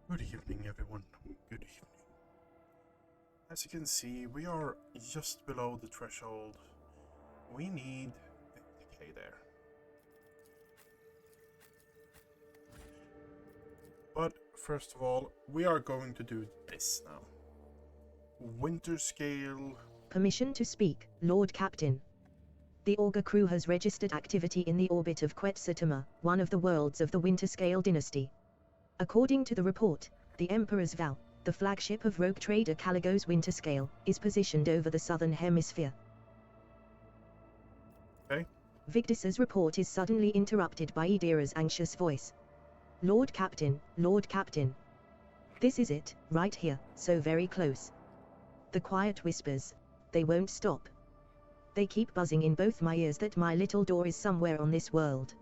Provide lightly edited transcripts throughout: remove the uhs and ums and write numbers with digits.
Good evening, everyone. Good evening. As you can see, we are just below the threshold. We need 50k there. But first of all, we are going to do this now. Winter scale. Permission to speak, Lord Captain. The Augur crew has registered activity in the orbit of Quetzalcoatl, one of the worlds of the Winter Scale dynasty. According to the report, the Emperor's Vow, the flagship of rogue trader Caligo's Winter Scale, is positioned over the southern hemisphere. Okay. Victus's report is suddenly interrupted by Idira's anxious voice. Lord Captain, Lord Captain. This is it, right here, so very close. The quiet whispers. They won't stop. They keep buzzing in both my ears that my little door is somewhere on this world.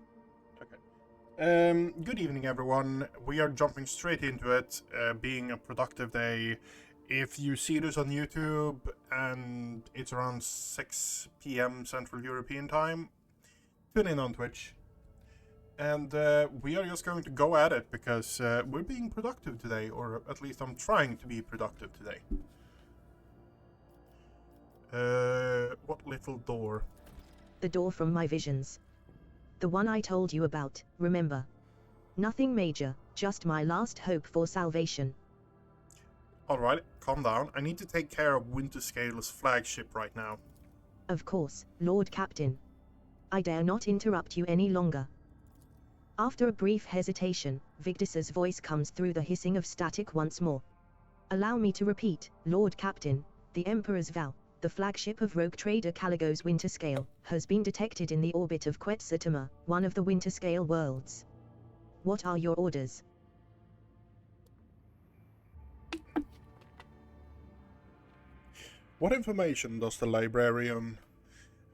Good evening, everyone. We are jumping straight into it, being a productive day. If you see this on YouTube and it's around 6 p.m. Central European time, tune in on Twitch. And we are just going to go at it because we're being productive today, or at least I'm trying to be productive today. What little door? The door from my visions. The one I told you about, remember? Nothing major, just my last hope for salvation. Alright, calm down. I need to take care of Winterscale's flagship right now. Of course, Lord Captain. I dare not interrupt you any longer. After a brief hesitation, Victus's voice comes through the hissing of static once more. Allow me to repeat, Lord Captain, the Emperor's Vow, the flagship of rogue trader Caligo's Winter Scale, has been detected in the orbit of Quetzalcoatl, one of the Winter Scale worlds. What are your orders? What information does the librarian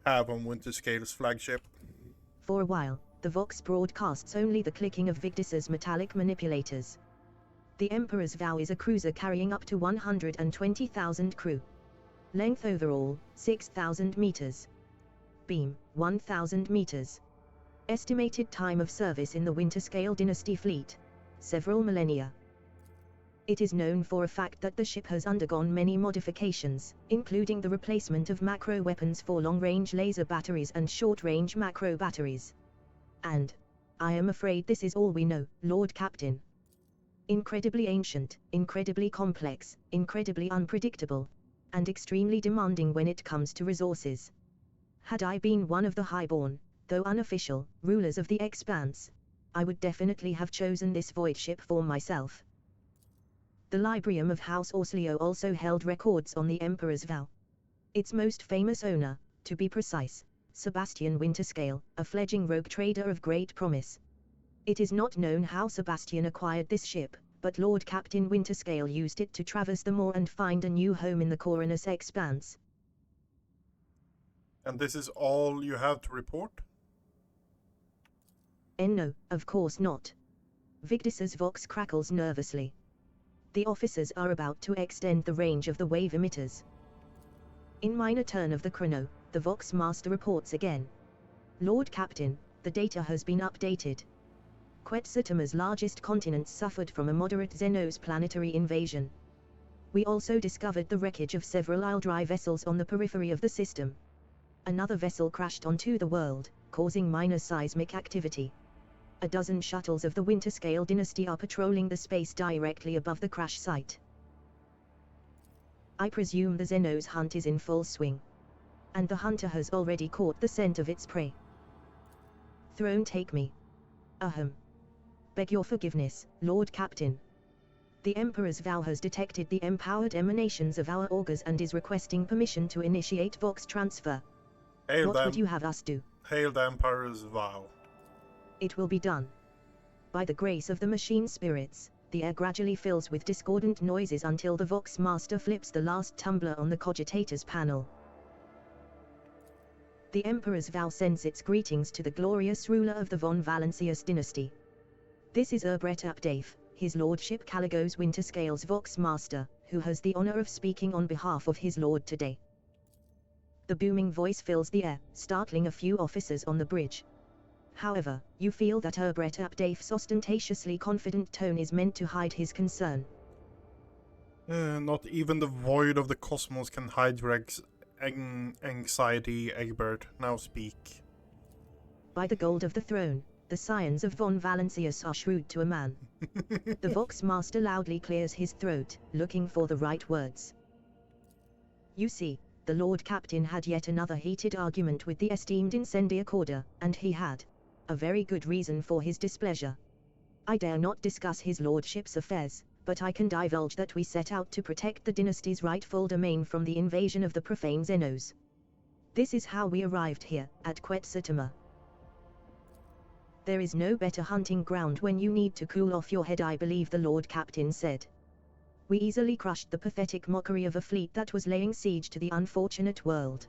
have on Winterscale's flagship? For a while, the Vox broadcasts only the clicking of Victus's metallic manipulators. The Emperor's Vow is a cruiser carrying up to 120,000 crew. Length overall, 6,000 meters. Beam, 1,000 meters. Estimated time of service in the Winter Scale Dynasty fleet, several millennia. It is known for a fact that the ship has undergone many modifications, including the replacement of macro weapons for long-range laser batteries and short-range macro batteries. And I am afraid this is all we know, Lord Captain. Incredibly ancient, incredibly complex, incredibly unpredictable, and extremely demanding when it comes to resources. Had I been one of the highborn, though unofficial, rulers of the Expanse, I would definitely have chosen this void ship for myself. The Librarium of House Orsleo also held records on the Emperor's Vow. Its most famous owner, to be precise, Sebastian Winterscale, a fledgling rogue trader of great promise. It is not known how Sebastian acquired this ship, but Lord Captain Winterscale used it to traverse the moor and find a new home in the Coronus Expanse. And this is all you have to report? No, of course not. Victus's vox crackles nervously. The officers are about to extend the range of the wave emitters. In minor turn of the chrono, the Vox Master reports again. Lord Captain, the data has been updated. Quetzalcoatl's largest continent suffered from a moderate Xenos planetary invasion. We also discovered the wreckage of several Ildry vessels on the periphery of the system. Another vessel crashed onto the world, causing minor seismic activity. A dozen shuttles of the Winter Scale Dynasty are patrolling the space directly above the crash site. I presume the Xenos hunt is in full swing. And the hunter has already caught the scent of its prey. Throne take me. Ahem. Beg your forgiveness, Lord Captain. The Emperor's Vow has detected the empowered emanations of our augurs and is requesting permission to initiate Vox transfer. What would you have us do? Hail the Emperor's Vow. It will be done. By the grace of the machine spirits, the air gradually fills with discordant noises until the Vox Master flips the last tumbler on the cogitator's panel. The Emperor's Vow sends its greetings to the glorious ruler of the von Valancius dynasty. This is Urbret Updave, his lordship Caligo's Winterscale's Vox Master, who has the honor of speaking on behalf of his lord today. The booming voice fills the air, startling a few officers on the bridge. However, you feel that Herbert Updave's ostentatiously confident tone is meant to hide his concern. Not even the void of the cosmos can hide your anxiety, Egbert. Now speak. By the gold of the throne, the scions of von Valancius are shrewd to a man. The Vox Master loudly clears his throat, looking for the right words. You see, the Lord Captain had yet another heated argument with the esteemed Incendia Corda, and he had a very good reason for his displeasure. I dare not discuss his lordship's affairs, but I can divulge that we set out to protect the dynasty's rightful domain from the invasion of the profane Xenos. This is how we arrived here, at Quetzalcoatl. There is no better hunting ground when you need to cool off your head, I believe the Lord Captain said. We easily crushed the pathetic mockery of a fleet that was laying siege to the unfortunate world.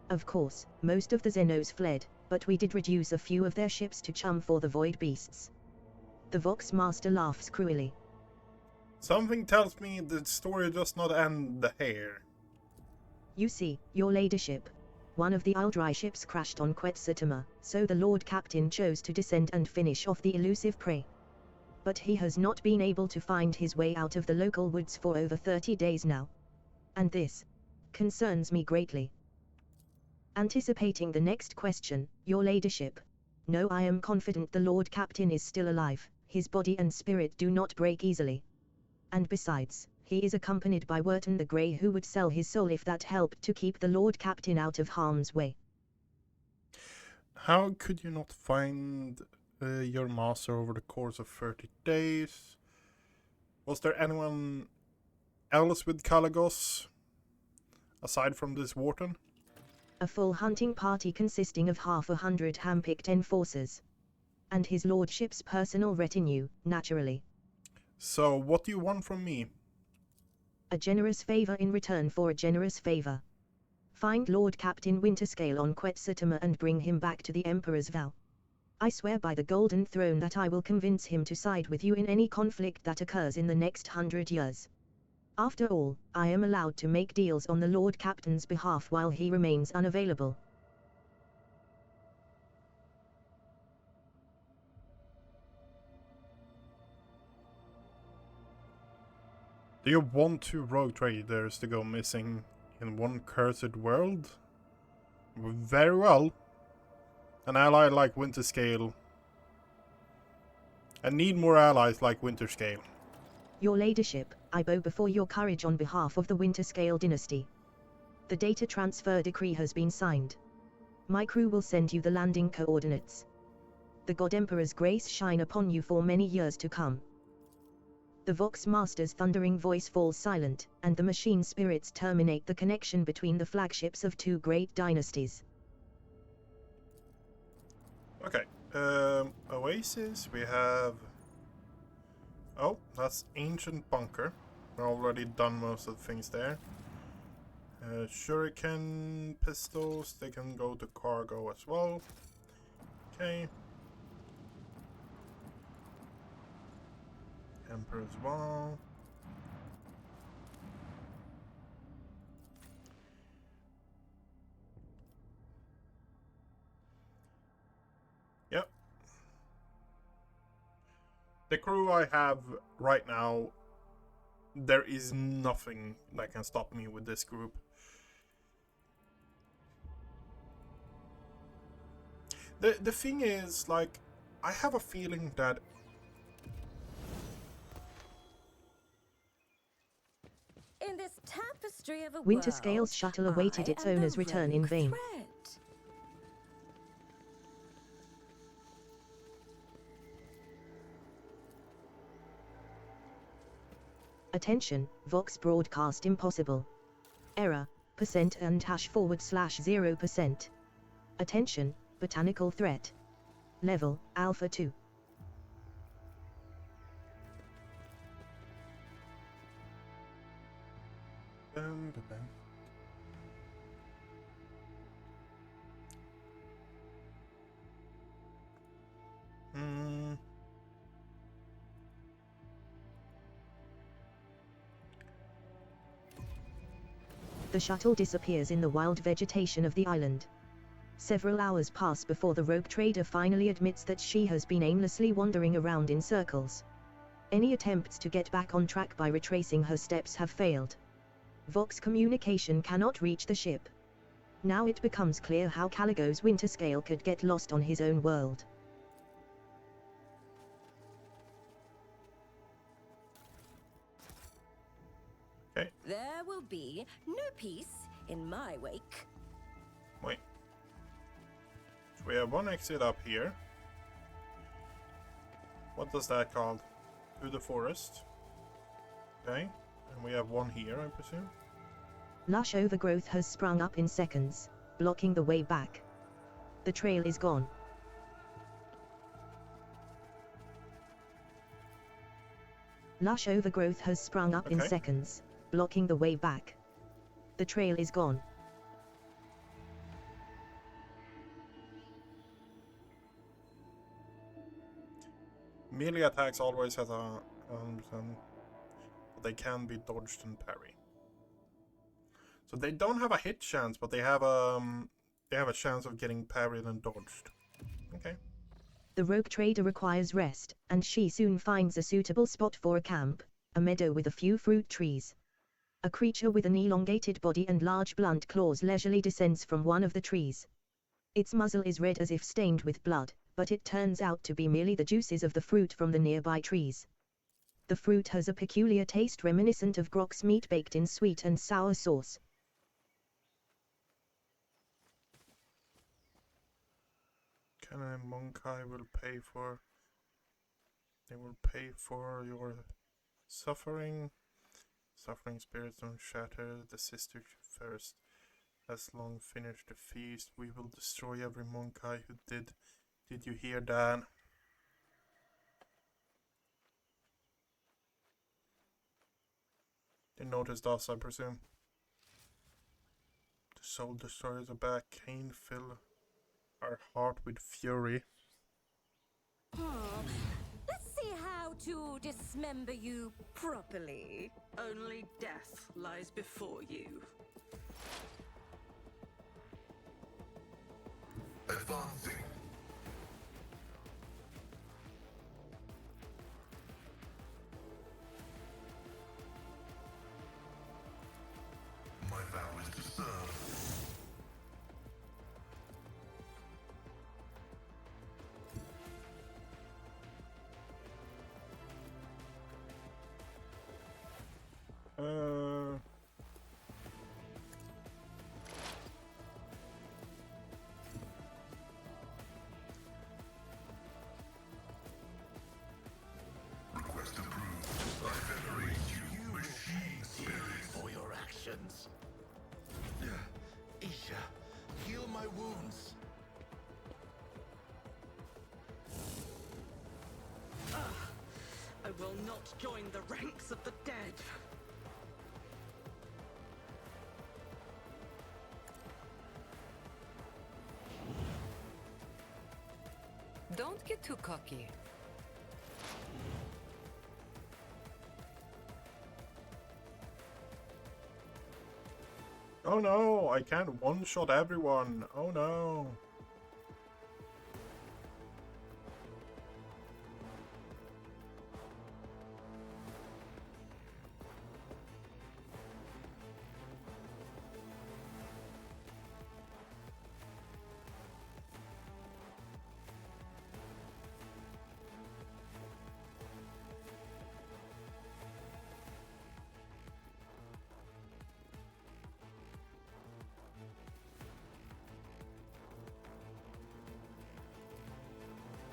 Of course, most of the Xenos fled, but we did reduce a few of their ships to chum for the void beasts. The Vox Master laughs cruelly. Something tells me the story does not end here. You see, your ladyship. One of the Aldrai ships crashed on Quetzalcoatl, so the Lord Captain chose to descend and finish off the elusive prey. But he has not been able to find his way out of the local woods for over 30 days now. And this concerns me greatly. Anticipating the next question, your ladyship. No, I am confident the Lord Captain is still alive, his body and spirit do not break easily. And besides, he is accompanied by Wharton the Grey, who would sell his soul if that helped to keep the Lord Captain out of harm's way. How could you not find your master over the course of 30 days? Was there anyone else with Kalagos, aside from this Wharton? A full hunting party consisting of 100 hand-picked enforcers. And his lordship's personal retinue, naturally. So, what do you want from me? A generous favor in return for a generous favor. Find Lord Captain Winterscale on Quetzalcoatl and bring him back to the Emperor's vow. I swear by the Golden Throne that I will convince him to side with you in any conflict that occurs in the next 100 years. After all, I am allowed to make deals on the Lord Captain's behalf while he remains unavailable. Do you want 2 rogue traders to go missing in one cursed world? Very well. An ally like Winterscale. I need more allies like Winterscale. Your ladyship, I bow before your courage on behalf of the Winterscale dynasty. The data transfer decree has been signed. My crew will send you the landing coordinates. The God Emperor's grace shine upon you for many years to come. The Vox Master's thundering voice falls silent, and the machine spirits terminate the connection between the flagships of 2 great dynasties. Okay, Oasis, we have... Oh, that's Ancient Bunker. We're already done most of the things there. Shuriken pistols, they can go to cargo as well. Okay. Emperor's Wall. Yep. The crew I have right now, there is nothing that can stop me with this group. The thing is, like, I have a feeling that in this tapestry of a Winterscale's world, shuttle awaited I its am the owner's return in rogue vain. thread. Attention, Vox broadcast impossible. Error, percent and hash /0%. Attention, botanical threat. Level, Alpha 2. The shuttle disappears in the wild vegetation of the island. Several hours pass before the rogue trader finally admits that she has been aimlessly wandering around in circles. Any attempts to get back on track by retracing her steps have failed. Vox communication cannot reach the ship. Now it becomes clear how Caligo's Winterscale could get lost on his own world. Okay. There will be no peace in my wake. Wait. So we have one exit up here. What does that called? To the forest. Okay. And we have one here, I presume. Lush overgrowth has sprung up in seconds, blocking the way back. The trail is gone. Lush overgrowth has sprung up in seconds, blocking the way back. The trail is gone. Melee attacks always have a they can be dodged and parry. So they don't have a hit chance, but they have a chance of getting parried and dodged. Okay. The rogue trader requires rest, and she soon finds a suitable spot for a camp, a meadow with a few fruit trees. A creature with an elongated body and large blunt claws leisurely descends from one of the trees. Its muzzle is red as if stained with blood, but it turns out to be merely the juices of the fruit from the nearby trees. The fruit has a peculiar taste reminiscent of Grok's meat baked in sweet and sour sauce. Canon and Monkai will pay for... They will pay for your suffering. Suffering spirits don't shatter. The sister first has long finished the feast. We will destroy every Monkai who did. Did you hear that? They noticed us, I presume. The soul destroyers are back. Cain fill our heart with fury. Let's see how to dismember you properly. Only death lies before you. Advancing. My vow is to serve. Request approved. I venerate you, machine spirit, for your actions. Isha, heal my wounds. I will not join the ranks of the dead. Don't get too cocky. Oh no, I can't one-shot everyone. Oh no.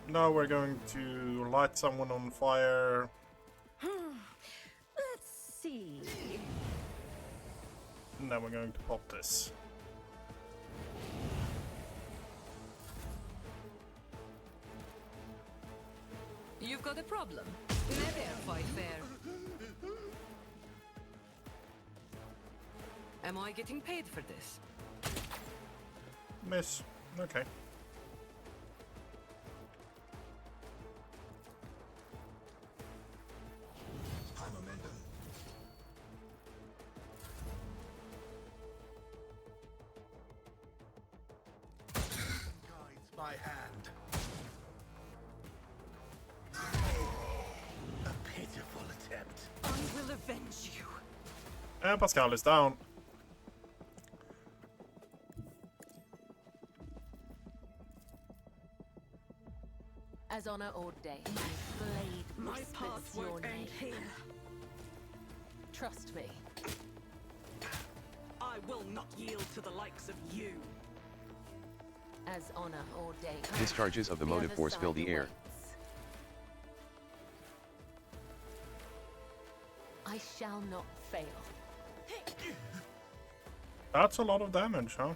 Now we're going to light someone on fire. Let's see. And then we're going to pop this. You've got a problem. Never fight fair. Am I getting paid for this? Miss. Okay. High momentum. my hand. A pitiful attempt. I will avenge you. And Pascal is down. As honor ordained, my blade My whispers path your won't name. end here. Trust me. I will not yield to the likes of you. As honor ordained. Discharges of the motive other force fill side the air. awaits. I shall not fail. That's a lot of damage, huh?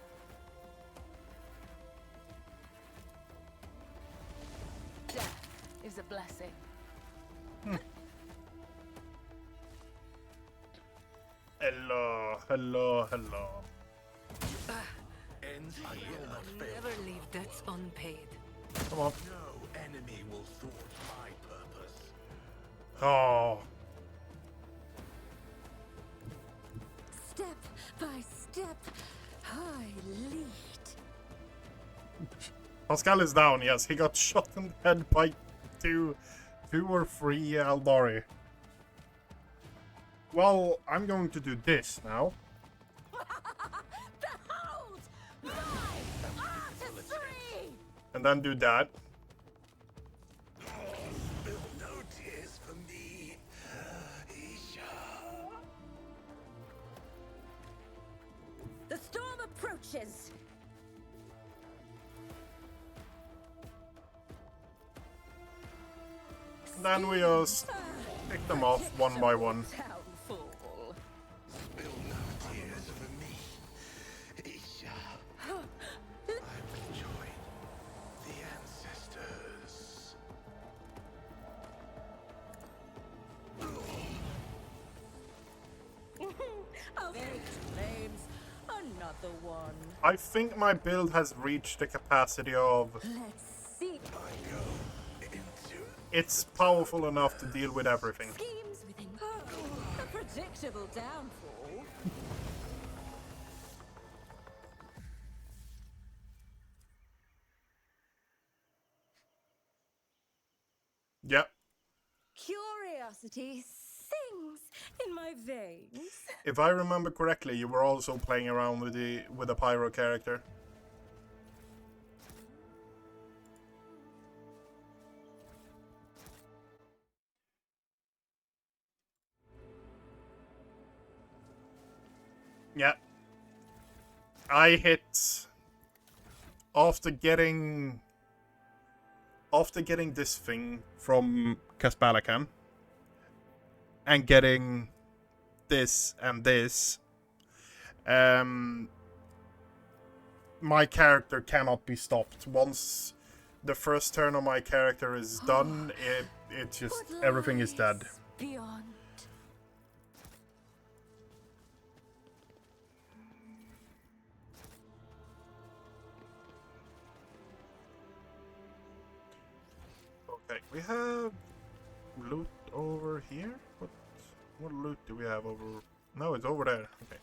Death is a blessing. Hello, hello, hello. Ends I will not fail. Never leave debts unpaid. Come on. No enemy will thwart my purpose. Oh, Step by step, I lead. Pascal is down. Yes, he got shot in the head by two or three Aldari. Well, I'm going to do this now. Behold my artistry! And then do that. Spill no tears for me, Isha. The storm approaches. Then we just pick them off one by one. Downfall. Spill no tears for me, Isha. I will join the ancestors. Fate claims another one. I think my build has reached the capacity of Let's see. I go into it's powerful enough to deal with everything. Schemes within. Oh, a predictable downfall. Yep. Curiosity sings in my veins. If I remember correctly, you were also playing around with the pyro character. Yeah. I hit after getting this thing from Kaspalakan and getting this and this, my character cannot be stopped. Once the first turn of my character is done, it just What everything is dead. lies beyond. Okay, we have loot over here. What loot do we have over? No, it's over there. Okay.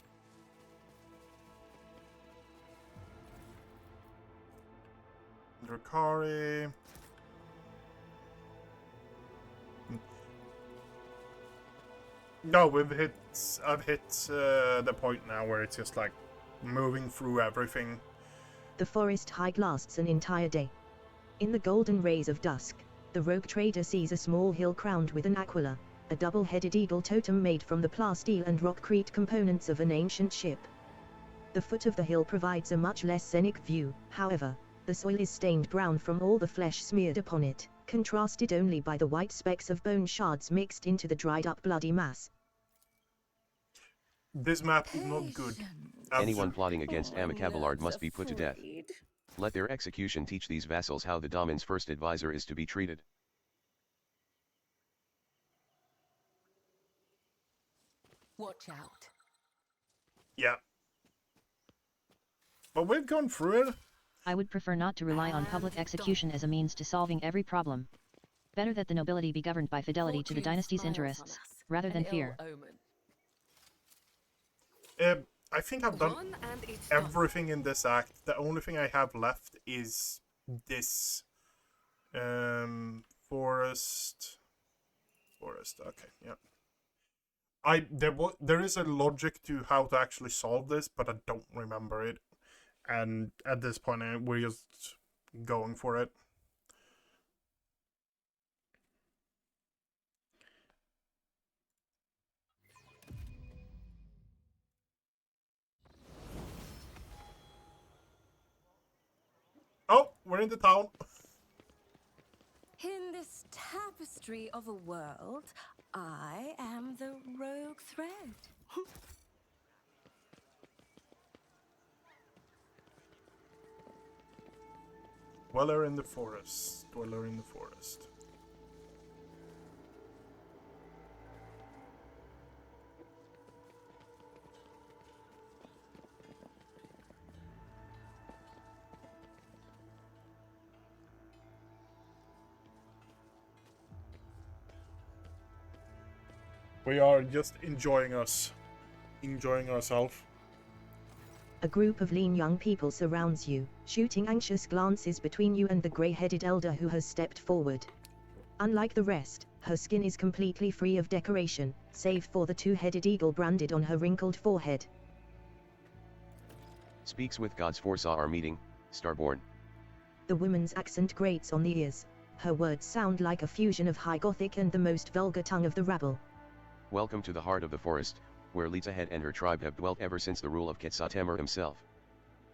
Drakari. No, I've hit the point now where it's just like moving through everything. The forest hike lasts an entire day. In the golden rays of dusk, the rogue trader sees a small hill crowned with an aquila, a double-headed eagle totem made from the plasteel and rockcrete components of an ancient ship. The foot of the hill provides a much less scenic view, however. The soil is stained brown from all the flesh smeared upon it, contrasted only by the white specks of bone shards mixed into the dried-up bloody mass. This map is not good. Anyone plotting against Amicabellard must be put to death. Afraid. Let their execution teach these vassals how the Damon's first advisor is to be treated. Watch out. Yeah. But we've gone through it. I would prefer not to rely on public execution as a means to solving every problem. Better that the nobility be governed by fidelity to the Fortune dynasty's smiles on interests, us, rather an than ill fear. I think I've done One and it's done. everything in this act. The only thing I have left is this forest. Okay, yeah. There is a logic to how to actually solve this, but I don't remember it. And at this point, we're just going for it. Oh, we're in the town. In this tapestry of a world, I am the rogue thread. Dweller in the forest. Dweller in the forest. We are just enjoying ourselves. A group of lean young people surrounds you, shooting anxious glances between you and the grey-headed elder who has stepped forward. Unlike the rest, her skin is completely free of decoration, save for the two-headed eagle branded on her wrinkled forehead. Speaks with gods foresaw our meeting, Starborn. The woman's accent grates on the ears. Her words sound like a fusion of High Gothic and the most vulgar tongue of the rabble. Welcome to the heart of the forest, where Lizahed and her tribe have dwelt ever since the rule of Quetzaltemer himself.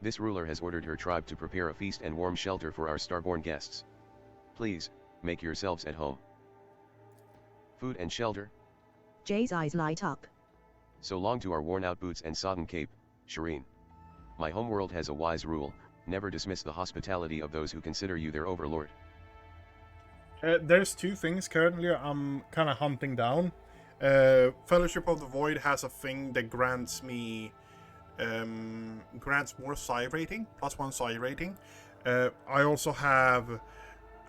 This ruler has ordered her tribe to prepare a feast and warm shelter for our starborn guests. Please, make yourselves at home. Food and shelter? Jay's eyes light up. So long to our worn-out boots and sodden cape, Shireen. My homeworld has a wise rule, never dismiss the hospitality of those who consider you their overlord. There's two things currently I'm kind of hunting down. Fellowship of the Void has a thing that grants me grants more psi rating, +1 psi rating. I also have,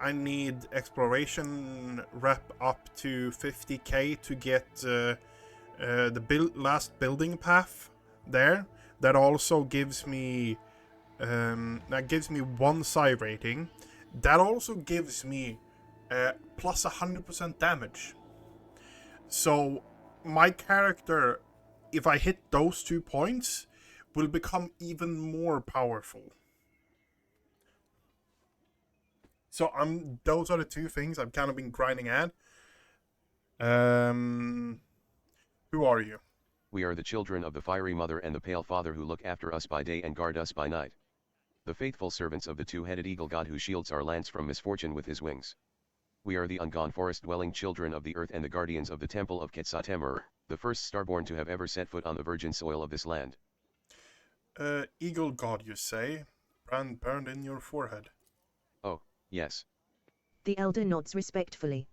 I need exploration rep up to 50k to get the last building path there. That also gives me 1 psi rating. That also gives me plus 100% damage. So my character, if I hit those 2 points, will become even more powerful. So those are the 2 things I've kind of been grinding at. Who are you? We are the children of the fiery mother and the pale father who look after us by day and guard us by night. The faithful servants of the two-headed eagle god who shields our lands from misfortune with his wings. We are the ungone forest-dwelling children of the earth and the guardians of the temple of Quetzaltemer, the first starborn to have ever set foot on the virgin soil of this land. Eagle god, you say? Brand burned in your forehead. Oh, yes. The elder nods respectfully.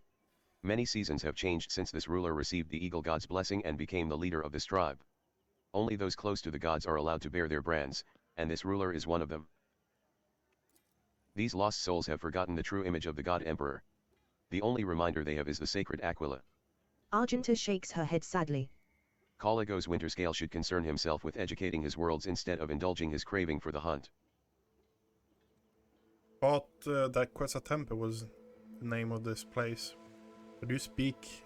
Many seasons have changed since this ruler received the eagle god's blessing and became the leader of this tribe. Only those close to the gods are allowed to bear their brands, and this ruler is one of them. These lost souls have forgotten the true image of the god emperor. The only reminder they have is the sacred Aquila. Argenta shakes her head sadly. Caligo's Winterscale should concern himself with educating his worlds instead of indulging his craving for the hunt. Thought that Quetzaltemer was the name of this place. But you speak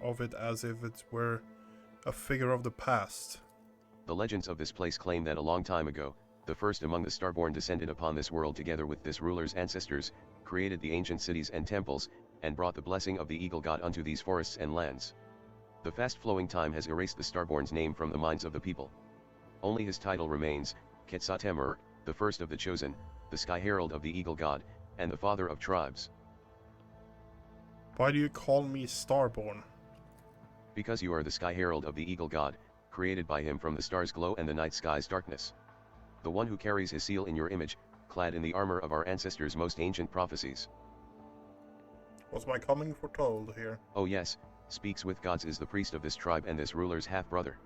of it as if it were a figure of the past. The legends of this place claim that a long time ago, the first among the starborn descended upon this world together with this ruler's ancestors, created the ancient cities and temples, and brought the blessing of the eagle god unto these forests and lands. The fast-flowing time has erased the starborn's name from the minds of the people. Only his title remains, Quetzaltemer, the first of the chosen, the sky herald of the eagle god, and the father of tribes. Why do you call me starborn? Because you are the sky herald of the eagle god, created by him from the stars' glow and the night sky's darkness. The one who carries his seal in your image, clad in the armor of our ancestors' most ancient prophecies. Was my coming foretold here? Oh yes, speaks with gods is the priest of this tribe and this ruler's half-brother.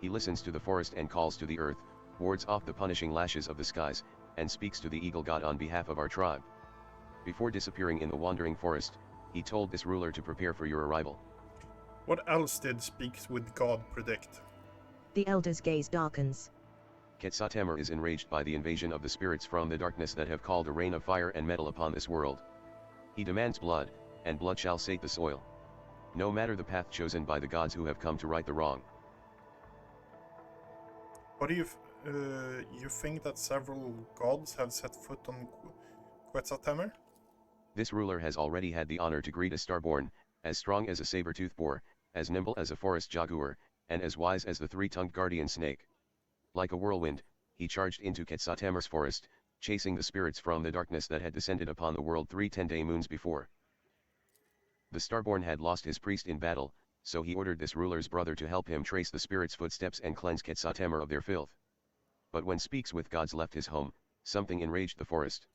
He listens to the forest and calls to the earth, wards off the punishing lashes of the skies, and speaks to the eagle god on behalf of our tribe. Before disappearing in the wandering forest, he told this ruler to prepare for your arrival. What else did Speaks with God predict? The elder's gaze darkens. Quetzaltemur is enraged by the invasion of the spirits from the darkness that have called a rain of fire and metal upon this world. He demands blood, and blood shall sate the soil. No matter the path chosen by the gods who have come to right the wrong. What do you think that several gods have set foot on Quetzaltemur? This ruler has already had the honor to greet a starborn, as strong as a saber-toothed boar, as nimble as a forest jaguar, and as wise as the three-tongued guardian snake. Like a whirlwind, he charged into Quetzaltemur's forest, chasing the spirits from the darkness that had descended upon the world 3 10-day moons before. The starborn had lost his priest in battle, so he ordered this ruler's brother to help him trace the spirits' footsteps and cleanse Quetzaltemur of their filth. But when Speaks with Gods left his home, something enraged the forest.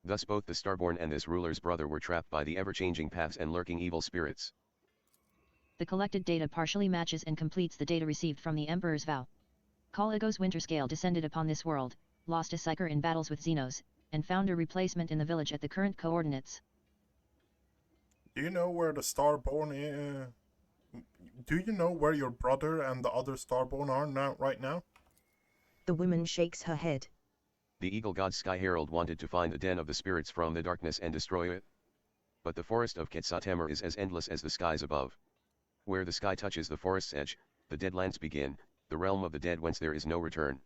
Thus both the starborn and this ruler's brother were trapped by the ever-changing paths and lurking evil spirits. The collected data partially matches and completes the data received from the Emperor's vow. Coligo's winter scale descended upon this world, lost a psyker in battles with Xenos, and found a replacement in the village at the current coordinates. Do you know where the starborn is? Do you know where your brother and the other starborn are now, right now? The woman shakes her head. The eagle god Sky Herald wanted to find the den of the spirits from the darkness and destroy it. But the forest of Quetzaltemur is as endless as the skies above. Where the sky touches the forest's edge, the deadlands begin, the realm of the dead whence there is no return.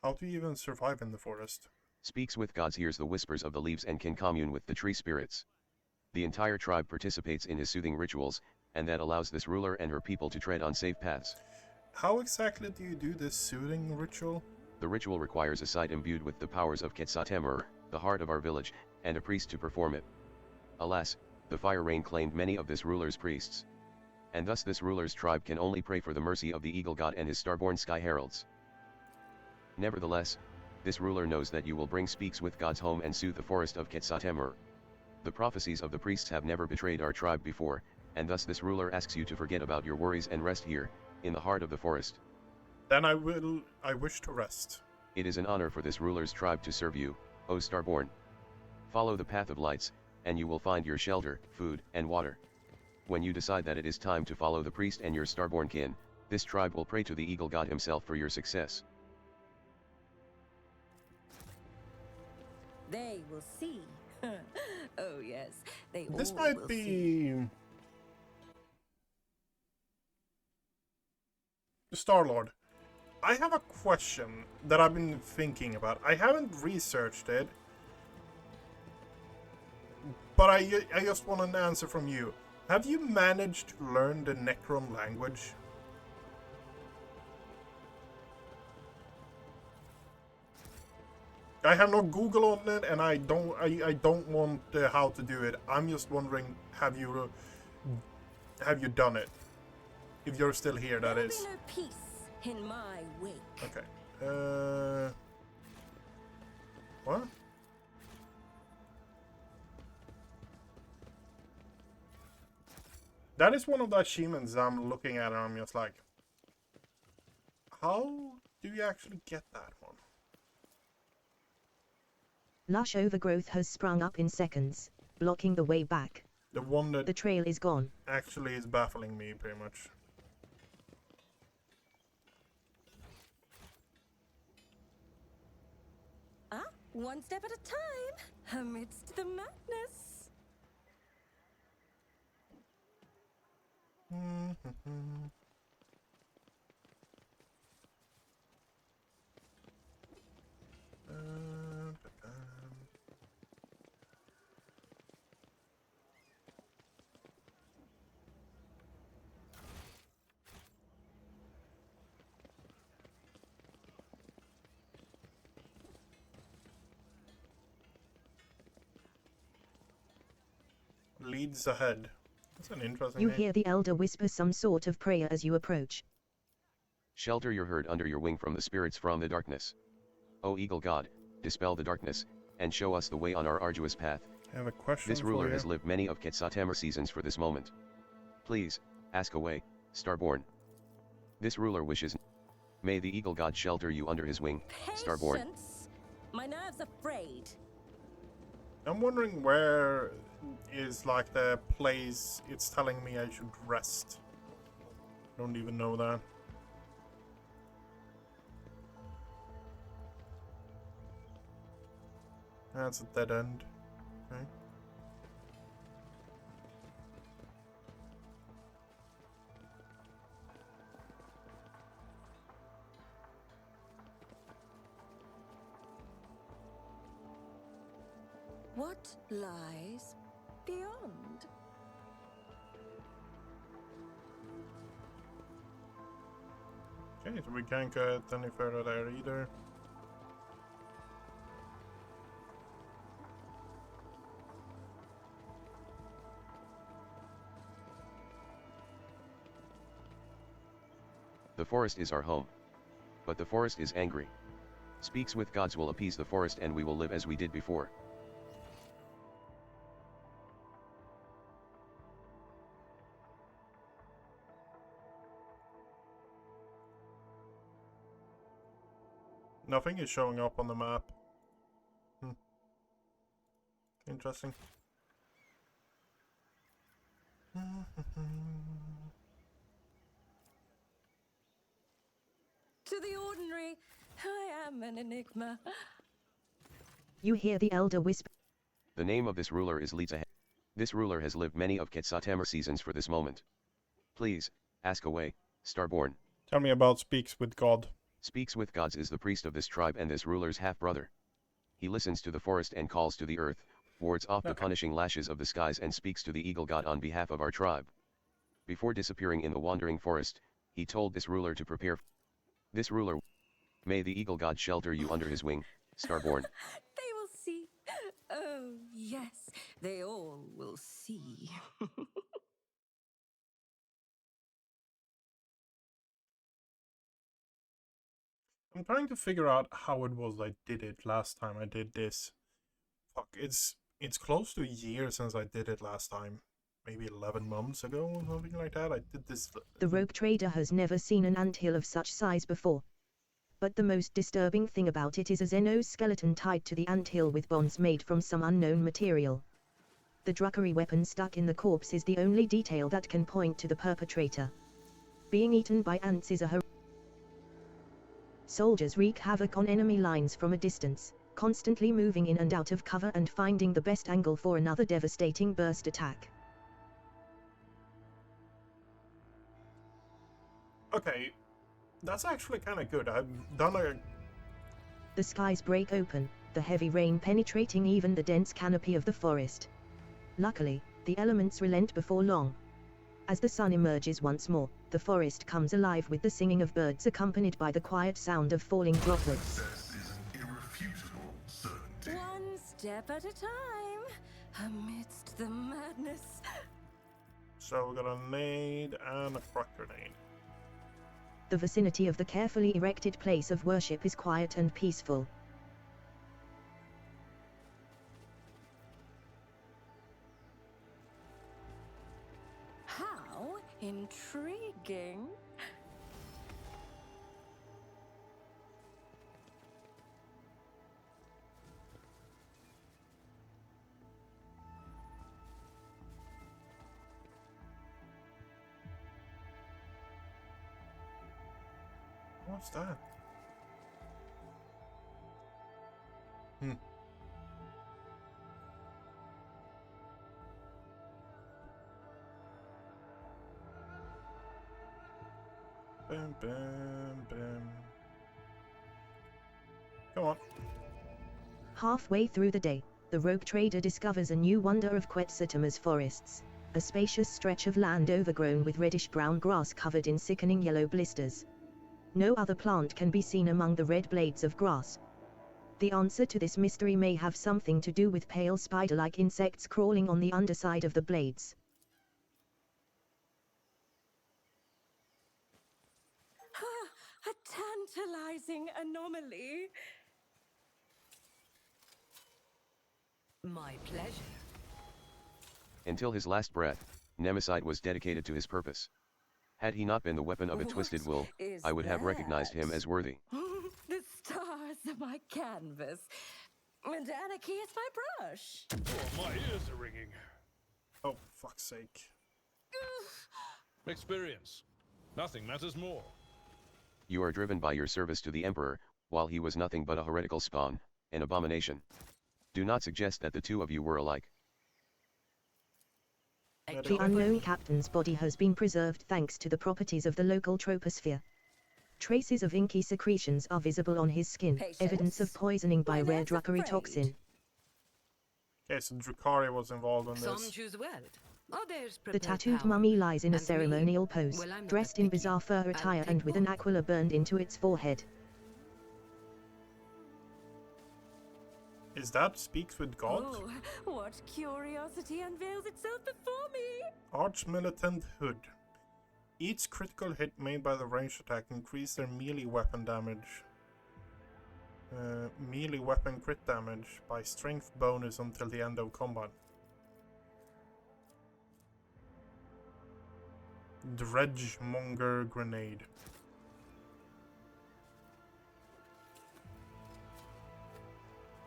How do you even survive in the forest? Speaks with Gods hears the whispers of the leaves and can commune with the tree spirits. The entire tribe participates in his soothing rituals, and that allows this ruler and her people to tread on safe paths. How exactly do you do this soothing ritual? The ritual requires a site imbued with the powers of Quetzaltemur, the heart of our village, and a priest to perform it. Alas, the fire rain claimed many of this ruler's priests. And thus this ruler's tribe can only pray for the mercy of the eagle god and his starborn sky heralds. Nevertheless, this ruler knows that you will bring Speaks with Gods home and soothe the forest of Quetzaltemur. The prophecies of the priests have never betrayed our tribe before, and thus this ruler asks you to forget about your worries and rest here, in the heart of the forest. Then I wish to rest. It is an honor for this ruler's tribe to serve you, O starborn. Follow the path of lights, and you will find your shelter, food, and water. When you decide that it is time to follow the priest and your starborn kin, this tribe will pray to the eagle god himself for your success. They will see. Oh yes, they This all might will be... see. Star-Lord. I have a question that I've been thinking about. I haven't researched it, but I just want an answer from you. Have you managed to learn the Necron language? I have no Google on it, and I don't want how to do it. I'm just wondering, have you done it? If you're still here, that There'll is. be no peace in my wake. Okay. What? That is one of the achievements I'm looking at, and I'm just like, how do you actually get that one? Lush overgrowth has sprung up in seconds, blocking the way back. The one that The trail is gone. actually is baffling me, pretty much. One step at a time, amidst the madness. Leads ahead. That's an interesting You name. hear the elder whisper some sort of prayer as you approach. Shelter your herd under your wing from the spirits from the darkness. O eagle god, dispel the darkness, and show us the way on our arduous path. I have a question This for ruler you. has lived many of Quetzaltemur seasons for this moment. Please, ask away, starborn. This ruler wishes. May the eagle god shelter you under his wing, starborn. Patience. My nerves are frayed. I'm wondering where is like the place it's telling me I should rest. Don't even know that. That's a dead end. Okay. What lies beyond? Okay, so we can't get any further there either. The forest is our home. But the forest is angry. Speaks with gods will appease the forest and we will live as we did before. Nothing is showing up on the map. Interesting. To the ordinary, I am an enigma. You hear the elder whisper. The name of this ruler is Leeds ahead. This ruler has lived many of Quetzaltemer seasons for this moment. Please, ask away, Starborn. Tell me about Speaks with God. Speaks with gods is the priest of this tribe and this ruler's half-brother. He listens to the forest and calls to the earth, wards off the punishing lashes of the skies and speaks to the eagle god on behalf of our tribe. Before disappearing in the wandering forest, he told this ruler to prepare. This ruler, may the eagle god shelter you under his wing, Starborn. They will see. Oh, yes, they all will see. I'm trying to figure out how it was I did it last time I did this. Fuck, it's close to a year since I did it last time. Maybe 11 months ago or something like that. I did this. The rogue trader has never seen an anthill of such size before. But the most disturbing thing about it is a Xeno's skeleton tied to the anthill with bonds made from some unknown material. The druckery weapon stuck in the corpse is the only detail that can point to the perpetrator. Being eaten by ants is a Soldiers wreak havoc on enemy lines from a distance, constantly moving in and out of cover and finding the best angle for another devastating burst attack. Okay, that's actually kind of good. I've done a... The skies break open, the heavy rain penetrating even the dense canopy of the forest. Luckily, the elements relent before long. As the sun emerges once more, the forest comes alive with the singing of birds accompanied by the quiet sound of falling droplets. Success is an irrefutable certainty. One step at a time, amidst the madness. So we got a nade and a crack grenade. The vicinity of the carefully erected place of worship is quiet and peaceful. How intriguing. What's that? Bam, bam, bam. Come on. Halfway through the day, the rogue trader discovers a new wonder of Quetzaltemer's forests, a spacious stretch of land overgrown with reddish-brown grass covered in sickening yellow blisters. No other plant can be seen among the red blades of grass. The answer to this mystery may have something to do with pale spider-like insects crawling on the underside of the blades. A tantalizing anomaly. My pleasure. Until his last breath, Nemesite was dedicated to his purpose. Had he not been the weapon of a twisted will, is I would have recognized him that? as worthy. The stars are my canvas, and anarchy is my brush. Oh, my ears are ringing. Oh, for fuck's sake. Experience. Nothing matters more. You are driven by your service to the Emperor, while he was nothing but a heretical spawn, an abomination. Do not suggest that the two of you were alike. The unknown captain's body has been preserved thanks to the properties of the local troposphere. Traces of inky secretions are visible on his skin, evidence of poisoning by rare Druckery toxin. Okay, so Drucari was involved in Some this. choose well. Others The prefer tattooed power. mummy lies in a And me, ceremonial pose, well, I'm not dressed that in picky. bizarre fur I'll attire take and with an both. aquila burned into its forehead. Is that Speaks with God? Oh, what curiosity unveils itself before me! Arch-Militant Hood. Each critical hit made by the ranged attack increases their melee weapon damage. Melee weapon crit damage by strength bonus until the end of combat. Dredgemonger Grenade.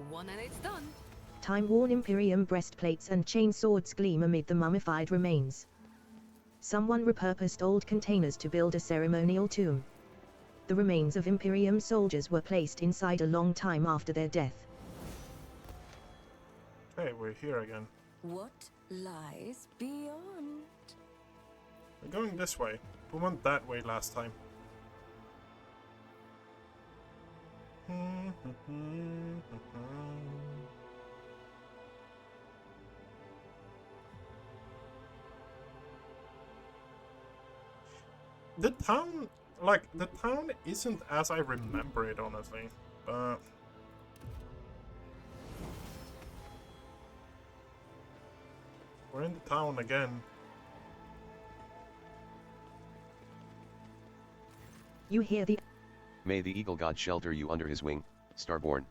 One and it's done. Time-worn Imperium breastplates and chain swords gleam amid the mummified remains. Someone repurposed old containers to build a ceremonial tomb. The remains of Imperium soldiers were placed inside a long time after their death. Hey, we're here again. What lies beyond? We're going this way. We went that way last time. The town, the town isn't as I remember it, honestly. We're in the town again. You hear the... May the eagle god shelter you under his wing, Starborn.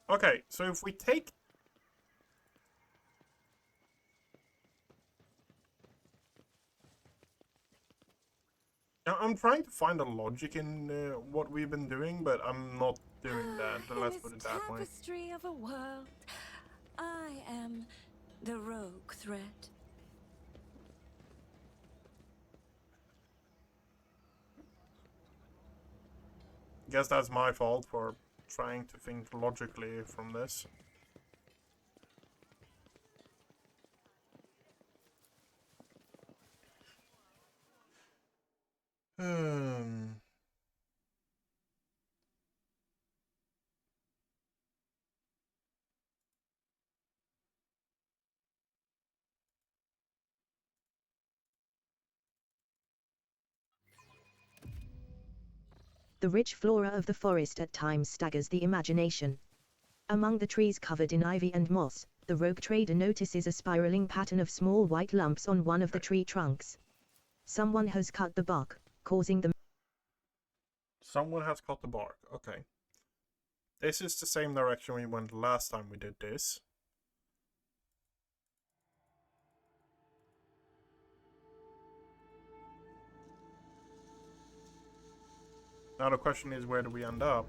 Okay, so if we take... I'm trying to find a logic in what we've been doing, but I'm not doing that. But let's put it that way. Tapestry of a world. I am the rogue thread. Guess that's my fault for trying to think logically from this. The rich flora of the forest at times staggers the imagination. Among the trees covered in ivy and moss, the rogue trader notices a spiraling pattern of small white lumps on one of the tree trunks. Someone has cut the bark, causing the... Someone has cut the bark. Okay. This is the same direction we went last time we did this. Now the question is, where do we end up?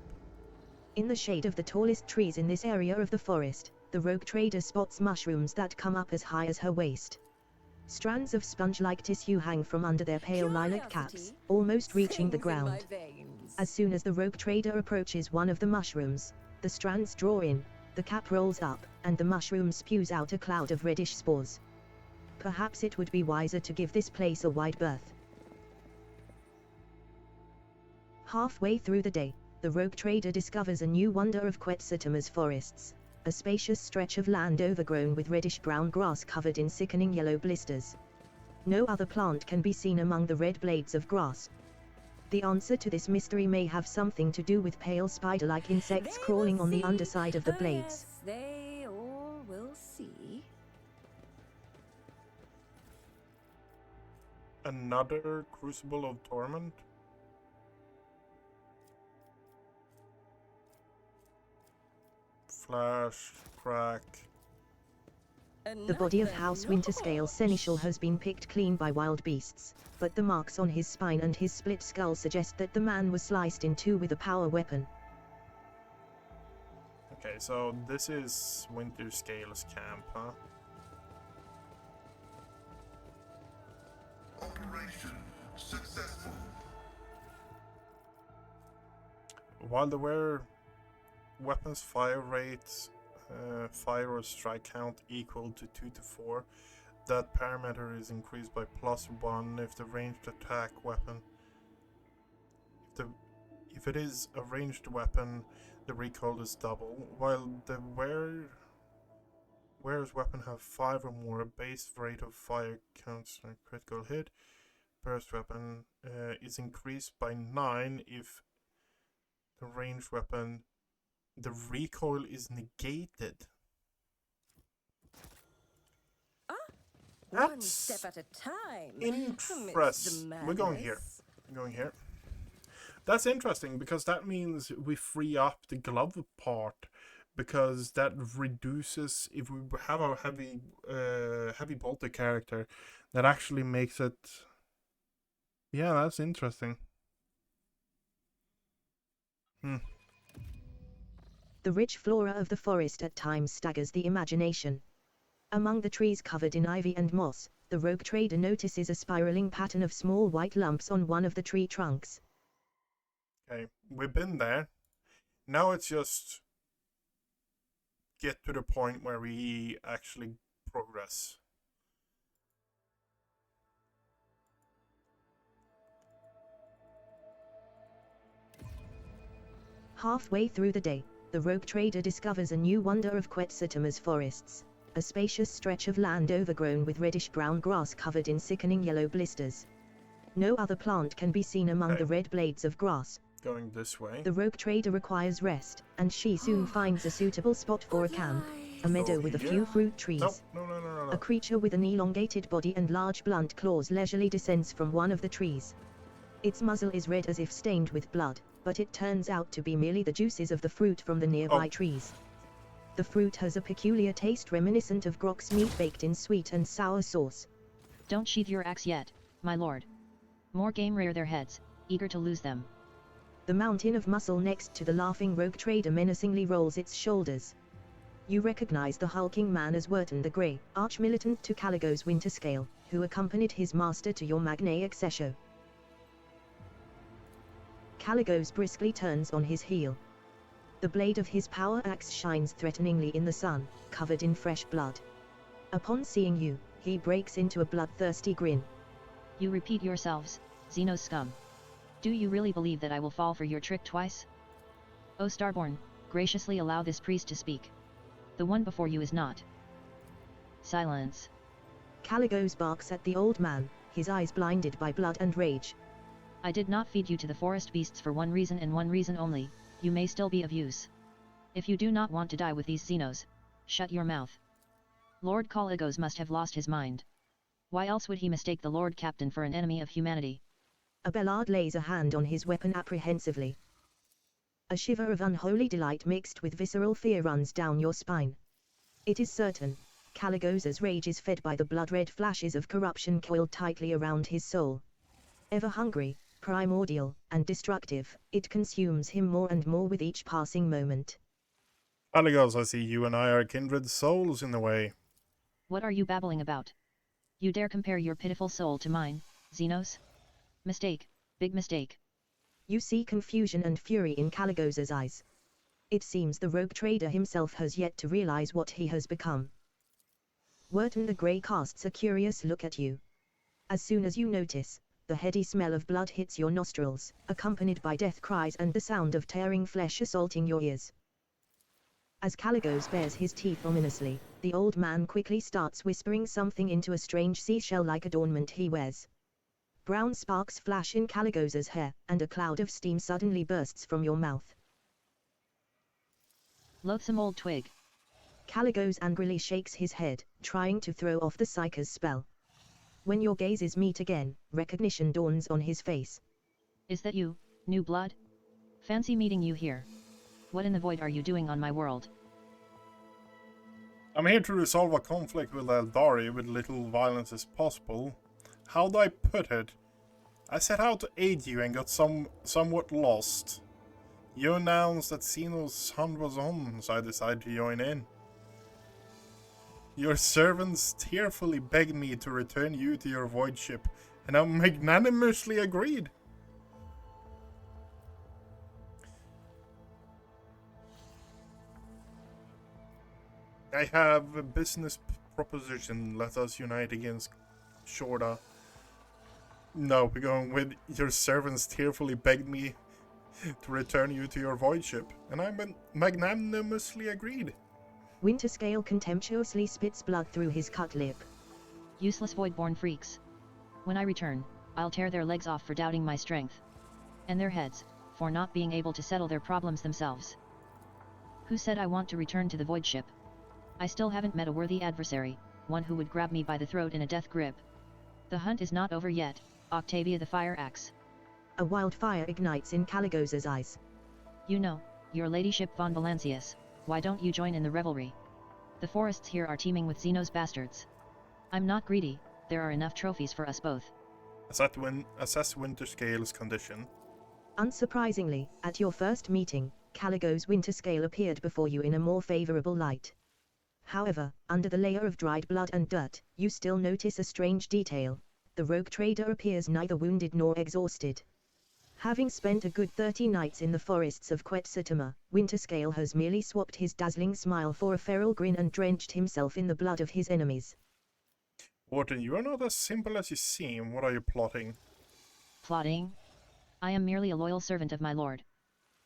In the shade of the tallest trees in this area of the forest, the rogue trader spots mushrooms that come up as high as her waist. Strands of sponge-like tissue hang from under their pale lilac caps, Curiosity almost reaching the sings in my ground. veins. As soon as the rogue trader approaches one of the mushrooms, the strands draw in, the cap rolls up, and the mushroom spews out a cloud of reddish spores. Perhaps it would be wiser to give this place a wide berth. Halfway through the day, the rogue trader discovers a new wonder of Quetzalcoatl's forests, a spacious stretch of land overgrown with reddish-brown grass covered in sickening yellow blisters. No other plant can be seen among the red blades of grass. The answer to this mystery may have something to do with pale spider-like insects They crawling will on the see. underside of the Oh, blades. yes, they all will see. Another Crucible of Torment? Flash, crack. The body of House Winterscale Seneschal has been picked clean by wild beasts, but the marks on his spine and his split skull suggest that the man was sliced in two with a power weapon. Okay, so this is Winterscale's camp, huh? Operation successful. While there were weapons fire rate, fire or strike count equal to 2 to 4. That parameter is increased by +1 if the ranged attack weapon. If it is a ranged weapon, the recoil is double, while the wearer's weapon have 5 or more. A base rate of fire counts a critical hit. Burst weapon is increased by 9 if the ranged weapon, the recoil is negated. One step at a time. Interesting. We're going here. That's interesting because that means we free up the glove part, because that reduces, if we have a heavy bolted character, that actually makes it. Yeah, that's interesting. The rich flora of the forest at times staggers the imagination. Among the trees covered in ivy and moss, the rogue trader notices a spiraling pattern of small white lumps on one of the tree trunks. Okay, we've been there. Now it's just get to the point where we actually progress. Halfway through the day, the rogue trader discovers a new wonder of Quetzalcoatl's forests. A spacious stretch of land overgrown with reddish-brown grass covered in sickening yellow blisters. No other plant can be seen among the red blades of grass. Going this way. The rogue trader requires rest, and she soon finds a suitable spot for a camp. A meadow with a few fruit trees. No. A creature with an elongated body and large blunt claws leisurely descends from one of the trees. Its muzzle is red as if stained with blood, but it turns out to be merely the juices of the fruit from the nearby trees. The fruit has a peculiar taste reminiscent of Grok's meat baked in sweet and sour sauce. Don't sheathe your axe yet, my lord. More game rear their heads, eager to lose them. The mountain of muscle next to the laughing rogue trader menacingly rolls its shoulders. You recognize the hulking man as Wurton the Grey, arch-militant to Caligo's Winterscale, who accompanied his master to your Magnae Accessio. Caligos briskly turns on his heel. The blade of his power axe shines threateningly in the sun, covered in fresh blood. Upon seeing you, he breaks into a bloodthirsty grin. You repeat yourselves, Xenos scum. Do you really believe that I will fall for your trick twice? O Starborn, graciously allow this priest to speak. The one before you is not. Silence. Caligos barks at the old man, his eyes blinded by blood and rage. I did not feed you to the forest beasts for one reason and one reason only. You may still be of use. If you do not want to die with these Xenos, shut your mouth. Lord Caligos must have lost his mind. Why else would he mistake the Lord Captain for an enemy of humanity? Abelard lays a hand on his weapon apprehensively. A shiver of unholy delight mixed with visceral fear runs down your spine. It is certain, Caligos's rage is fed by the blood-red flashes of corruption coiled tightly around his soul. Ever hungry, primordial, and destructive, it consumes him more and more with each passing moment. Caligos, I see you and I are kindred souls in the way. What are you babbling about? You dare compare your pitiful soul to mine, Xenos? Mistake, big mistake. You see confusion and fury in Caligos's eyes. It seems the rogue trader himself has yet to realize what he has become. Wurton the Grey casts a curious look at you. As soon as you notice, the heady smell of blood hits your nostrils, accompanied by death cries and the sound of tearing flesh assaulting your ears. As Caligos bares his teeth ominously, the old man quickly starts whispering something into a strange seashell-like adornment he wears. Brown sparks flash in Caligos's hair, and a cloud of steam suddenly bursts from your mouth. Loathsome old twig. Caligos angrily shakes his head, trying to throw off the psyker's spell. When your gazes meet again, recognition dawns on his face. Is that you, new blood? Fancy meeting you here. What in the void are you doing on my world? I'm here to resolve a conflict with Eldari with little violence as possible. How do I put it? I set out to aid you and got somewhat lost. You announced that Xenos' hunt was on, so I decided to join in. Your servants tearfully begged me to return you to your void ship, and I magnanimously agreed. I have a business proposition. Let us unite against Shorta. No, we're going with your servants tearfully begged me to return you to your void ship, and I magnanimously agreed. Winterscale contemptuously spits blood through his cut lip. Useless voidborn freaks. When I return, I'll tear their legs off for doubting my strength. And their heads, for not being able to settle their problems themselves. Who said I want to return to the void ship? I still haven't met a worthy adversary, one who would grab me by the throat in a death grip. The hunt is not over yet, Octavia the Fire Axe. A wildfire ignites in Caligos's eyes. You know, your ladyship von Valancius, why don't you join in the revelry? The forests here are teeming with Xenos bastards. I'm not greedy, there are enough trophies for us both. Assess Winterscale's condition. Unsurprisingly, at your first meeting, Caligos Winterscale appeared before you in a more favorable light. However, under the layer of dried blood and dirt, you still notice a strange detail. The rogue trader appears neither wounded nor exhausted. Having spent a good 30 nights in the forests of Quetzalcoatl, Winterscale has merely swapped his dazzling smile for a feral grin and drenched himself in the blood of his enemies. Warden, you are not as simple as you seem. What are you plotting? Plotting? I am merely a loyal servant of my lord.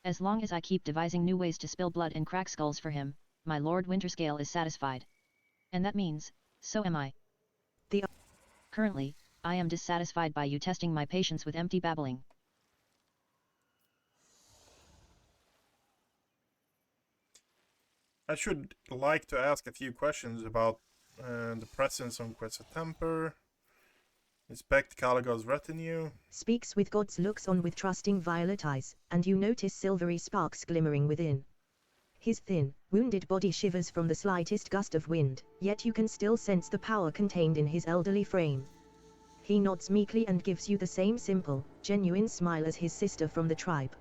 As long as I keep devising new ways to spill blood and crack skulls for him, my lord Winterscale is satisfied. And that means, so am I. Currently, I am dissatisfied by you testing my patience with empty babbling. I should like to ask a few questions about the presence on Quetzalcoatl. Inspect Caligos's retinue. Speaks with God's looks on with trusting violet eyes, and you notice silvery sparks glimmering within. His thin, wounded body shivers from the slightest gust of wind, yet you can still sense the power contained in his elderly frame. He nods meekly and gives you the same simple, genuine smile as his sister from the tribe.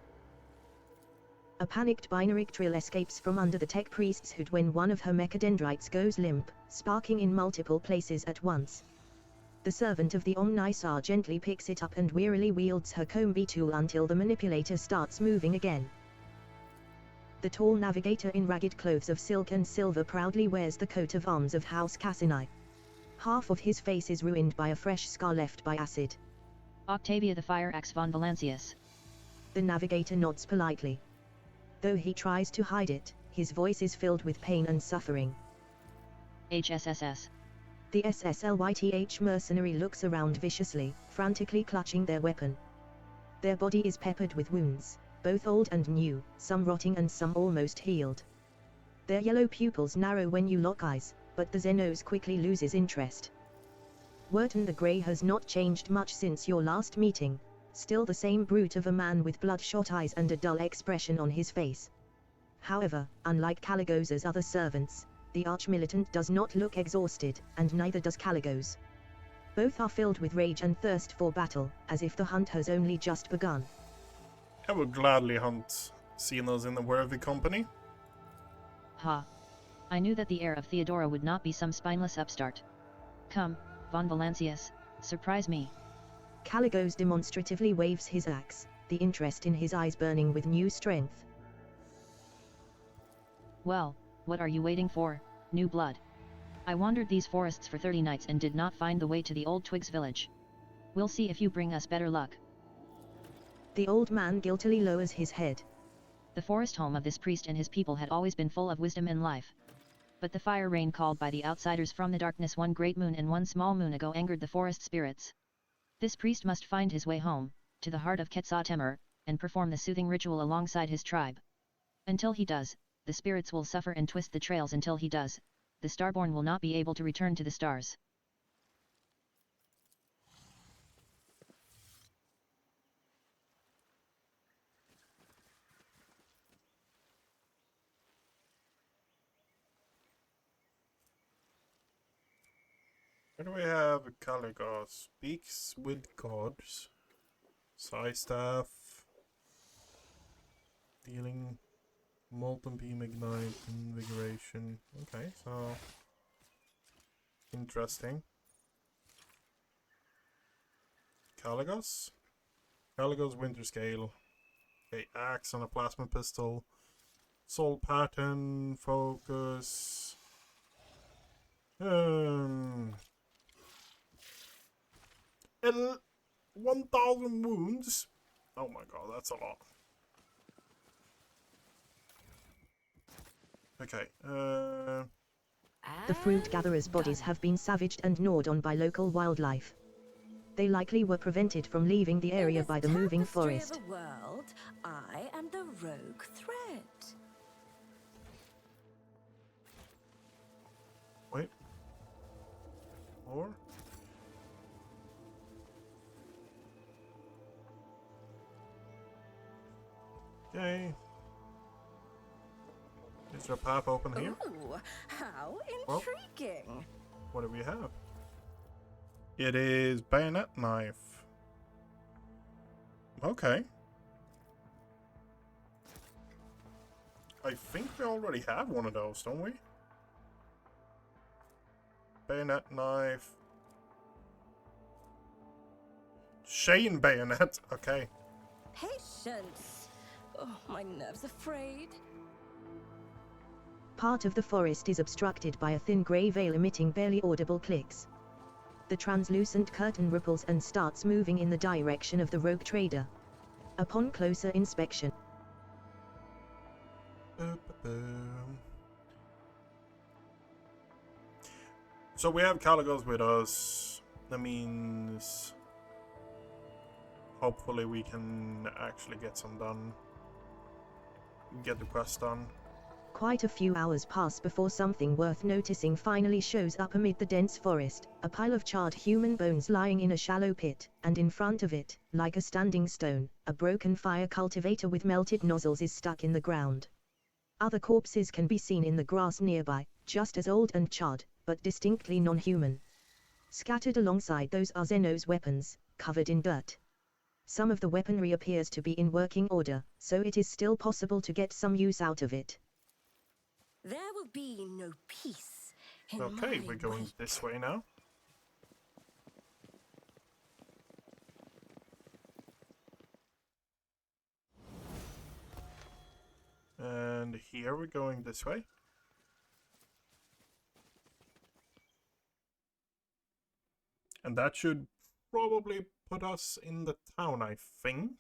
A panicked binary trill escapes from under the tech priest's hood when one of her mechadendrites goes limp, sparking in multiple places at once. The servant of the Omnisar gently picks it up and wearily wields her combi tool until the manipulator starts moving again. The tall navigator in ragged clothes of silk and silver proudly wears the coat of arms of House Cassinai. Half of his face is ruined by a fresh scar left by acid. Octavia the Fire Axe von Valancius. The navigator nods politely. Though he tries to hide it, his voice is filled with pain and suffering. HSSS. The SSLYTH mercenary looks around viciously, frantically clutching their weapon. Their body is peppered with wounds, both old and new, some rotting and some almost healed. Their yellow pupils narrow when you lock eyes, but the Xenos quickly loses interest. Wharton the Grey has not changed much since your last meeting, still the same brute of a man with bloodshot eyes and a dull expression on his face. However, unlike Caligos's other servants, the arch-militant does not look exhausted, and neither does Caligos. Both are filled with rage and thirst for battle, as if the hunt has only just begun. I would gladly hunt Xenos in a worthy company. Ha. I knew that the heir of Theodora would not be some spineless upstart. Come, von Valancius, surprise me. Caligos demonstratively waves his axe, the interest in his eyes burning with new strength. Well, what are you waiting for, new blood? I wandered these forests for 30 nights and did not find the way to the old Twigs village. We'll see if you bring us better luck. The old man guiltily lowers his head. The forest home of this priest and his people had always been full of wisdom and life. But the fire rain called by the outsiders from the darkness one great moon and one small moon ago angered the forest spirits. This priest must find his way home, to the heart of Quetzalcoatl, and perform the soothing ritual alongside his tribe. Until he does, the spirits will suffer and twist the trails. Until he does, the Starborn will not be able to return to the stars. Where do we have Caligos? Speaks with gods. Side staff. Dealing molten beam ignite invigoration. Okay, so interesting. Caligos? Caligos Winterscale. Okay, axe on a plasma pistol. Soul pattern, focus. Um, 1,000 wounds. Oh my god, that's a lot. Okay. The fruit gatherers' bodies have been savaged and gnawed on by local wildlife. They likely were prevented from leaving the area by the moving forest. Of a world, I am the rogue thread. Wait. More? Okay. Is there a path open here? Ooh, how intriguing. Well, what do we have? It is bayonet knife. Okay. I think we already have one of those, don't we? Bayonet knife. Chain bayonet. Okay. Patience. Oh, my nerves are frayed. Part of the forest is obstructed by a thin grey veil emitting barely audible clicks. The translucent curtain ripples and starts moving in the direction of the rogue trader. Upon closer inspection, so we have Caligos with us. That means hopefully we can actually get some done. Get the quest done. quite a few hours pass before something worth noticing finally shows up amid the dense forest, a pile of charred human bones lying in a shallow pit, and in front of it, like a standing stone, a broken fire cultivator with melted nozzles is stuck in the ground. Other corpses can be seen in the grass nearby, just as old and charred, but distinctly non-human. Scattered alongside those are Zeno's weapons, covered in dirt. Some of the weaponry appears to be in working order, so it is still possible to get some use out of it. There will be no peace in Okay, my we're going wake. this way now. And here we're going this way. And that should probably put us in the town, I think.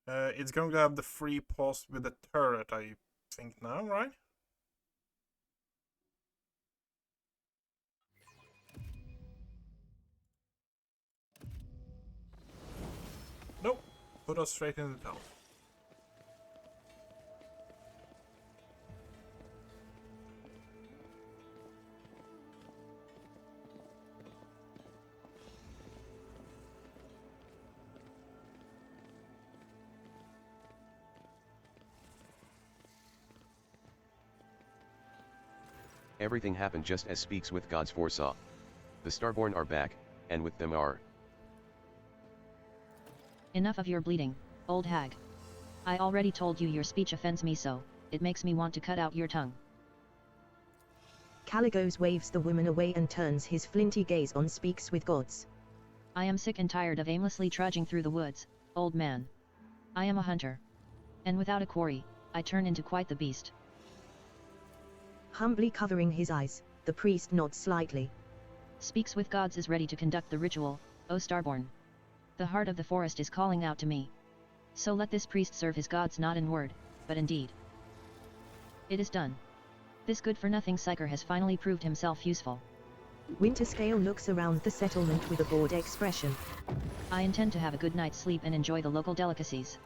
It's going to have the free post with the turret, I think now, right? Nope. Put us straight in the town. Everything happened just as Speaks with Gods foresaw. The Starborn are back, and with them are... Enough of your bleeding, old hag. I already told you your speech offends me, so it makes me want to cut out your tongue. Caligos waves the woman away and turns his flinty gaze on Speaks with Gods. I am sick and tired of aimlessly trudging through the woods, old man. I am a hunter. And without a quarry, I turn into quite the beast. Humbly covering his eyes, the priest nods slightly. Speaks with Gods is ready to conduct the ritual, O Starborn. The heart of the forest is calling out to me. So let this priest serve his gods not in word, but in deed. It is done. This good-for-nothing psyker has finally proved himself useful. Winterscale looks around the settlement with a bored expression. I intend to have a good night's sleep and enjoy the local delicacies.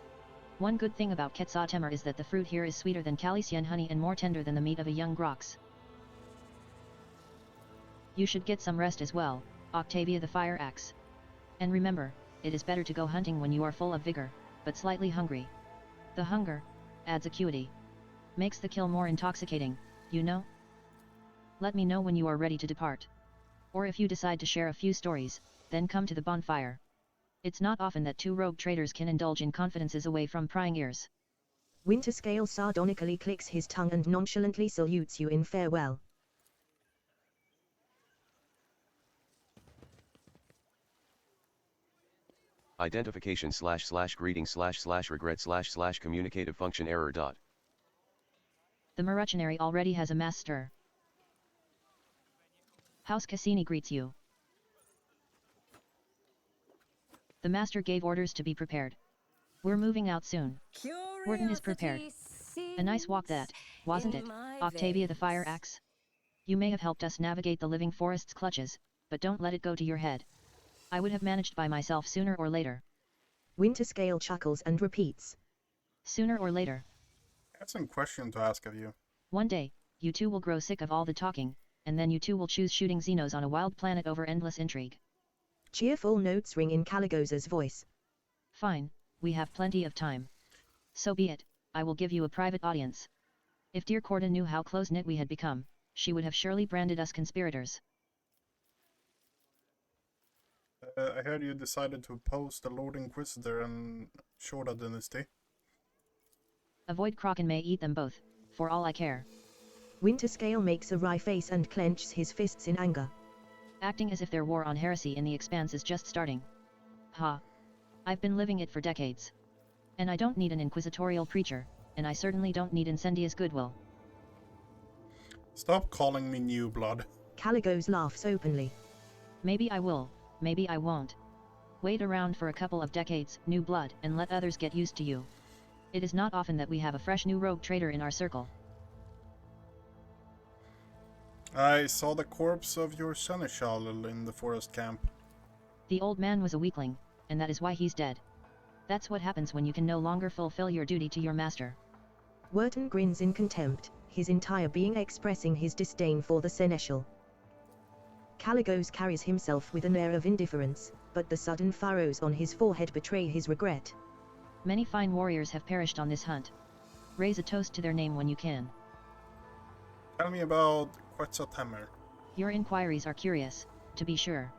One good thing about Quetzaltemer is that the fruit here is sweeter than Calician honey and more tender than the meat of a young grox. You should get some rest as well, Octavia the Fire Axe. And remember, it is better to go hunting when you are full of vigor, but slightly hungry. The hunger adds acuity. Makes the kill more intoxicating, you know? Let me know when you are ready to depart. Or if you decide to share a few stories, then come to the bonfire. It's not often that two rogue traders can indulge in confidences away from prying ears. Winterscale sardonically clicks his tongue and nonchalantly salutes you in farewell. Identification / greeting / regret / communicative function error dot. The mercenary already has a master. House Cassini greets you. The master gave orders to be prepared. We're moving out soon. Wharton is prepared. A nice walk that, wasn't it, Octavia the Fire Axe? You may have helped us navigate the living forest's clutches, but don't let it go to your head. I would have managed by myself sooner or later. Winterscale chuckles and repeats. Sooner or later. That's a question to ask of you. One day, you two will grow sick of all the talking, and then you two will choose shooting Xenos on a wild planet over endless intrigue. Cheerful notes ring in Caligos's voice. Fine, we have plenty of time. So be it, I will give you a private audience. If dear Corda knew how close-knit we had become, she would have surely branded us conspirators. I heard you decided to oppose the Lord Inquisitor and Shorta dynasty. Avoid Kraken may eat them both, for all I care. Winterscale makes a wry face and clenches his fists in anger. Acting as if their war on heresy in the Expanse is just starting. Ha! I've been living it for decades. And I don't need an inquisitorial preacher, and I certainly don't need Incendia's goodwill. Stop calling me new blood. Caligos laughs openly. Maybe I will, maybe I won't. Wait around for a couple of decades, new blood, and let others get used to you. It is not often that we have a fresh new rogue trader in our circle. I saw the corpse of your seneschal in the forest camp. The old man was a weakling, and that is why he's dead. That's what happens when you can no longer fulfill your duty to your master. Wharton grins in contempt, his entire being expressing his disdain for the seneschal. Caligos carries himself with an air of indifference, but the sudden furrows on his forehead betray his regret. Many fine warriors have perished on this hunt. Raise a toast to their name when you can. Tell me about Quetzaltemer. Your inquiries are curious, to be sure.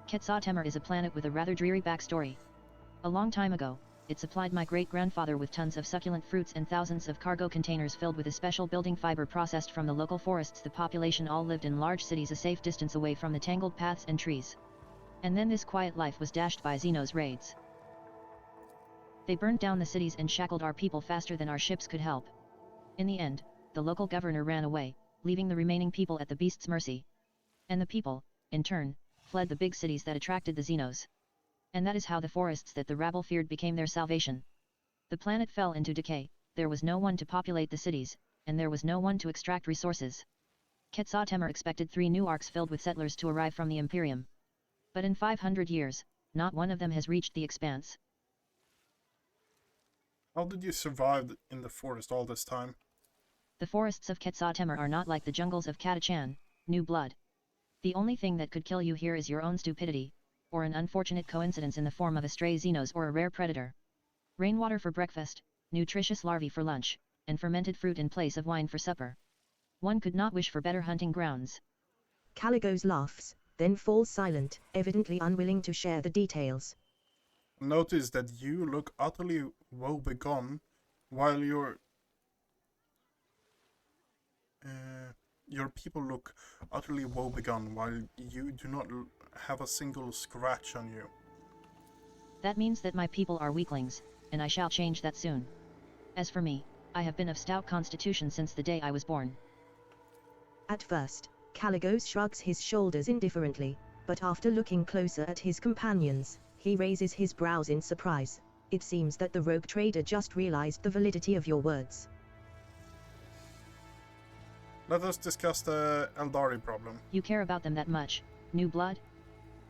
Quetzaltemer is a planet with a rather dreary backstory. A long time ago, it supplied my great-grandfather with tons of succulent fruits and thousands of cargo containers filled with a special building fiber processed from the local forests. The population all lived in large cities a safe distance away from the tangled paths and trees. And then this quiet life was dashed by Xenos raids. They burned down the cities and shackled our people faster than our ships could help. In the end, the local governor ran away, leaving the remaining people at the beast's mercy. And the people, in turn, fled the big cities that attracted the Xenos. And that is how the forests that the rabble feared became their salvation. The planet fell into decay, there was no one to populate the cities, and there was no one to extract resources. Quetzaltemer expected 3 new arcs filled with settlers to arrive from the Imperium. But in 500 years, not one of them has reached the Expanse. How did you survive in the forest all this time? The forests of Quetzaltemer are not like the jungles of Catachan, New Blood. The only thing that could kill you here is your own stupidity, or an unfortunate coincidence in the form of a stray Xenos or a rare predator. Rainwater for breakfast, nutritious larvae for lunch, and fermented fruit in place of wine for supper. One could not wish for better hunting grounds. Caligos laughs, then falls silent, evidently unwilling to share the details. Notice that you look utterly woebegone, while your people look utterly woebegone, while you do not have a single scratch on you. That means that my people are weaklings, and I shall change that soon. As for me, I have been of stout constitution since the day I was born. At first, Caligos shrugs his shoulders indifferently, but after looking closer at his companions, he raises his brows in surprise. It seems that the rogue trader just realized the validity of your words. Let us discuss the Eldari problem. You care about them that much, New Blood?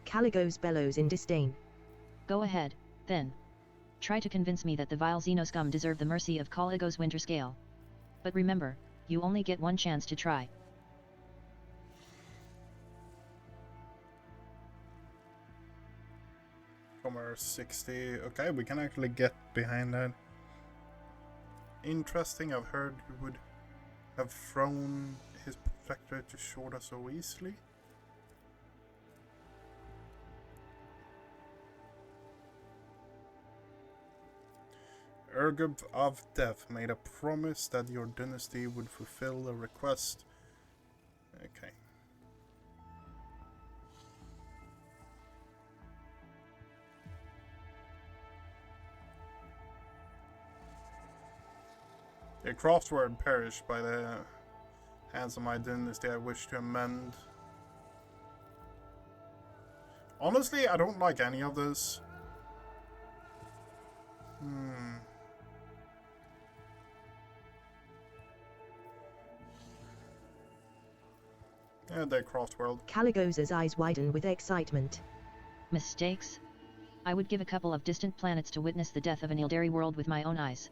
Caligos bellows in disdain. Go ahead, then. Try to convince me that the vile Xenoscum deserve the mercy of Caligos Winterscale. But remember, you only get one chance to try. Comer 60. Okay, we can actually get behind that. Interesting, I've heard he would have thrown his protectorate to Shorta so easily. Urgub of Death made a promise that your dynasty would fulfill the request. Okay. The Craftword perished by the hands of my dynasty. I wish to amend Honestly, I don't like any of this. Yeah, they crossed world. Caligos's eyes widen with excitement. Mistakes? I would give a couple of distant planets to witness the death of an Ildari world with my own eyes.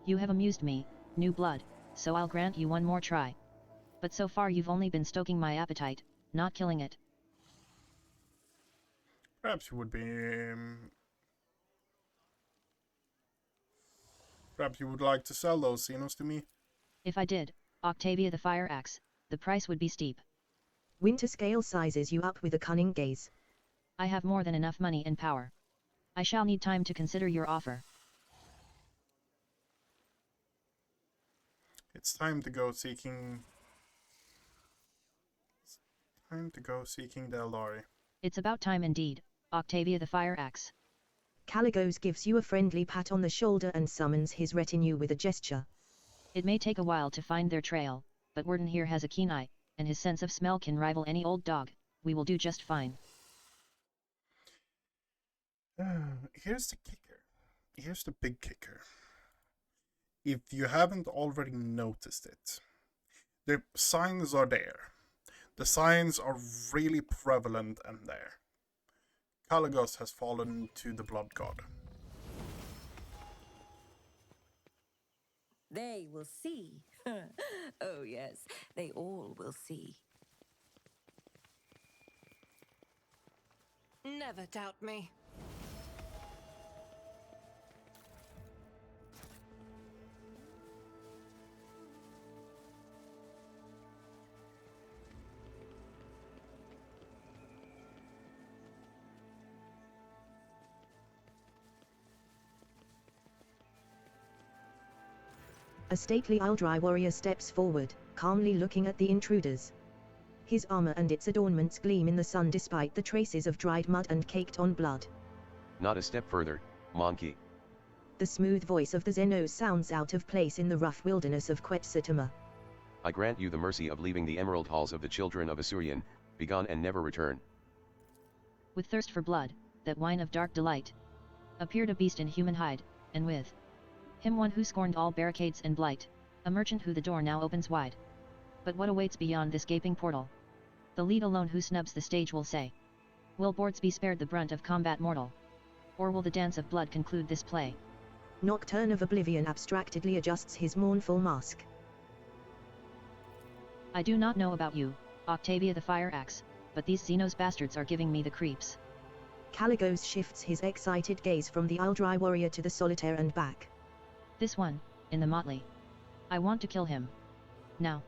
You have amused me, new blood, so I'll grant you one more try. But so far you've only been stoking my appetite, not killing it. Perhaps you would be... perhaps you would like to sell those Xenos to me? If I did, Octavia the Fire Axe, the price would be steep. Winterscale sizes you up with a cunning gaze. I have more than enough money and power. I shall need time to consider your offer. It's time to go seeking... It's time to go seeking the Eldari. It's about time indeed, Octavia the Fire Axe. Caligos gives you a friendly pat on the shoulder and summons his retinue with a gesture. It may take a while to find their trail, but Warden here has a keen eye, and his sense of smell can rival any old dog. We will do just fine. Here's the kicker. Here's the big kicker. If you haven't already noticed it, the signs are there. The signs are really prevalent and there. Caligos has fallen to the blood god. They will see. Oh, yes, they all will see. Never doubt me. A stately Aldrai warrior steps forward, calmly looking at the intruders. His armor and its adornments gleam in the sun despite the traces of dried mud and caked-on blood. Not a step further, monkey. The smooth voice of the Xenos sounds out of place in the rough wilderness of Quetzalcoatl. I grant you the mercy of leaving the emerald halls of the children of Asurian, begone and never return. With thirst for blood, that wine of dark delight, appeared a beast in human hide, and with him one who scorned all barricades and blight, a merchant who the door now opens wide. But what awaits beyond this gaping portal? The lead alone who snubs the stage will say. Will boards be spared the brunt of combat mortal? Or will the dance of blood conclude this play? Nocturne of Oblivion abstractedly adjusts his mournful mask. I do not know about you, Octavia the Fire Axe, but these Xenos bastards are giving me the creeps. Caligos shifts his excited gaze from the Aldrai warrior to the solitaire and back. This one, in the motley. I want to kill him. Now.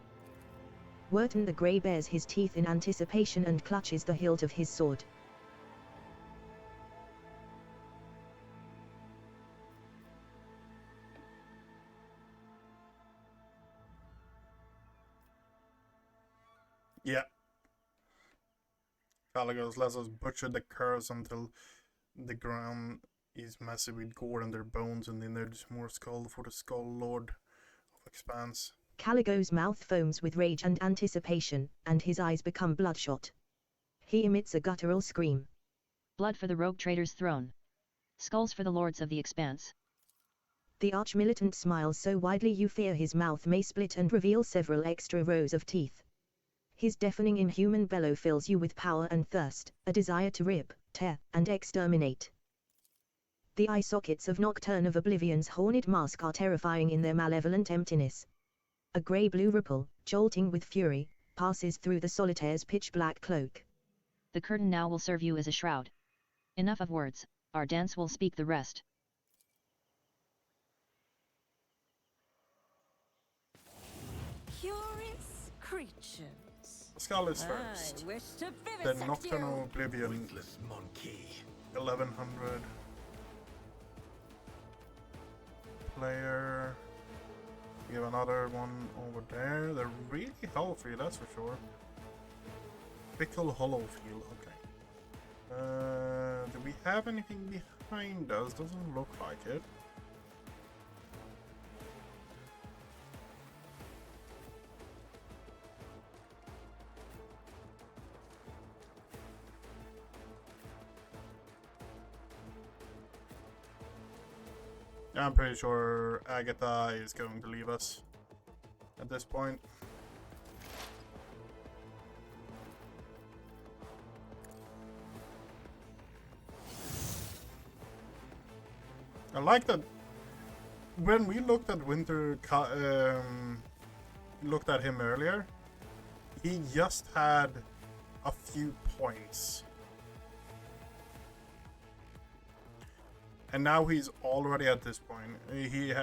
Wharton the Grey bares his teeth in anticipation and clutches the hilt of his sword. Yeah. Caligos lets us butcher the curs until the ground is massive with gore and their bones, and then there's more skull for the Skull Lord of Expanse. Caligos' mouth foams with rage and anticipation, and his eyes become bloodshot. He emits a guttural scream. Blood for the rogue trader's throne. Skulls for the lords of the expanse. The arch-militant smiles so widely you fear his mouth may split and reveal several extra rows of teeth. His deafening inhuman bellow fills you with power and thirst, a desire to rip, tear, and exterminate. The eye sockets of Nocturne of Oblivion's horned mask are terrifying in their malevolent emptiness. A grey-blue ripple, jolting with fury, passes through the solitaire's pitch-black cloak. The curtain now will serve you as a shroud. Enough of words, our dance will speak the rest. Curious creatures. The skull is I first. wish to The vivisect Nocturnal you. Oblivion, Witless monkey. 1100. Player. We have another one over there. They're really healthy, that's for sure. Pickle Hollowfield, okay. Do we have anything behind us? Doesn't look like it. I'm pretty sure Agatha is going to leave us at this point. I like that when we looked at looked at him earlier, he just had a few points. And now he's already at this point. He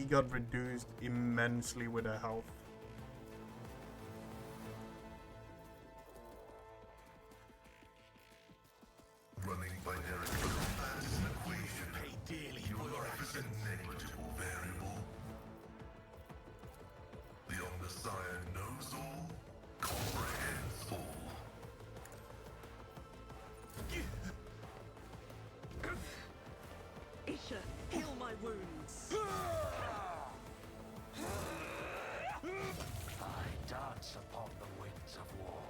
got reduced immensely with the health. Running binary math is an equation. Pay dearly for your is a negligible variable. The omniscient knows all, comprehends all. Isha, heal my wounds. I dance upon the winds of war.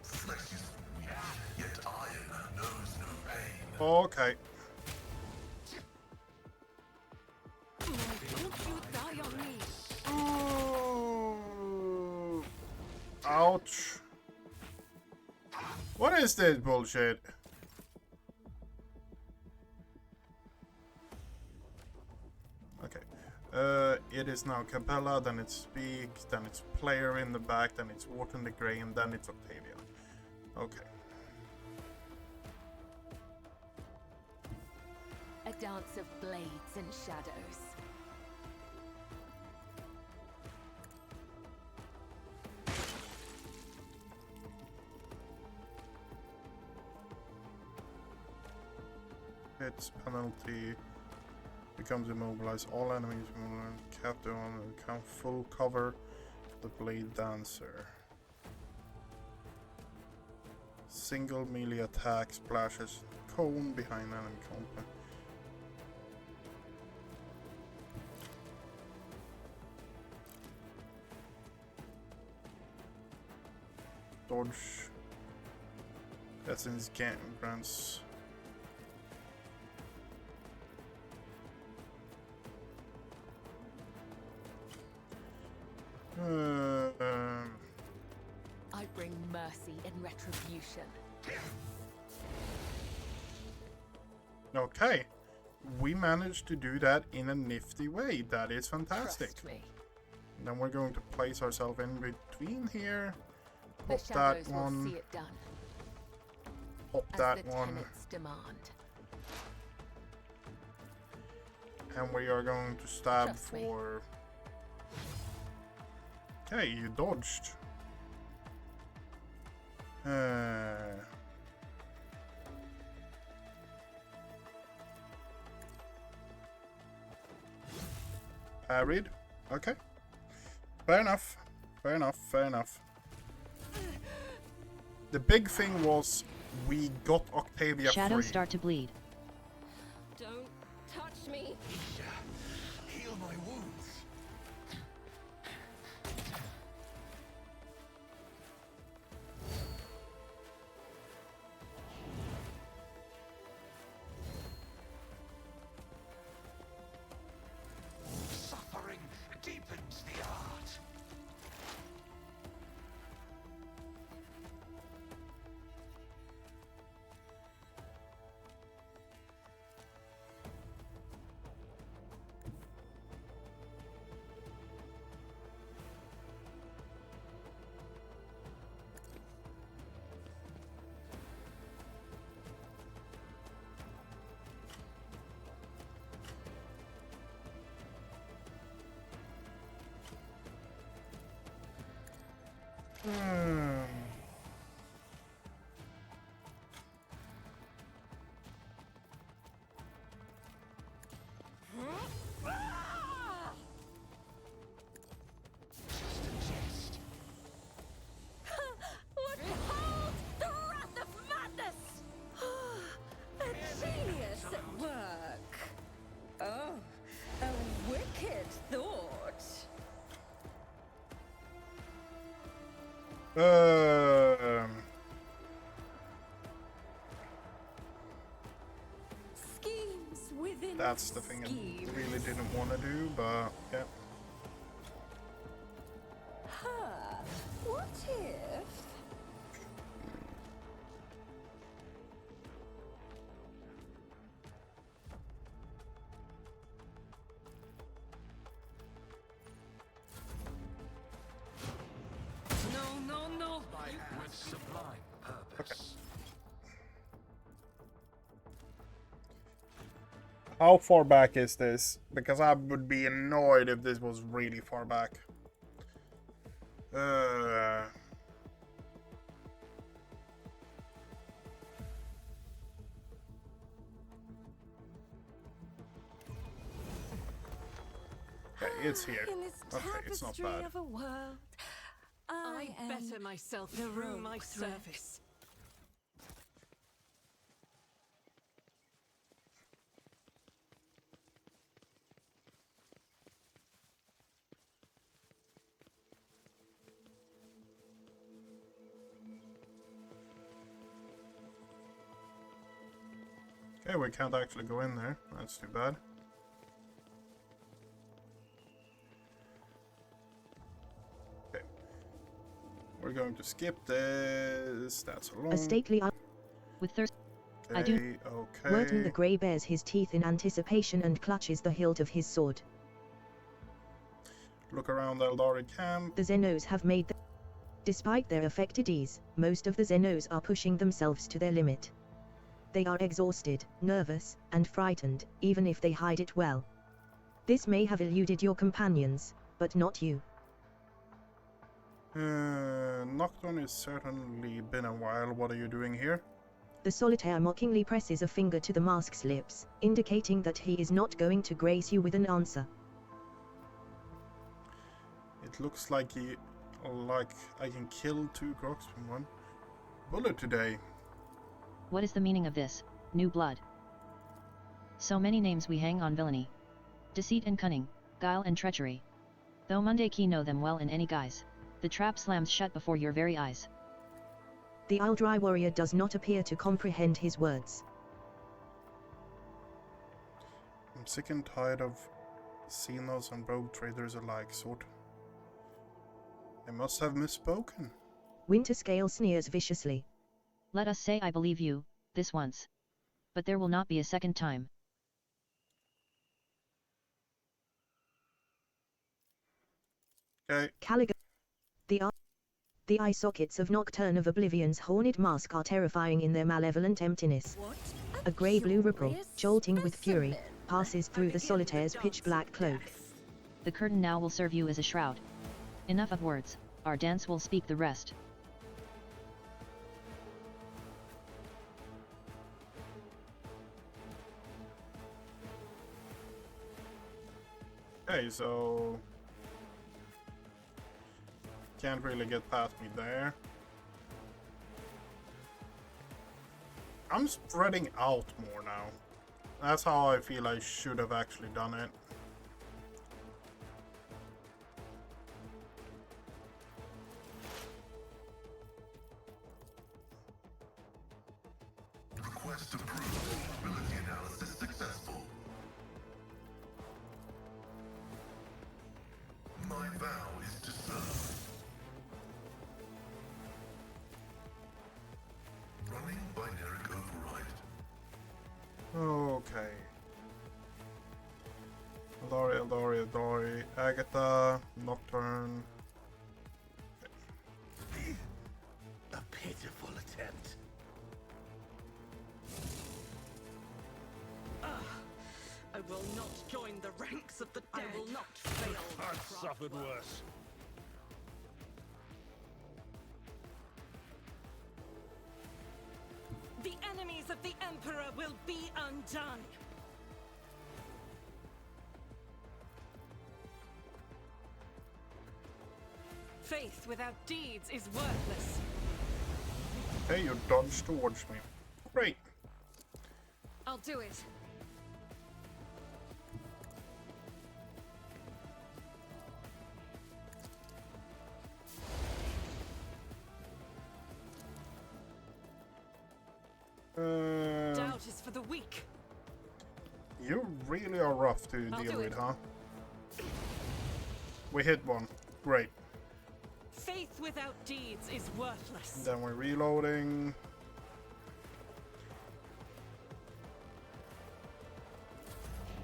Flesh is weak, yet iron knows no pain. Okay. Don't you die on me. Ooh. Ouch. What is this bullshit? Okay. It is now Capella, then it's Speak, then it's Player in the back, then it's Wharton the Grey, and then it's Octavia. Okay. A dance of blades and shadows. Its penalty becomes immobilized. All enemies will capture on and count full cover the blade dancer. Single melee attack splashes cone behind enemy combat. Dodge. That's in his grants. I bring mercy and retribution. Okay, we managed to do that in a nifty way. That is fantastic. Trust me. Then we're going to place ourselves in between here. The Pop that shadows will one. see it done. Pop As that the one. tenets demand. And we are going to stab Trust me. for... Okay, you dodged. Parried. Okay. Fair enough. Fair enough. Fair enough. The big thing was we got Octavia Shadows free. start to bleed. Don't touch me. Heal my wounds. Suffering deepens the art. What behold the wrath of madness! A genius at work. Oh, a wicked thought. Schemes within That's the thing I really didn't want to do, but yeah. Huh. What if... No. With sublime purpose. How far back is this? Because I would be annoyed if this was really far back. Okay, it's here. In this Okay, it's not tapestry bad. of a world, I am better myself the through my rogue thread. service. Okay, we can't actually go in there. That's too bad. Okay. We're going to skip this. That's a long. A stately with thirst. I do. Okay. Wharton the Grey bares his teeth in anticipation and clutches the hilt of his sword. Look around the Eldari camp. The Xenos have made Despite their affected ease, most of the Xenos are pushing themselves to their limit. They are exhausted, nervous, and frightened, even if they hide it well. This may have eluded your companions, but not you. Nocturne has certainly been a while. What are you doing here? The solitaire mockingly presses a finger to the mask's lips, indicating that he is not going to grace you with an answer. It looks like I can kill 2 crocs from 1 bullet today. What is the meaning of this, new blood? So many names we hang on villainy. Deceit and cunning, guile and treachery. Though Monday Key know them well in any guise, the trap slams shut before your very eyes. The Aldrai warrior does not appear to comprehend his words. I'm sick and tired of Xenos and rogue traders alike, sort. I must have misspoken. Winterscale sneers viciously. Let us say I believe you, this once. But there will not be a second time. Okay. Caliga. The eye sockets of Nocturne of Oblivion's horned mask are terrifying in their malevolent emptiness. What? A grey-blue ripple, curious jolting with fury, specimen. passes through the solitaire's pitch-black cloak. The curtain now will serve you as a shroud. Enough of words, our dance will speak the rest. Okay, so can't really get past me there. I'm spreading out more now. That's how I feel I should have actually done it. Request approved. Ability analysis successful. My vow is to serve. Running binary override. Okay. Eldari, Agatha, Nocturne. A pitiful attempt. I will not join the ranks of the dead. I will not fail. I've suffered worse. The enemies of the Emperor will be undone. Faith without deeds is worthless. Hey, you dodged towards me. Great. I'll do it. Doubt is for the weak. You really are rough to I'll deal do with, it. huh? We hit one. Great. Faith without deeds is worthless. Then we're reloading.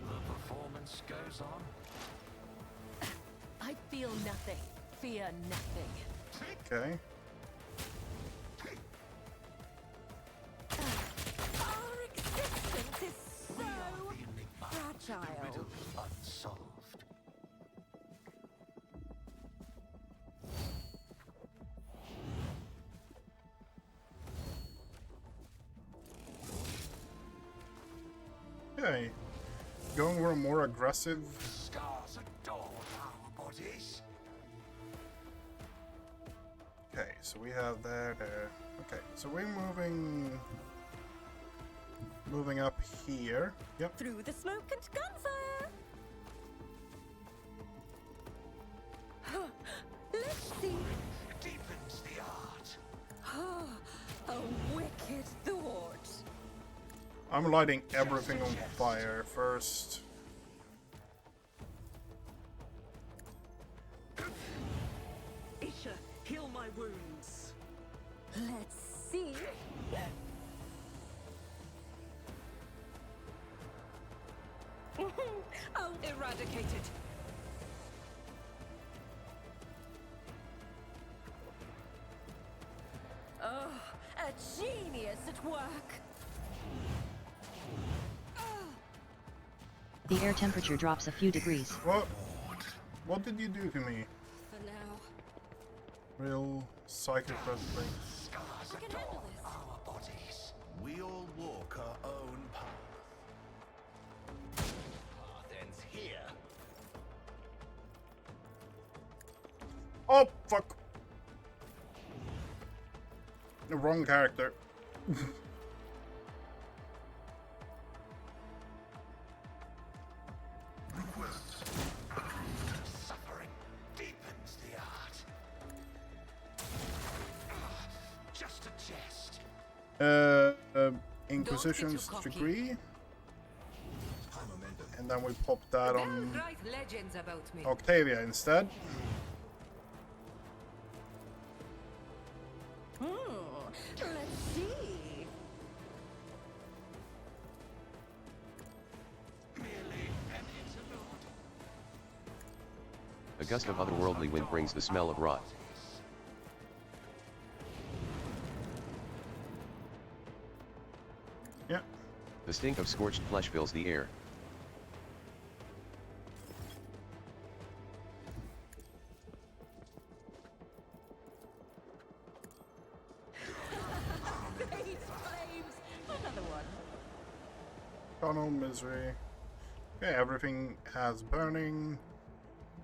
The performance goes on. I feel nothing, fear nothing. Okay. Our existence is so The enigma, the fragile. riddle unsolved. Okay. Going for a more aggressive. Scars adorn our bodies. Okay, so we have there. Okay, so we're moving up here. Yep. Through the smoke and gunfire. Let's see. Deepens the art. A wicked thought. I'm lighting everything on fire first. Isha, heal my wounds. Let's see. Oh, Eradicated. oh, a genius at work. The air temperature drops a few degrees. What? What did you do to me? For now. Real psychic wrestling. Scars I can adorn handle this. our bodies. We all walk our own path. Path ends here. Oh fuck! The wrong character. Suffering deepens the art. Just a jest. Inquisition's Don't get too cocky. degree. And then we pop that on Write legends about me. Octavia instead. Let's see. A gust of otherworldly wind brings the smell of rot. Yeah. The stink of scorched flesh fills the air. These flames. Another one. Tunnel misery. Okay, everything has burning.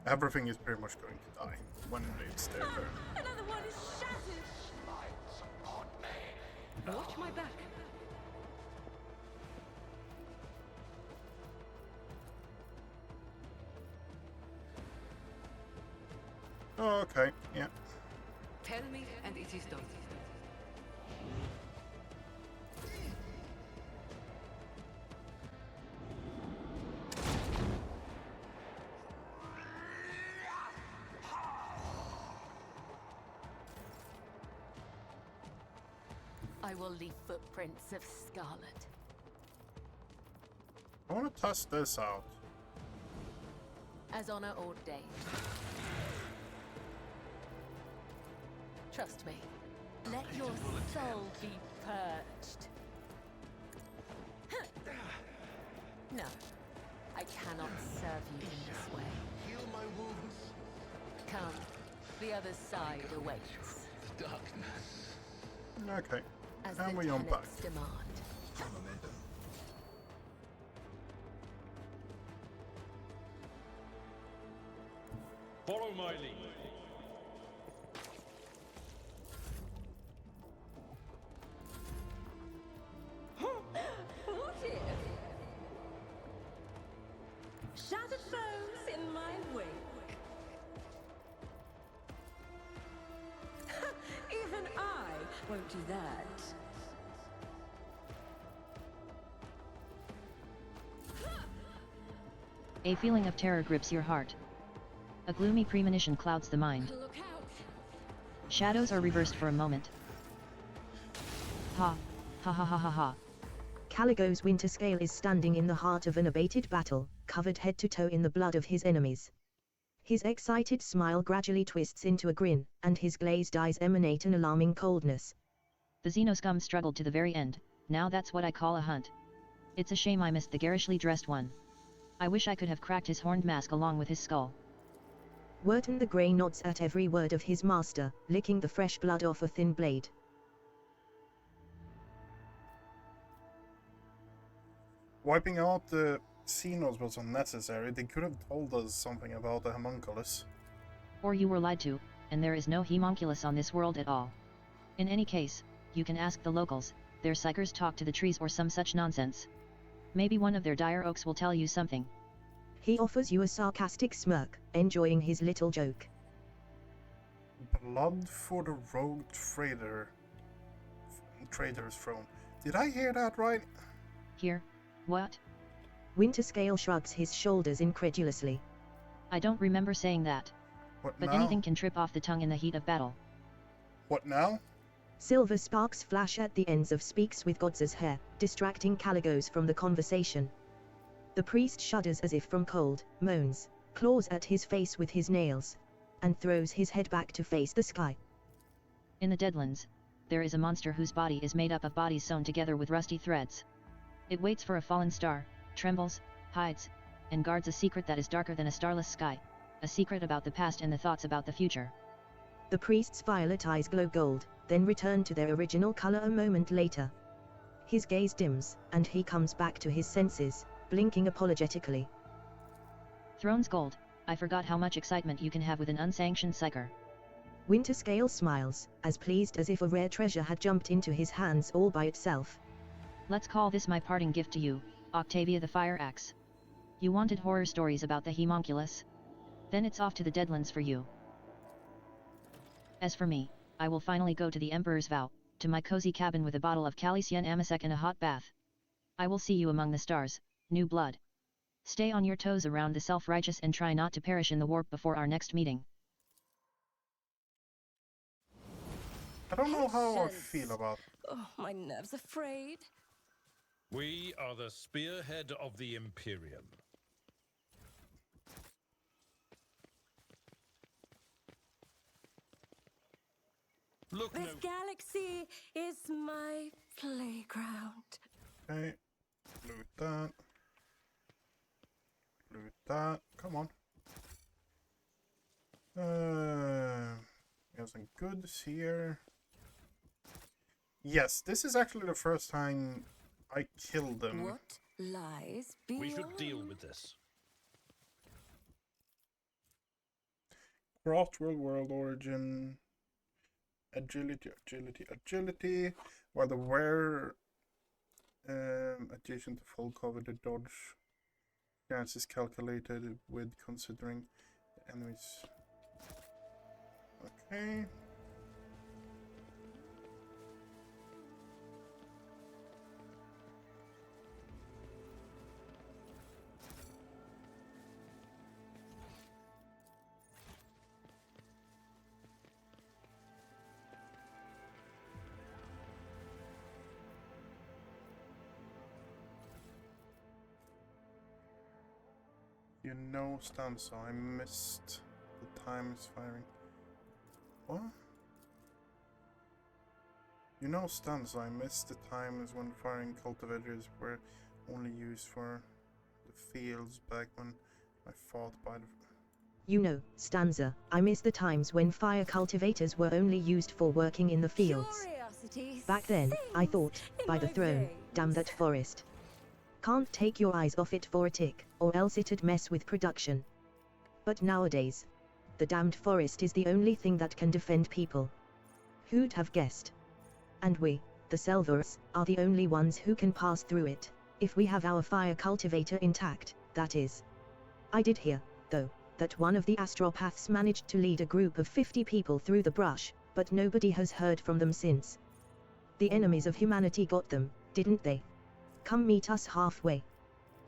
Everything is pretty much going to die when it's their turn. Another one is shattered. Lights upon me. Watch my back. Oh, okay, yeah. Tell me, and it is done. I will leave footprints of scarlet. I want to test this out. As honor ordained. Trust me. Let your soul be purged. No, I cannot serve you in this way. Heal my wounds. Come, the other side awaits. Darkness. Okay, As and the we unpack. tenets demand. Follow my lead. What if? Shattered foes in my wake. Even I won't do that. A feeling of terror grips your heart. A gloomy premonition clouds the mind. Look out! Shadows are reversed for a moment. Ha! Ha ha ha ha ha! Caligo's Winterscale is standing in the heart of an abated battle, covered head to toe in the blood of his enemies. His excited smile gradually twists into a grin, and his glazed eyes emanate an alarming coldness. The Xenoscum struggled to the very end. Now that's what I call a hunt. It's a shame I missed the garishly dressed one. I wish I could have cracked his horned mask along with his skull. Wharton the Grey nods at every word of his master, licking the fresh blood off a thin blade. Wiping out the Xenos was unnecessary. They could have told us something about the homunculus. Or you were lied to, and there is no homunculus on this world at all. In any case, you can ask the locals, their psychers talk to the trees or some such nonsense. Maybe one of their dire oaks will tell you something. He offers you a sarcastic smirk, enjoying his little joke. Blood for the rogue trader's throne. Did I hear that right? Here? What? Winterscale shrugs his shoulders incredulously. I don't remember saying that. What But now? anything can trip off the tongue in the heat of battle. What now? Silver sparks flash at the ends of Speaks with Gods' hair, distracting Caligos from the conversation. The priest shudders as if from cold, moans, claws at his face with his nails, and throws his head back to face the sky. In the Deadlands, there is a monster whose body is made up of bodies sewn together with rusty threads. It waits for a fallen star, trembles, hides, and guards a secret that is darker than a starless sky, a secret about the past and the thoughts about the future. The priest's violet eyes glow gold, then return to their original color a moment later. His gaze dims, and he comes back to his senses, blinking apologetically. Throne's gold, I forgot how much excitement you can have with an unsanctioned psyker. Winterscale smiles, as pleased as if a rare treasure had jumped into his hands all by itself. Let's call this my parting gift to you, Octavia the Fire Axe. You wanted horror stories about the homunculus? Then it's off to the Deadlands for you. As for me, I will finally go to the Emperor's Vow, to my cozy cabin with a bottle of Calician Amasec and a hot bath. I will see you among the stars, new blood. Stay on your toes around the self-righteous and try not to perish in the warp before our next meeting. I don't know how I feel about it. Oh, my nerves are frayed. We are the spearhead of the Imperium. Look This galaxy is my playground. Okay. Loot that. Loot that. Come on. We have some goods here. Yes, this is actually the first time I killed them. What lies beyond? We should deal with this. Cross world origin. Agility. While the wear adjacent to full cover, the dodge chance is calculated with considering the enemies. Okay. You know, stanza, I missed the times firing. What? You know, stanza, I missed the times when firing cultivators were only used for the fields back when I fought by the... You know, stanza, I miss the times when fire cultivators were only used for working in the fields. Curiosity Back then, I sings thought, in by the my throne, veins. damn that forest. Can't take your eyes off it for a tick, or else it'd mess with production. But nowadays, the damned forest is the only thing that can defend people. Who'd have guessed? And we, the Selvers, are the only ones who can pass through it, if we have our fire cultivator intact, that is. I did hear, though, that one of the astropaths managed to lead a group of 50 people through the brush, but nobody has heard from them since. The enemies of humanity got them, didn't they? Come meet us halfway.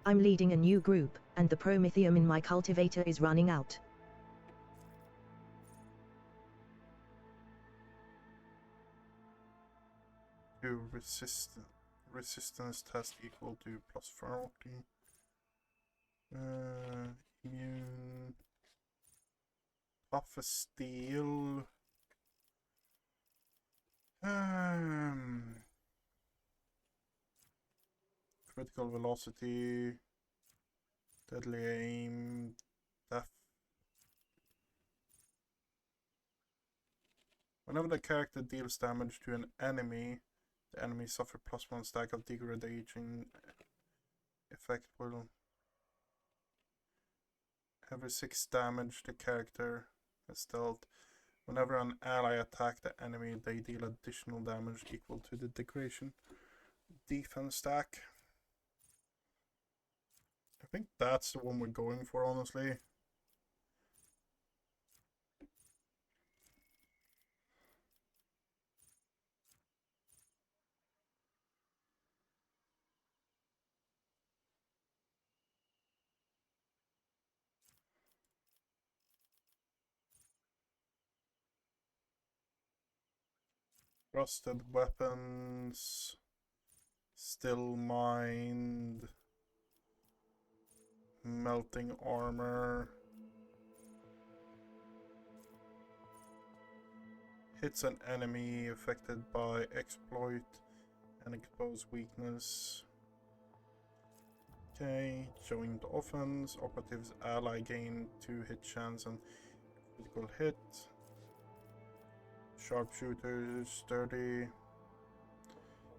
I'm leading a new group, and the promethium in my cultivator is running out. Do resistance test equal to plus 40. Immune. Tough as steel. Critical velocity. Deadly aim. Death. Whenever the character deals damage to an enemy, the enemy suffer +1 stack of degradation. Effect will. Every 6 damage the character has dealt. Whenever an ally attacks the enemy, they deal additional damage equal to the degradation defense stack. I think that's the one we're going for, honestly. Rusted weapons. Still mind. Melting armor. Hits an enemy affected by exploit and exposed weakness. Okay, joint offense. Operatives ally gain 2 hit chance and critical hit. Sharpshooter, sturdy.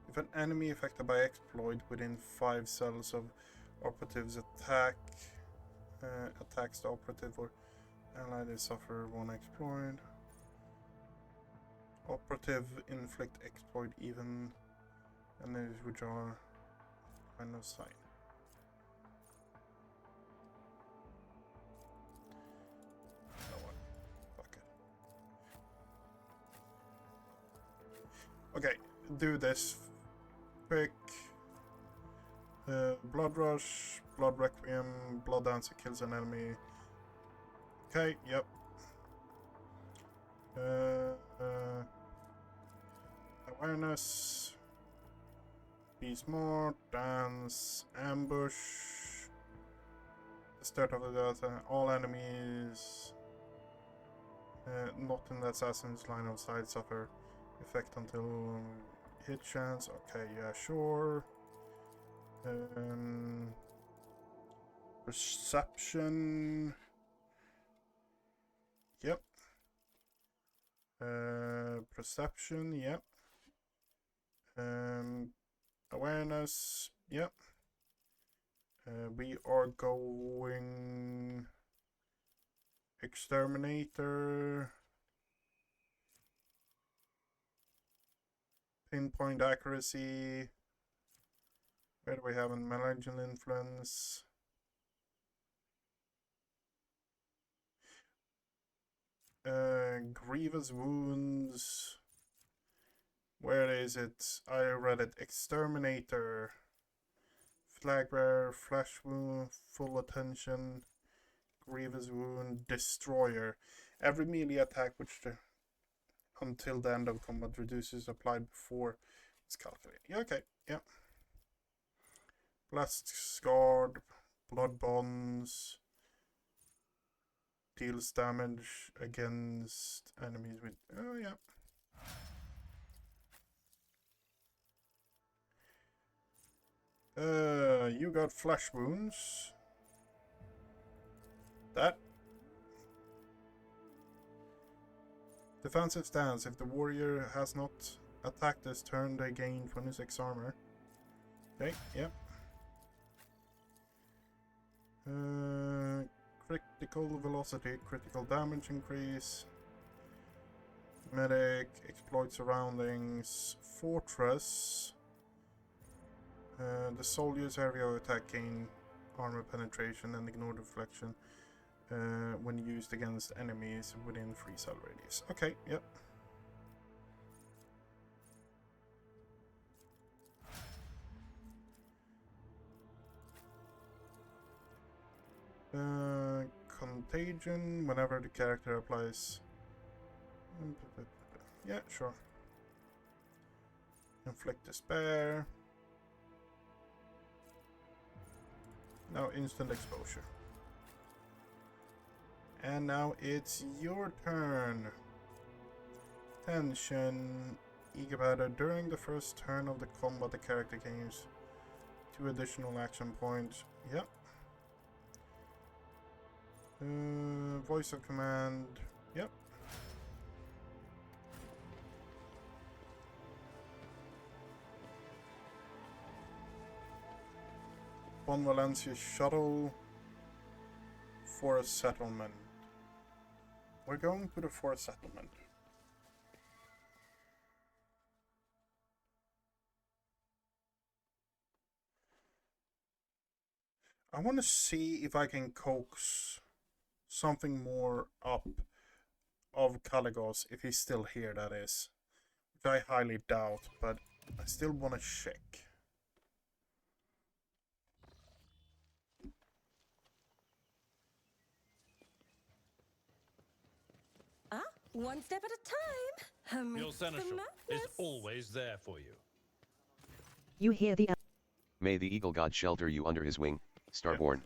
If an enemy affected by exploit within 5 cells of operative's attack attacks the operative or ally, they suffer 1 exploit. Operative inflict exploit even enemies which are kind of sight. No one. Fuck it. Okay, do this quick. Blood rush, blood requiem, blood dancer kills an enemy. Okay, yep. Awareness. Be smart, dance, ambush. The start of the death, all enemies not in the assassin's line of sight suffer effect until hit chance. Okay, yeah, sure. Perception. Yep. Perception. Yep. Awareness. Yep. We are going exterminator. Pinpoint accuracy. Where do we have a malignant influence? Grievous wounds. Where is it? I read it. Exterminator. Flag bearer, flesh wound, full attention, grievous wound, destroyer. Every melee attack which until the end of combat reduces applied before it's calculated. Yeah, okay, yeah. Blast scarred, blood bonds, deals damage against enemies with. Oh yeah. You got flesh wounds. That. Defensive stance. If the warrior has not attacked this turn, they gain 26 armor. Okay, yep. Critical velocity, critical damage increase. Medic, exploit surroundings. Fortress. The soldier's area of attack gain armor penetration and ignore deflection when used against enemies within 3 cell radius. Okay, yep. Contagion, whenever the character applies. Yeah, sure. Inflict despair. Now instant exposure. And now it's your turn. Tension. Eager Battle. During the first turn of the combat, the character gains 2 additional action points. Yep. Voice of command. Yep. Von Valencia shuttle for a settlement. We're going to the forest settlement. I want to see if I can coax something more up of Caligos, if he's still here, that is. Which I highly doubt, but I still want to check. One step at a time. Your seneschal is always there for you. You hear the... May the eagle god shelter you under his wing, Starborn.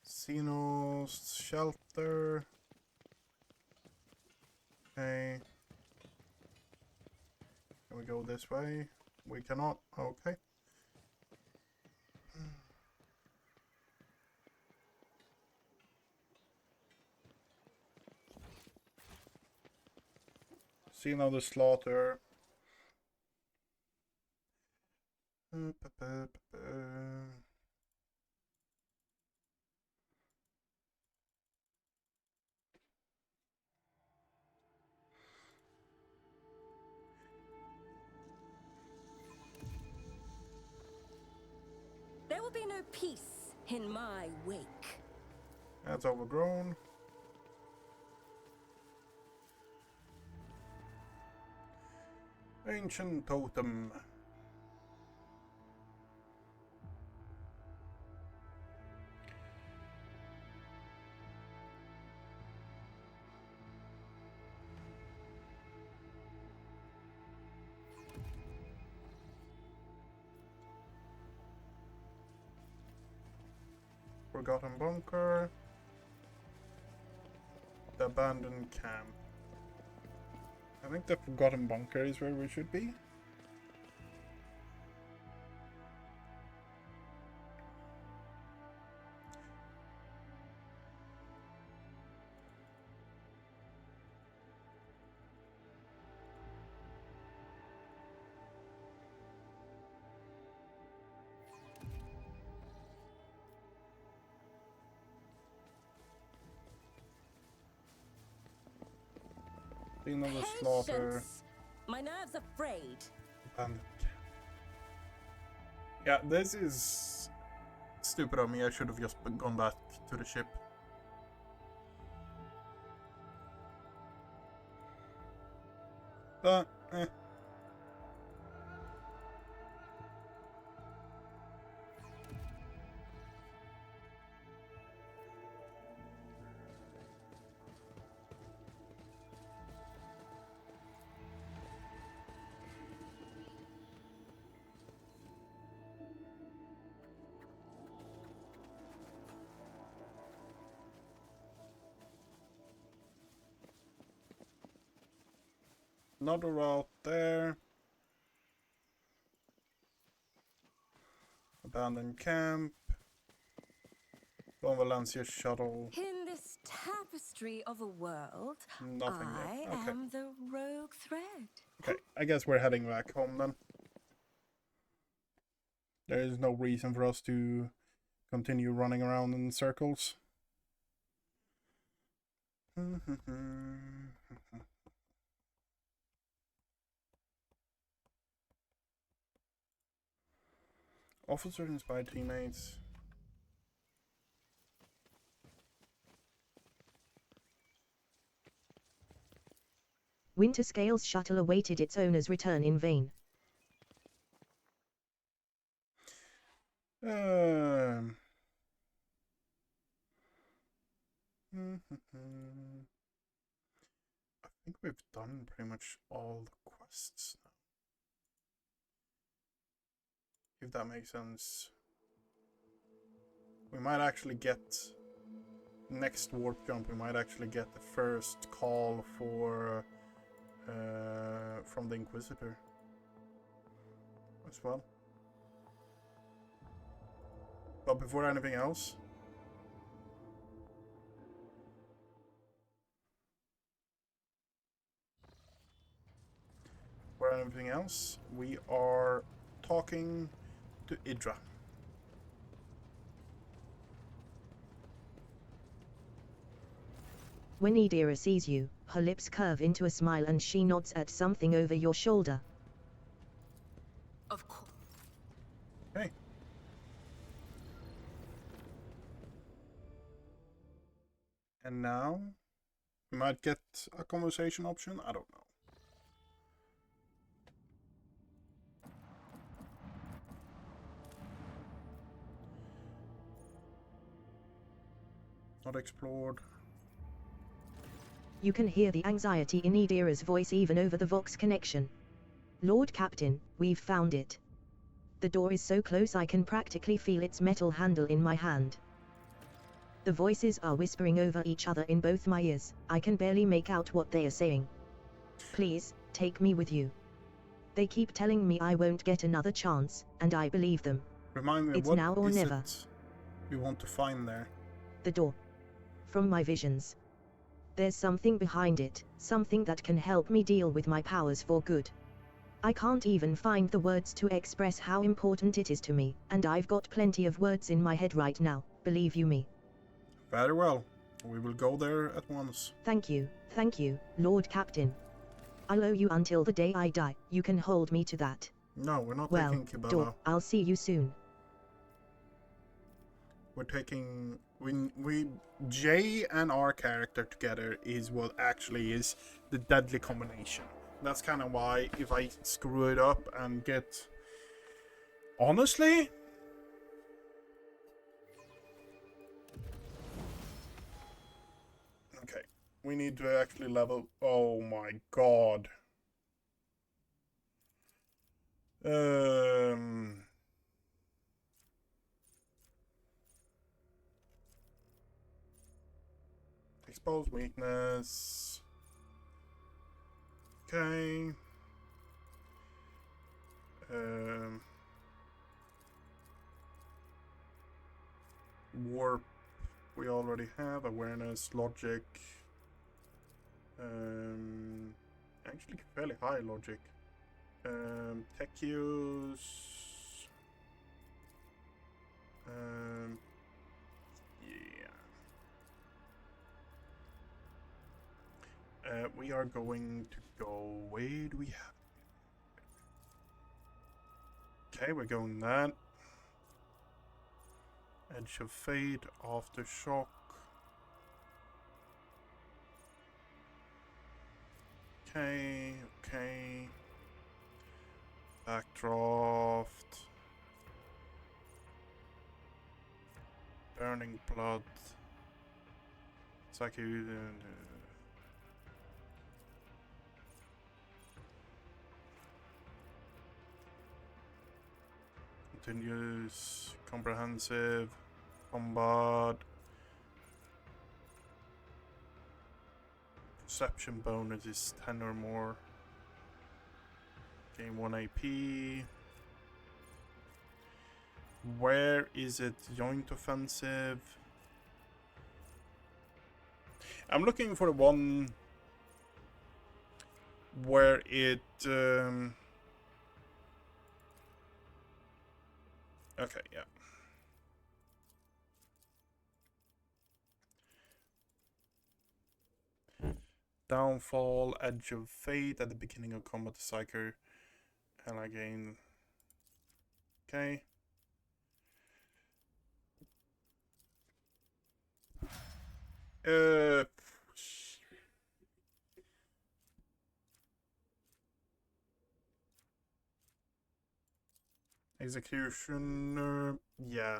Xenos shelter. Okay. Can we go this way? We cannot. Okay. Xeno the slaughter. There will be no peace in my wake. That's overgrown. Ancient totem. Forgotten bunker. The abandoned camp. I think the forgotten bunker is where we should be. Scene of the slaughter. Patience. My nerves are frayed. Abandoned camp. Yeah, this is stupid of me. I should have just gone back to the ship. But, another route there. Abandoned camp. Von Valencia shuttle. In this tapestry of a world, Nothing I yet. Okay. am the rogue thread. Okay, I guess we're heading back home then. There is no reason for us to continue running around in circles. Officer inspired teammates. Winterscale's shuttle awaited its owner's return in vain. I think we've done pretty much all the quests now. If that makes sense. We might actually get next warp jump. We might actually get the first call for from the Inquisitor as well. But before anything else, we are talking to Idra. When Idira sees you, her lips curve into a smile and she nods at something over your shoulder. Of course. Okay. And now we might get a conversation option. I don't know. Not explored. You can hear the anxiety in Idira's voice even over the Vox connection. Lord Captain, we've found it. The door is so close I can practically feel its metal handle in my hand. The voices are whispering over each other in both my ears. I can barely make out what they are saying. Please, take me with you. They keep telling me I won't get another chance, and I believe them. Remind me, It's what now or is never. it we want to find there? The door. From my visions. There's something behind it, something that can help me deal with my powers for good. I can't even find the words to express how important it is to me, and I've got plenty of words in my head right now, believe you me. Very well. We will go there at once. Thank you, Lord Captain. I'll owe you until the day I die. You can hold me to that. No, we're not Well, taking Kibana. door, I'll see you soon. We're taking... We Jay and our character together is what actually is the deadly combination. That's kind of why if I screw it up and get... Honestly... Okay, we need to actually level... Oh my god. Expose weakness. Okay. Warp. We already have awareness, logic. Actually, fairly high logic. Tech use. Yeah. We are going to go. Where do we have? Okay, we're going that. Edge of Fate, Aftershock. Okay. Backdraft. Burning Blood. Saki. Continuous. Comprehensive. Bombard. Perception bonus is 10 or more. Gain 1 AP. Where is it? Joint offensive. I'm looking for the one where it... Okay, yeah. Downfall, Edge of Fate at the beginning of combat, the Psyker, and again. Okay. Executioner, yeah.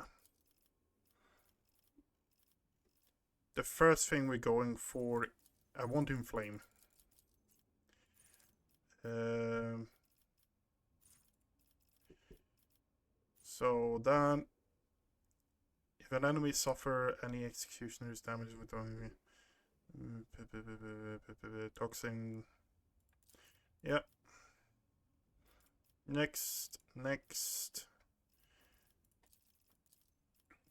the first thing we're going for, I want to inflame. So then, if an enemy suffer any executioner's damage with toxin, yeah. Next.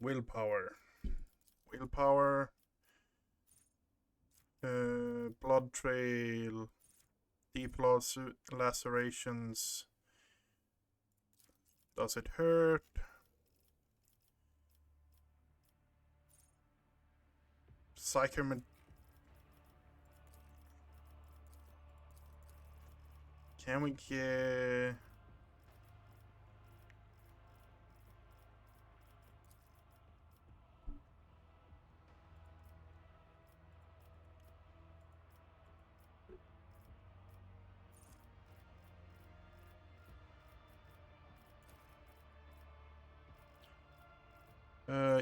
Willpower. Blood trail. Deep lacerations. Does it hurt? Psychomet. Can we get...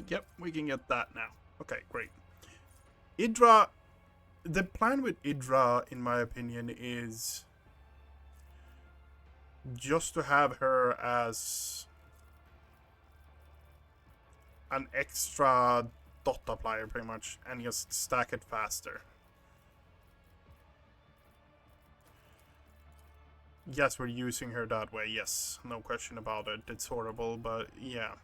Yep, we can get that now. Okay, great. Idra, the plan with Idra, in my opinion, is just to have her as an extra dot applier, pretty much, and just stack it faster. Yes, we're using her that way, yes, no question about it. It's horrible, but yeah.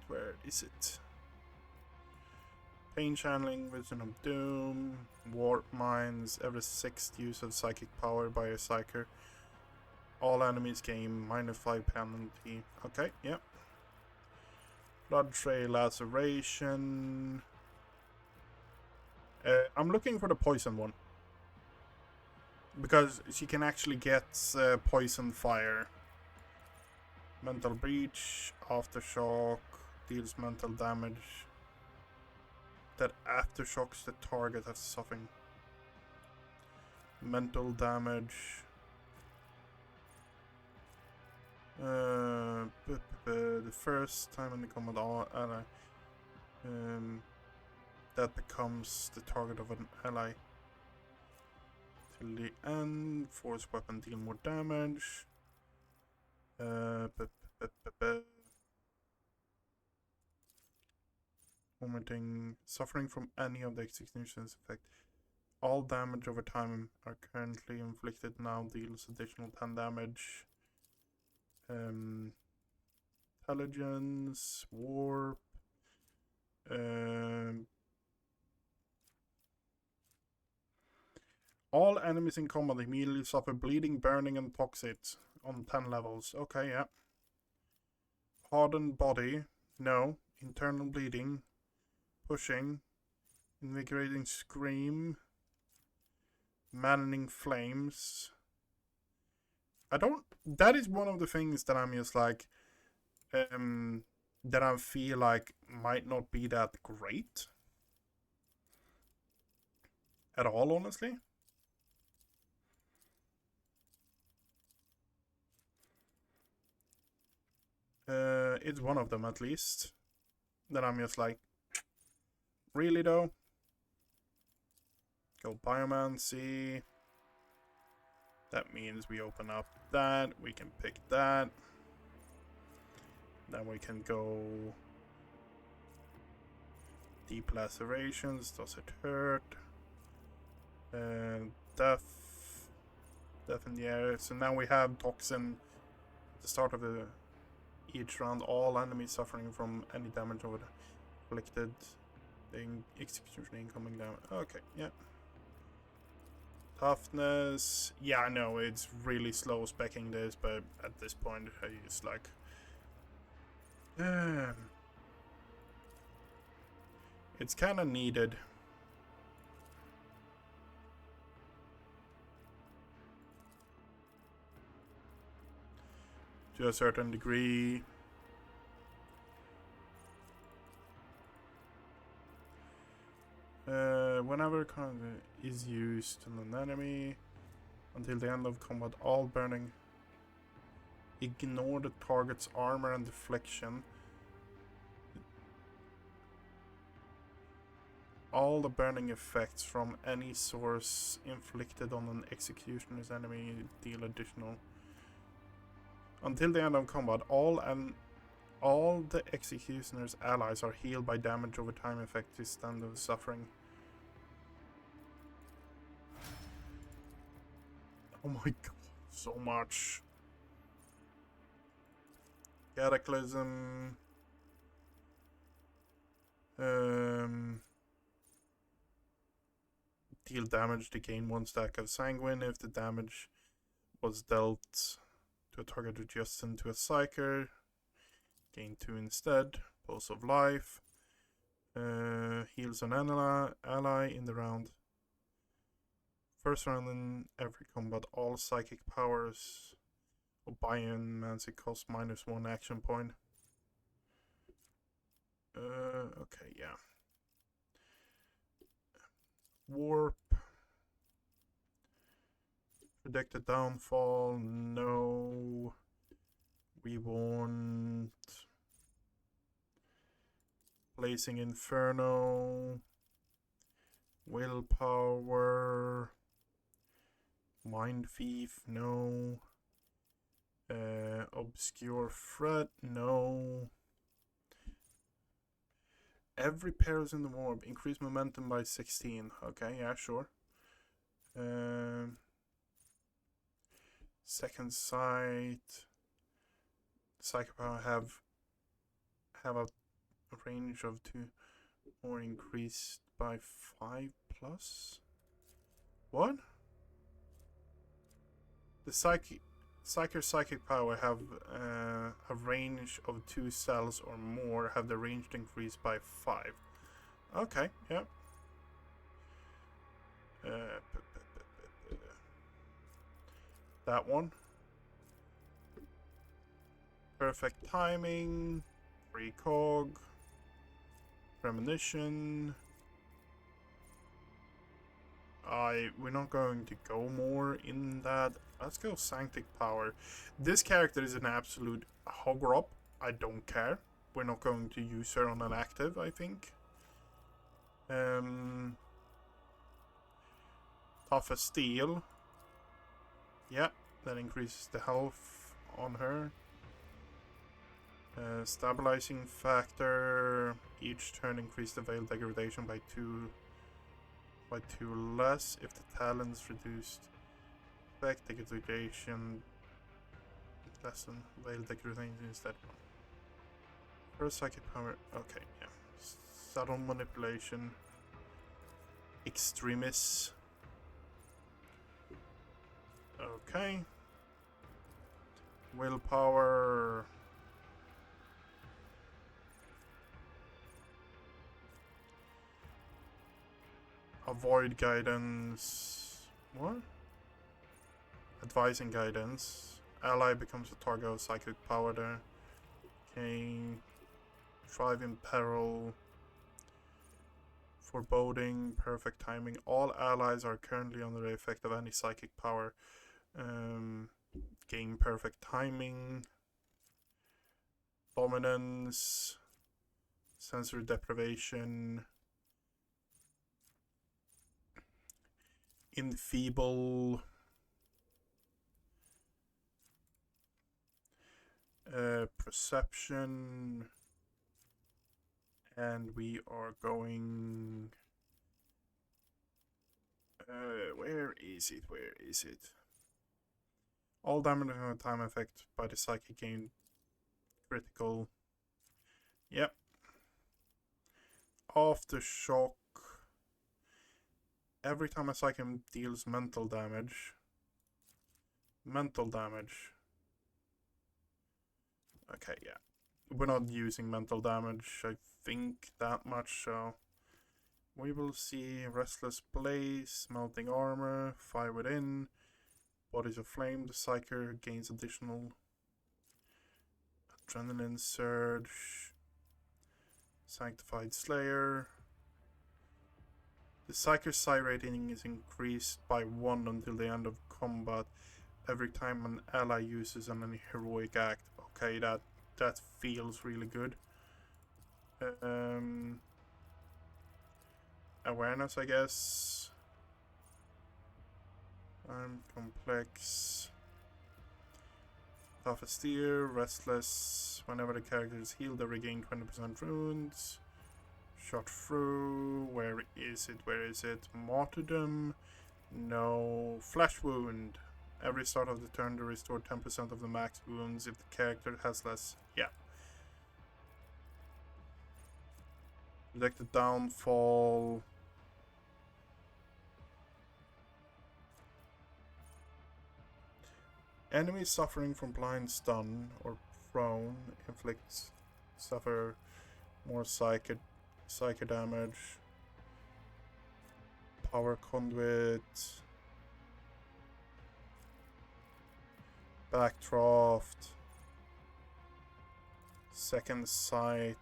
Where is it? Pain channeling, Vision of Doom, Warp Mines, every 6th use of psychic power by a psyker. All enemies gain -5 penalty. Okay, yeah. Blood trail laceration. I'm looking for the poison one. Because she can actually get poison fire. Mental breach, aftershock, deals mental damage. That aftershocks the target that's suffering mental damage. The first time in the combat ally, that becomes the target of an ally. Till the end, force weapon deal more damage. Vomiting, suffering from any of the execution's effect. All damage over time are currently inflicted now deals additional 10 damage. Intelligence, warp. All enemies in combat immediately suffer bleeding, burning, and toxic on 10 levels. Okay, yeah. Hardened body. No. Internal bleeding. Pushing. Invigorating scream. Maddening flames. I don't... That is one of the things that I'm just like... that I feel like might not be that great. At all, honestly. It's one of them at least. Then I'm just like, really though? Go Biomancy. That means we open up that. We can pick that. Then we can go deep lacerations. Does it hurt? Death in the air. So now we have toxin at the start of each round. All enemies suffering from any damage over the inflicted execution incoming damage. Okay, yeah. Toughness. Yeah, I know it's really slow specking this, but at this point I just like it's kind of needed. To a certain degree. Whenever conjure is used on an enemy, until the end of combat, all burning. Ignore the target's armor and deflection. All the burning effects from any source inflicted on an executioner's enemy deal additional. Until the end of combat, all the executioner's allies are healed by damage over time effect to standard suffering. Oh my god, so much. Cataclysm. Deal damage to gain 1 stack of sanguine if the damage was dealt to a target adjacent to a psyker. Gain 2 instead. Pulse of life. Heals an ally in the round. First round in every combat, all psychic powers of biomancy cost -1 action point. Okay, yeah. Warp. Predicted downfall, no. We want Blazing Inferno. Willpower. Mind Thief, no. Obscure Threat, no. Every pair is in the warp. Increase momentum by 16. Okay, yeah, sure. Second sight. Psychic power have a range of 2 or increased by 5 plus. What? The psychic power have a range of 2 cells or more, have the range increased by 5. Okay, yeah. That one. Perfect timing. Precog. Premonition. We're not going to go more in that. Let's go Sanctic Power. This character is an absolute hog rob. I don't care. We're not going to use her on an active, I think. Tough as Steel. Yeah, that increases the health on her. Stabilizing Factor. Each turn increase the Veil Degradation by 2 less if the talent's reduced. Effect degradation lessen Veil Degradation instead. First psychic power. Okay, yeah. Subtle manipulation. Extremis. Okay. Willpower. Avoid guidance. What? Advising guidance. Ally becomes a target of psychic power there. Okay. Thrive in peril. Foreboding. Perfect timing. All allies are currently under the effect of any psychic power. Gain perfect timing. Dominance. Sensory deprivation. Enfeeble. Perception. And we are going... where is it? Where is it? All damage on a time effect by the psychic gain critical. Yep. Aftershock. Every time a psychic deals mental damage. Mental damage. Okay, yeah. We're not using mental damage, I think, that much, so... We will see Restless Blaze, Melting Armor, Fire Within, Bodies of Flame. The Psyker gains additional Adrenaline Surge, Sanctified Slayer. The Psyker's psi rating is increased by 1 until the end of combat every time an ally uses an heroic act. Okay, that feels really good. Awareness, I guess. Complex. Tough as steer, restless. Whenever the character is healed, they regain 20% wounds. Shot through. Where is it? Where is it? Martyrdom. No. Flesh wound. Every start of the turn, they restore 10% of the max wounds if the character has less. Yeah. Projected downfall. Enemies suffering from blind, stun, or prone suffer more psychic damage. Power conduit. Backdraft. Second sight.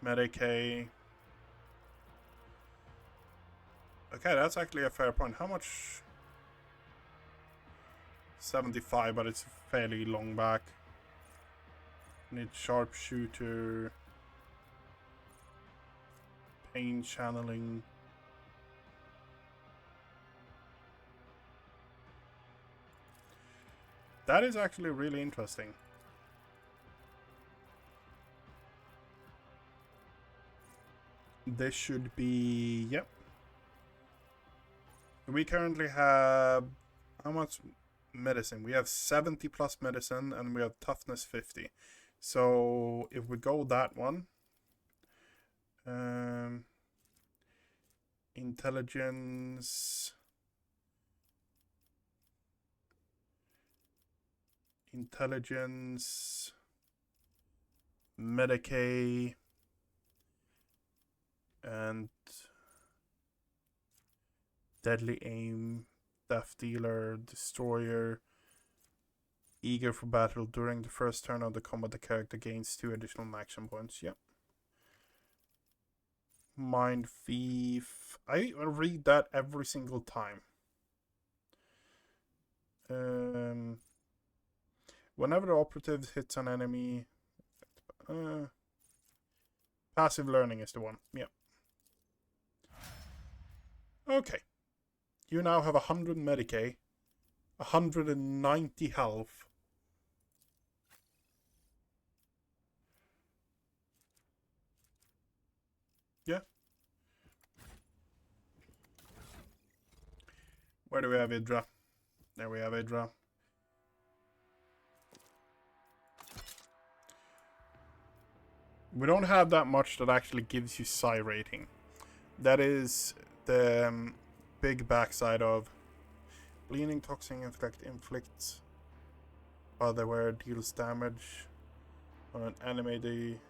Medicaid. Okay, that's actually a fair point. How much? 75, but it's fairly long back. Need sharpshooter. Pain channeling. That is actually really interesting. This should be... Yep. We currently have... How much medicine? We have 70 plus medicine and we have toughness 50. So if we go that one... Intelligence... Medicaid... And deadly aim, death dealer, destroyer, eager for battle. During the first turn of the combat, the character gains 2 additional action points. Yep. Mind thief. I read that every single time. Whenever the operative hits an enemy, passive learning is the one. Yep. Okay. You now have 100 Medicaid, 190 health. Yeah. Where do we have Idra? There we have Idra. We don't have that much that actually gives you psi rating. That is the big backside of bleeding toxin inflicts while the wearer deals damage on an enemy.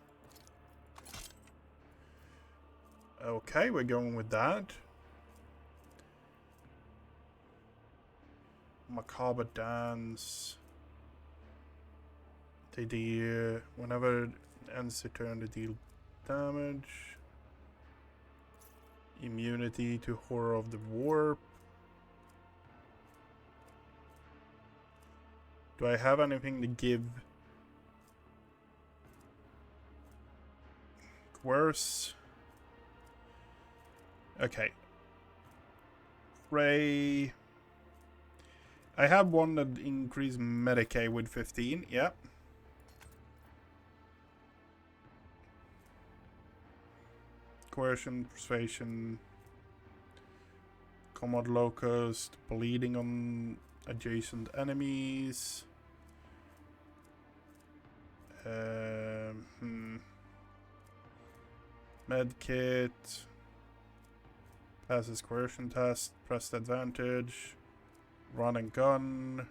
Okay, we're going with that. Macabre dance. They deal whenever it ends the turn, they deal damage. Immunity to Horror of the Warp. Do I have anything to give? Coerce. Okay. Ray. I have one that increased Medicaid with 15. Yeah. Coercion, persuasion, command locust, bleeding on adjacent enemies. Medkit, passes coercion test, pressed advantage, run and gun.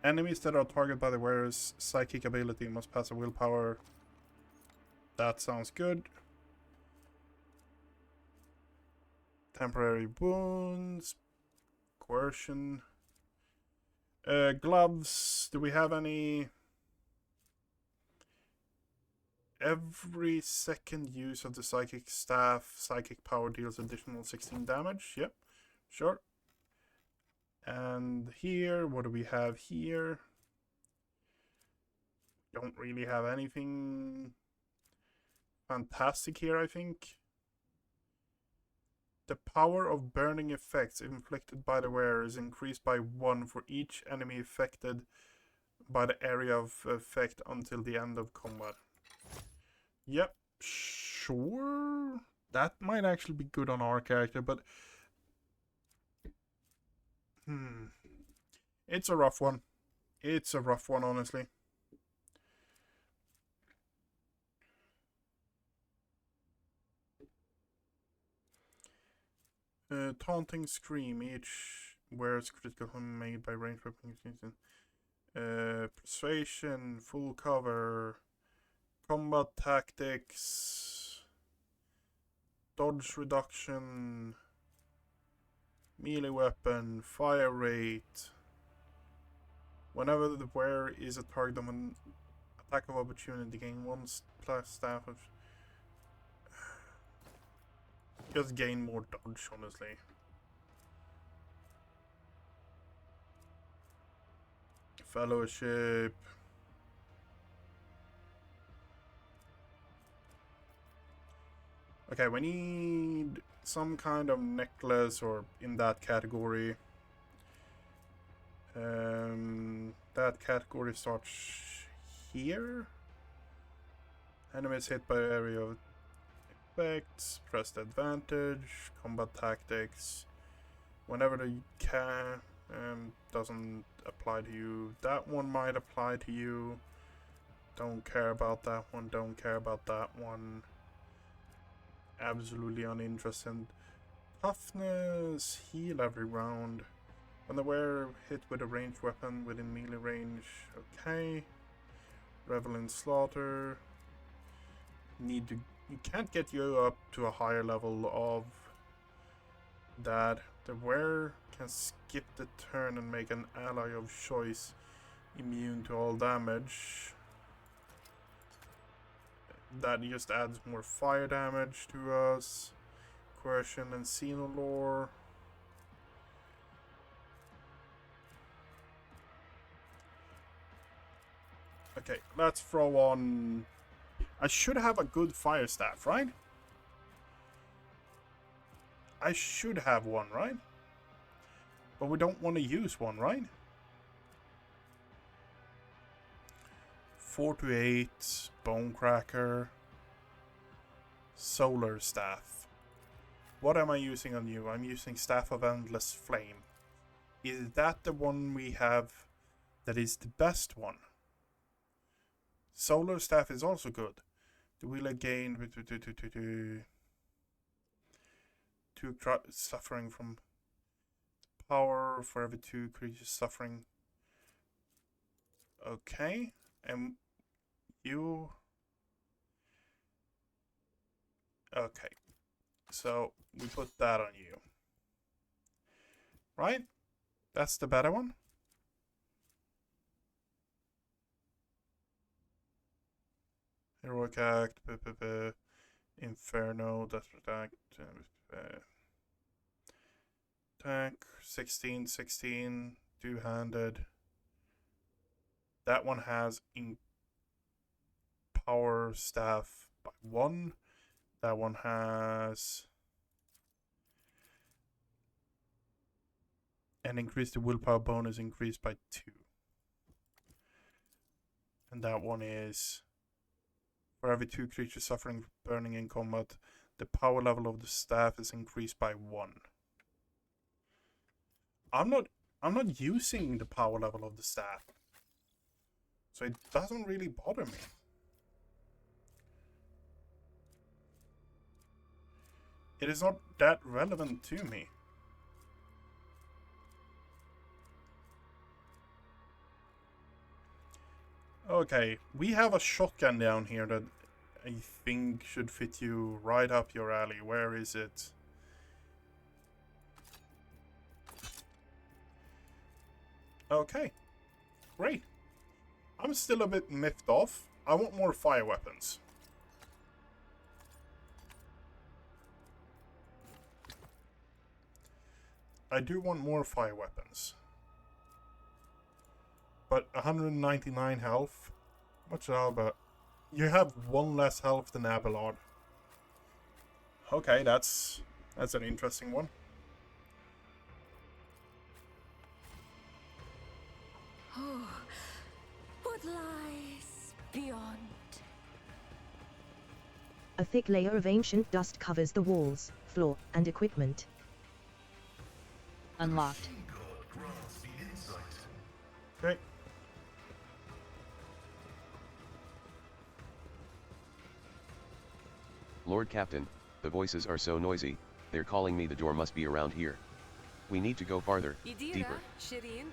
Enemies that are targeted by the wearer's psychic ability must pass a willpower. That sounds good. Temporary wounds, coercion. Gloves, do we have any? Every second use of the psychic staff, psychic power deals additional 16 damage. Yep, sure. And here, what do we have here? Don't really have anything fantastic here, I think. The power of burning effects inflicted by the wearer is increased by 1 for each enemy affected by the area of effect until the end of combat. Yep, sure. That might actually be good on our character, but... It's a rough one. It's a rough one, honestly. Taunting Scream. Each wears critical harm made by ranged weapons. Persuasion, full cover, combat tactics, dodge reduction, melee weapon, fire rate. Whenever the wearer is a target of an attack of opportunity, gain 1 plus staff of... Just gain more dodge, honestly. Fellowship. Okay, we need some kind of necklace or in that category. That category starts here. Enemies hit by area of effects, pressed advantage, combat tactics. Whenever the doesn't apply to you, that one might apply to you. Don't care about that one, don't care about that one. Absolutely uninterested. Toughness, heal every round. When the wearer hit with a ranged weapon within melee range, okay. Revel in slaughter. You can't get you up to a higher level of that. The wearer can skip the turn and make an ally of choice immune to all damage. That just adds more fire damage to us. Coercion and Xenolore. Okay, let's throw on... I should have a good fire staff, right? I should have one, right? But we don't want to use one, right? 4 to 8, Bonecracker, Solar Staff. What am I using on you? I'm using Staff of Endless Flame. Is that the one we have that is the best one? Solar Staff is also good. The will again two suffering from power for every 2 creatures suffering. Okay, and you. Okay, so we put that on you, right? That's the better one. Heroic Act, Inferno, Death Attack, attack, 16, two-handed. That one has in power staff by 1. That one has and increase the willpower bonus increased by 2. And that one is for every 2 creatures suffering burning in combat, the power level of the staff is increased by 1. I'm not using the power level of the staff, so it doesn't really bother me. It is not that relevant to me. Okay, we have a shotgun down here that I think should fit you right up your alley. Where is it? Okay, great. I'm still a bit miffed off. I want more fire weapons. I do want more fire weapons. But 199 health? What's that about? You have one less health than Abelard. Okay, that's an interesting one. Oh, what lies beyond? A thick layer of ancient dust covers the walls, floor, and equipment. Unlocked. Okay. Lord Captain, the voices are so noisy, they're calling me. The door must be around here. We need to go farther, Idira, deeper. Shireen,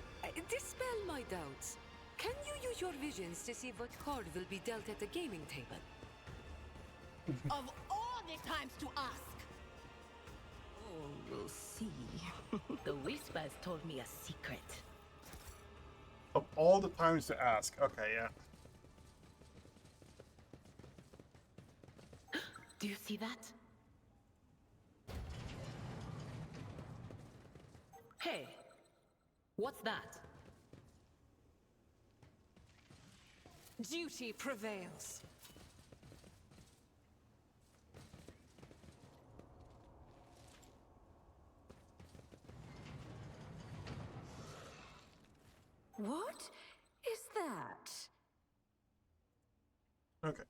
dispel my doubts. Can you use your visions to see what card will be dealt at the gaming table? Of all the times to ask! Oh, we'll see. The whispers told me a secret. Of all the times to ask. Okay, yeah. Do you see that? Hey, what's that? Duty prevails. What is that? Okay.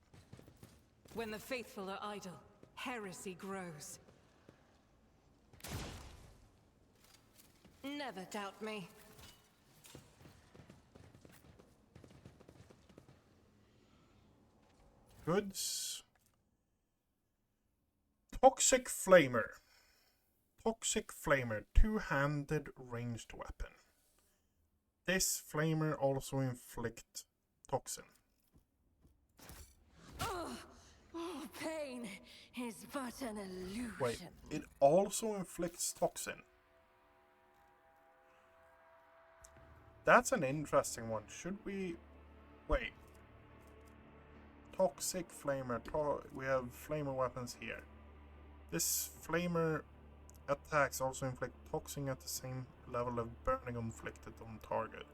When the faithful are idle, heresy grows. Never doubt me. Goods. Toxic Flamer. Toxic Flamer. Two-handed ranged weapon. This flamer also inflicts toxin. Oh, pain is but an illusion. Wait, it also inflicts toxin. That's an interesting one. Should we... Wait. Toxic Flamer. We have flamer weapons here. This flamer attacks also inflict toxin at the same level of burning inflicted on target.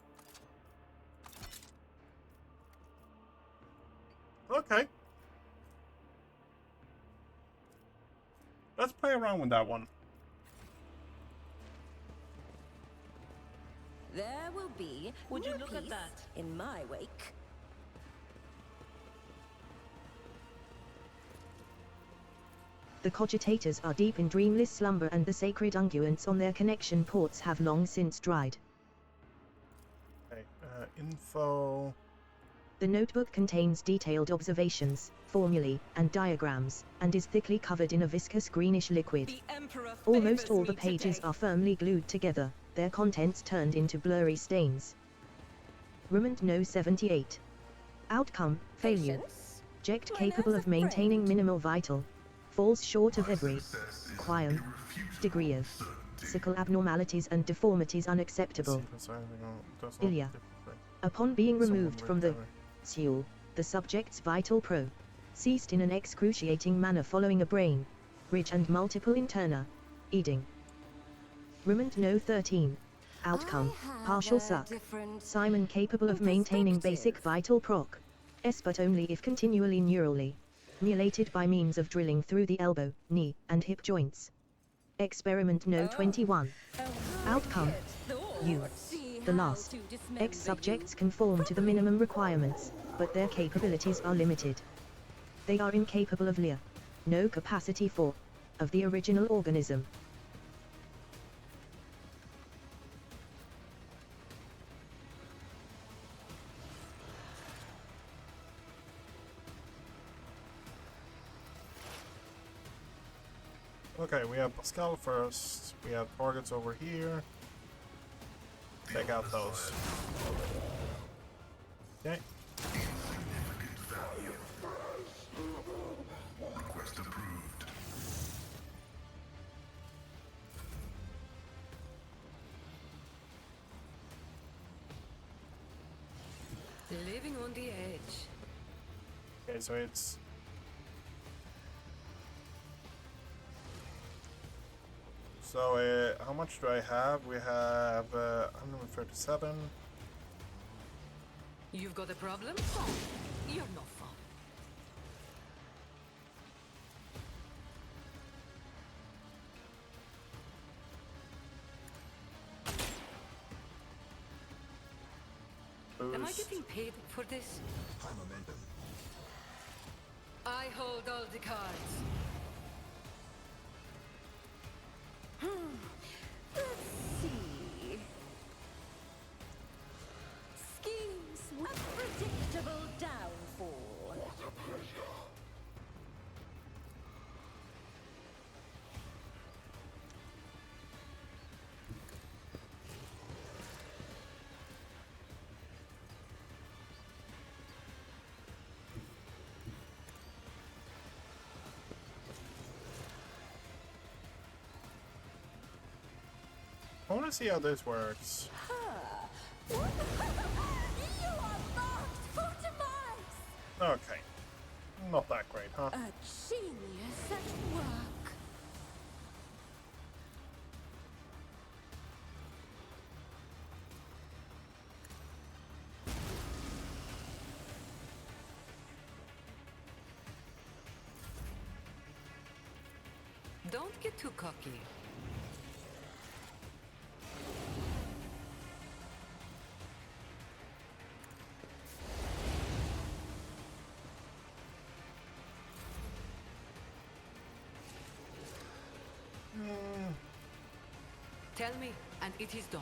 Okay. Let's play around with that one. There will be Would you no look at peace that? in my wake. The cogitators are deep in dreamless slumber, and the sacred unguents on their connection ports have long since dried. Okay, info. The notebook contains detailed observations, formulae, and diagrams, and is thickly covered in a viscous greenish liquid. The Emperor Almost favors all me the pages today. are firmly glued together, their contents turned into blurry stains. Remand No 78. Outcome, failure. Patience? Ject Why, capable there's of a maintaining friend. minimal vital. Falls short of My every success is qualm, irrefutable degree of certainty. physical abnormalities and deformities unacceptable. Does not Ilya. different. Upon being Someone removed with from the terror. Seul, the subject's vital pro ceased in an excruciating manner following a brain ridge and multiple interna eding. Remand No 13. Outcome, I have partial a suck. different Simon capable of maintaining basic perspective. vital proc. S but only if continually neurally mutilated by means of drilling through the elbow, knee, and hip joints. Experiment No 21. Outcome, you. See The how last. to dismember Ex-subjects you. conform to the Properly. minimum requirements, but their capabilities are limited. They are incapable of LIA. No capacity for. Of the original organism. Okay, we have Pascal first. We have targets over here. Take out those. Okay. Significant value. Request approved. Living on the edge. Okay, so it's... So, how much do I have? We have 137. You've got a problem? You're not fun. Am I getting paid for this? High momentum. I hold all the cards. Let's see. Schemes with predictable downfall. I want to see how this works. You are marked for demise! Okay. Not that great, huh? A genius at work. Don't get too cocky. Tell me, and it is done.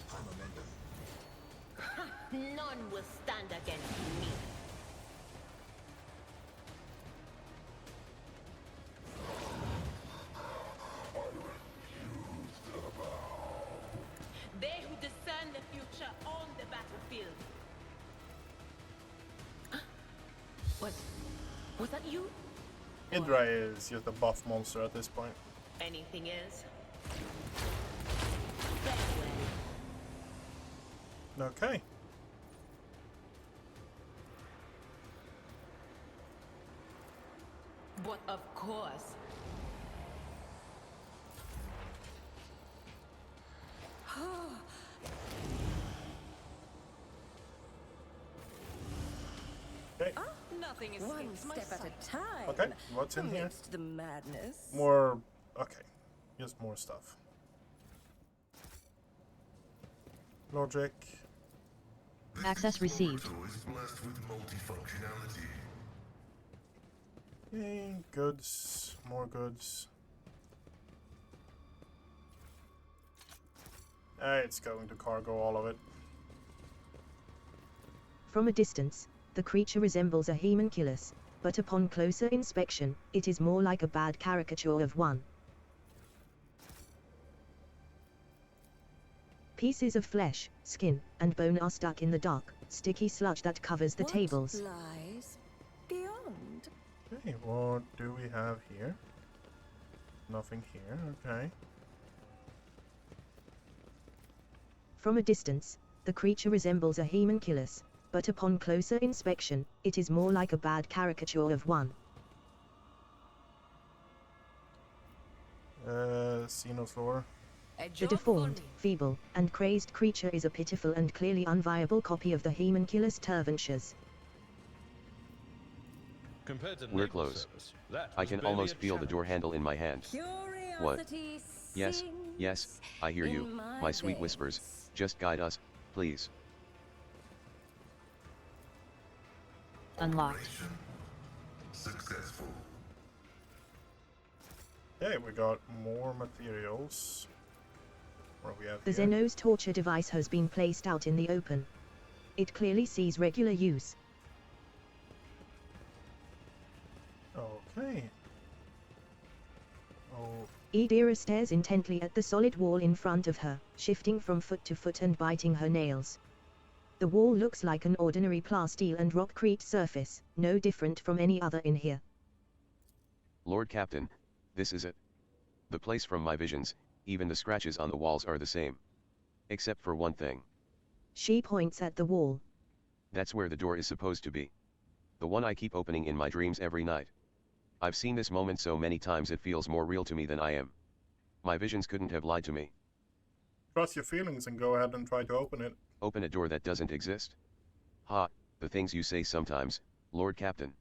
High momentum. None will stand against me. They who discern the future on the battlefield. Was that you? Hydra is just a buff monster at this point. Anything else? Okay. But of course. Okay. Nothing is one step at a time. Okay, what's in here? Amidst the madness. More... Okay. Just more stuff. Logic. Access received. Portal is blessed with multifunctionality. Okay, goods. More goods. It's going to cargo all of it. From a distance, the creature resembles a homunculus, but upon closer inspection, it is more like a bad caricature of one. Pieces of flesh, skin, and bone are stuck in the dark, sticky sludge that covers the tables. What lies beyond? Okay, what do we have here? Nothing here, okay. From a distance, the creature resembles a homunculus, but upon closer inspection, it is more like a bad caricature of one. Xenosaur. The deformed, feeble, and crazed creature is a pitiful and clearly unviable copy of the homunculus Terventius. Compared to We're naval close. service, that I was can barely almost a feel the challenge. door handle in my hand. What? Curiosity Yes, yes, sings I hear you, in my sweet veins. whispers. Just guide us, please. Unlocked. Operation successful. Okay, we got more materials. What do we have The here? Xenos torture device has been placed out in the open. It clearly sees regular use. Okay. Oh, Edira stares intently at the solid wall in front of her, shifting from foot to foot and biting her nails. The wall looks like an ordinary plasteel and rockcrete surface, no different from any other in here. Lord Captain, this is it. The place from my visions, Even the scratches on the walls are the same. Except for one thing. She points at the wall. That's where the door is supposed to be. The one I keep opening in my dreams every night. I've seen this moment so many times it feels more real to me than I am. My visions couldn't have lied to me. Trust your feelings and go ahead and try to open it. Open a door that doesn't exist? Ha, the things you say sometimes, Lord Captain.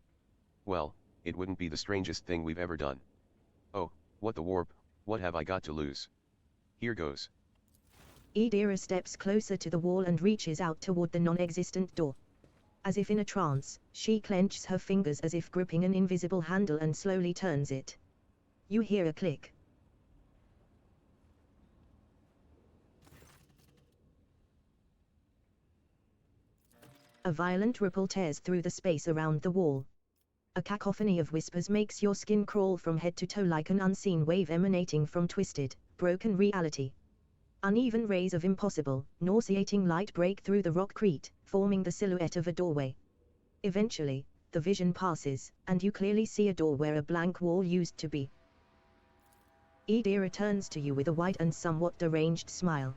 Well, it wouldn't be the strangest thing we've ever done. Oh, what the warp, what have I got to lose? Here goes. Idira steps closer to the wall and reaches out toward the non-existent door. As if in a trance, she clenches her fingers as if gripping an invisible handle and slowly turns it. You hear a click. A violent ripple tears through the space around the wall. A cacophony of whispers makes your skin crawl from head to toe like an unseen wave emanating from twisted, broken reality. Uneven rays of impossible, nauseating light break through the rockcrete, forming the silhouette of a doorway. Eventually, the vision passes, and you clearly see a door where a blank wall used to be. Edie returns to you with a wide and somewhat deranged smile.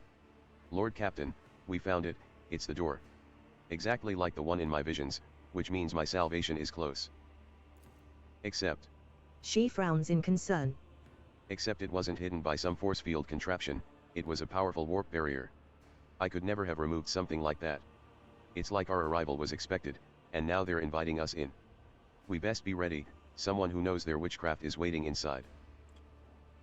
Lord Captain, we found it, it's the door. Exactly like the one in my visions, which means my salvation is close. Except. She frowns in concern. Except it wasn't hidden by some force field contraption, it was a powerful warp barrier. I could never have removed something like that. It's like our arrival was expected, and now they're inviting us in. We best be ready, someone who knows their witchcraft is waiting inside.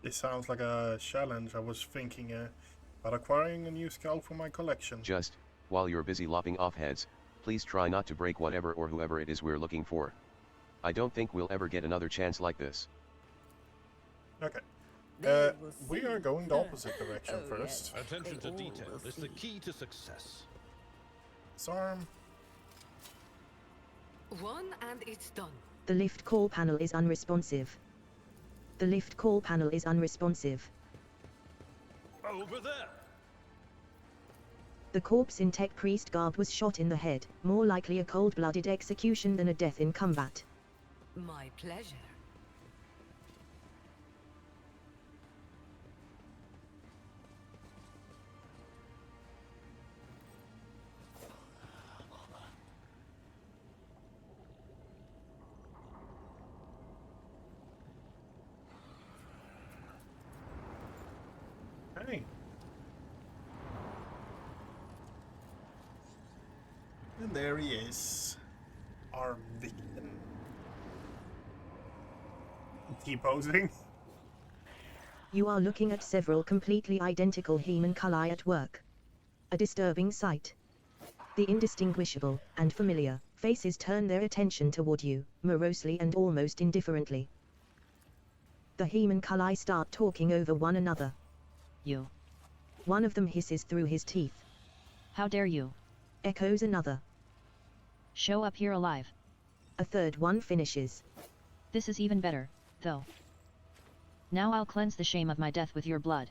This sounds like a challenge. I was thinking about acquiring a new skull for my collection. Just, while you're busy lopping off heads, please try not to break whatever or whoever it is we're looking for. I don't think we'll ever get another chance like this. Okay. We are going the opposite direction first. Attention to detail is the key to success. Disarm. One and it's done. The lift call panel is unresponsive. The lift call panel is unresponsive. Over there! The corpse in tech priest garb was shot in the head, more likely a cold-blooded execution than a death in combat. My pleasure. Hey. And there he is. Our victim. T-posing. You are looking at several completely identical homunculi at work. A disturbing sight. The indistinguishable, and familiar, faces turn their attention toward you, morosely and almost indifferently. The homunculi start talking over one another. You. One of them hisses through his teeth. How dare you? Echoes another. Show up here alive. A third one finishes. This is even better, though. Now I'll cleanse the shame of my death with your blood.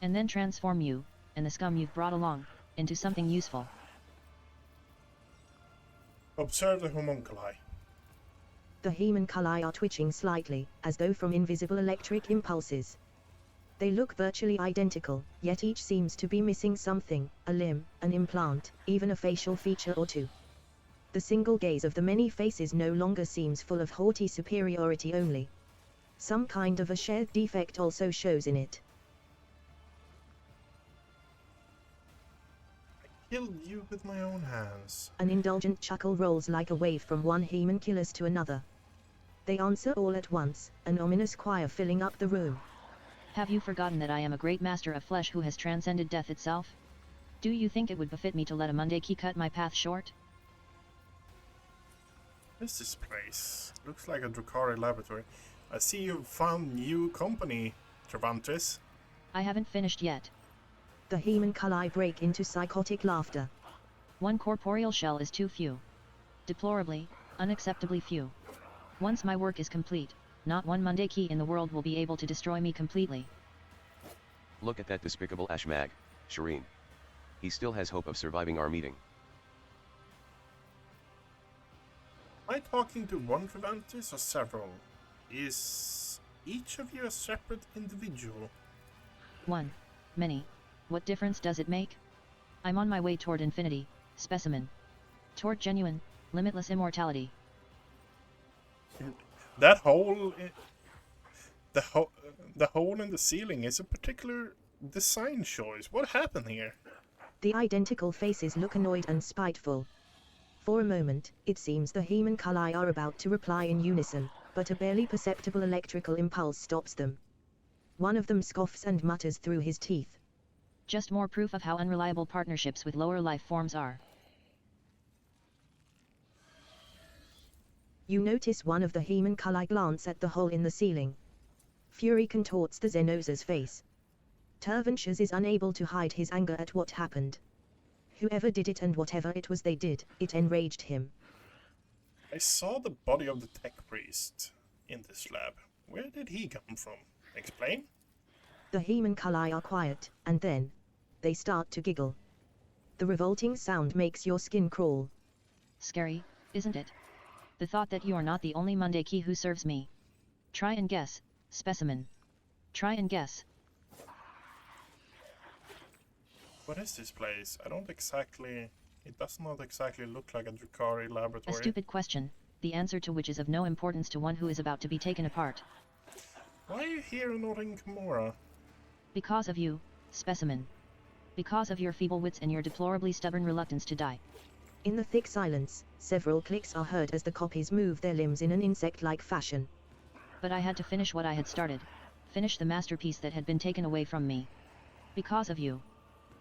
And then transform you, and the scum you've brought along, into something useful. Observe the homunculi. The homunculi are twitching slightly, as though from invisible electric impulses. They look virtually identical, yet each seems to be missing something, a limb, an implant, even a facial feature or two. The single gaze of the many faces no longer seems full of haughty superiority only. Some kind of a shared defect also shows in it. I killed you with my own hands. An indulgent chuckle rolls like a wave from one homunculus to another. They answer all at once, an ominous choir filling up the room. Have you forgotten that I am a great master of flesh who has transcended death itself? Do you think it would befit me to let a Mundaki cut my path short? What's this place? Looks like a Drukhari laboratory. I see you've found new company, Travantis. I haven't finished yet. The homunculi break into psychotic laughter. One corporeal shell is too few. Deplorably, unacceptably few. Once my work is complete, not one Mundaki in the world will be able to destroy me completely. Look at that despicable Ashmag, Shireen. He still has hope of surviving our meeting. Am I talking to one Travantis or several? Is each of you a separate individual? 1. Many. What difference does it make? I'm on my way toward infinity, specimen. Toward genuine, limitless immortality. That hole, the hole in the ceiling is a particular design choice. What happened here? The identical faces look annoyed and spiteful. For a moment, it seems the homunculi are about to reply in unison, but a barely perceptible electrical impulse stops them. One of them scoffs and mutters through his teeth. Just more proof of how unreliable partnerships with lower life forms are. You notice one of the homunculi glance at the hole in the ceiling. Fury contorts the Xenosa's face. Terventius is unable to hide his anger at what happened. Whoever did it and whatever it was they did, it enraged him. I saw the body of the tech priest in this lab. Where did he come from? Explain? The homunculi are quiet, and then they start to giggle. The revolting sound makes your skin crawl. Scary, isn't it? The thought that you are not the only Mundaki who serves me. Try and guess, specimen. Try and guess. What is this place? It does not exactly look like a Drukhari laboratory. A stupid question, the answer to which is of no importance to one who is about to be taken apart. Why are you here and not in Gamora? Because of you, specimen. Because of your feeble wits and your deplorably stubborn reluctance to die. In the thick silence, several clicks are heard as the copies move their limbs in an insect-like fashion. But I had to finish what I had started. Finish the masterpiece that had been taken away from me. Because of you.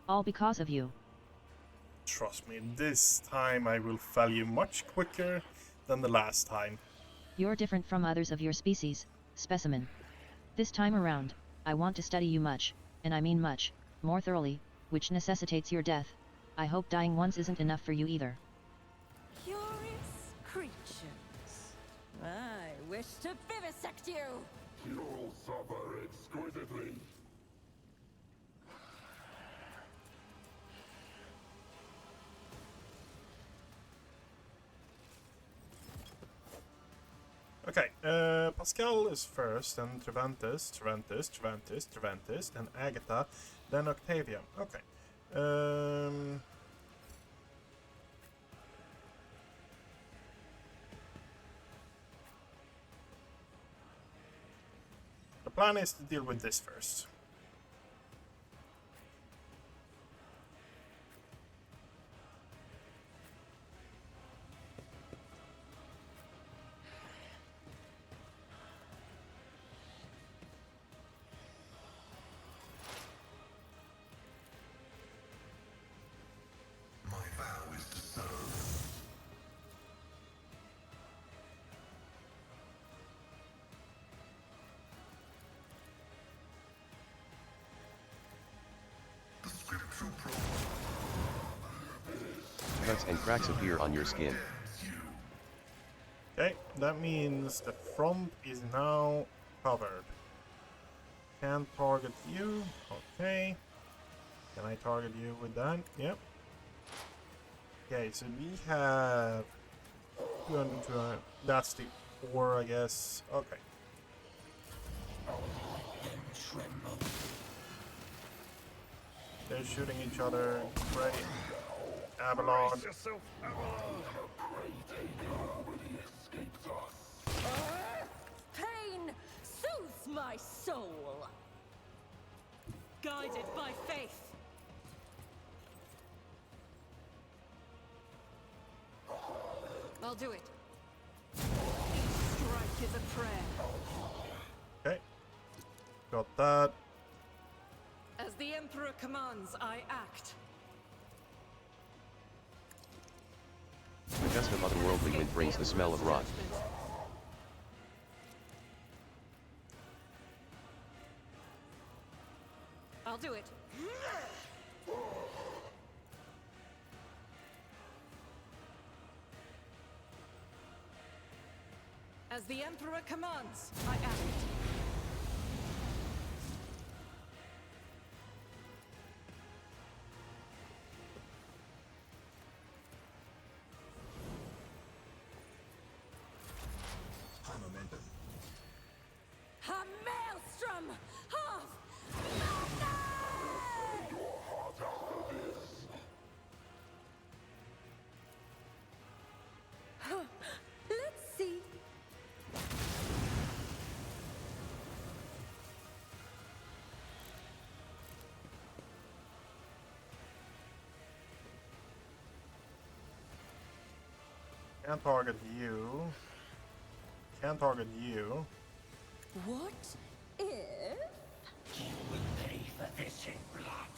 All because of you. Trust me, this time I will fell you much quicker than the last time. You're different from others of your species, specimen. This time around, I want to study you much, and I mean much, more thoroughly, which necessitates your death. I hope dying once isn't enough for you either. Curious creatures. I wish to vivisect you. You'll suffer exquisitely. Okay, Pascal is first, then Treventus, then Agatha, then Octavia. Okay. The plan is to deal with this first. My vow is to serve. The scriptural Cuts and cracks appear on your skin. Okay, that means the front is now covered. Can't target you. Okay. Can I target you with that? Yep. Okay, so we have 200, 200. That's the 4, I guess. Okay. They're shooting each other. Great. Avalon. Pain soothes my soul. Guided by faith. I'll do it. Strike is a prayer. Okay. Got that. As the Emperor commands, I act. The gust of otherworldly wind brings the smell of rot. I'll do it. As the Emperor commands, I act. A maelstrom of madness! Can't target you. Can't target you. What if? You will pay for this in blood.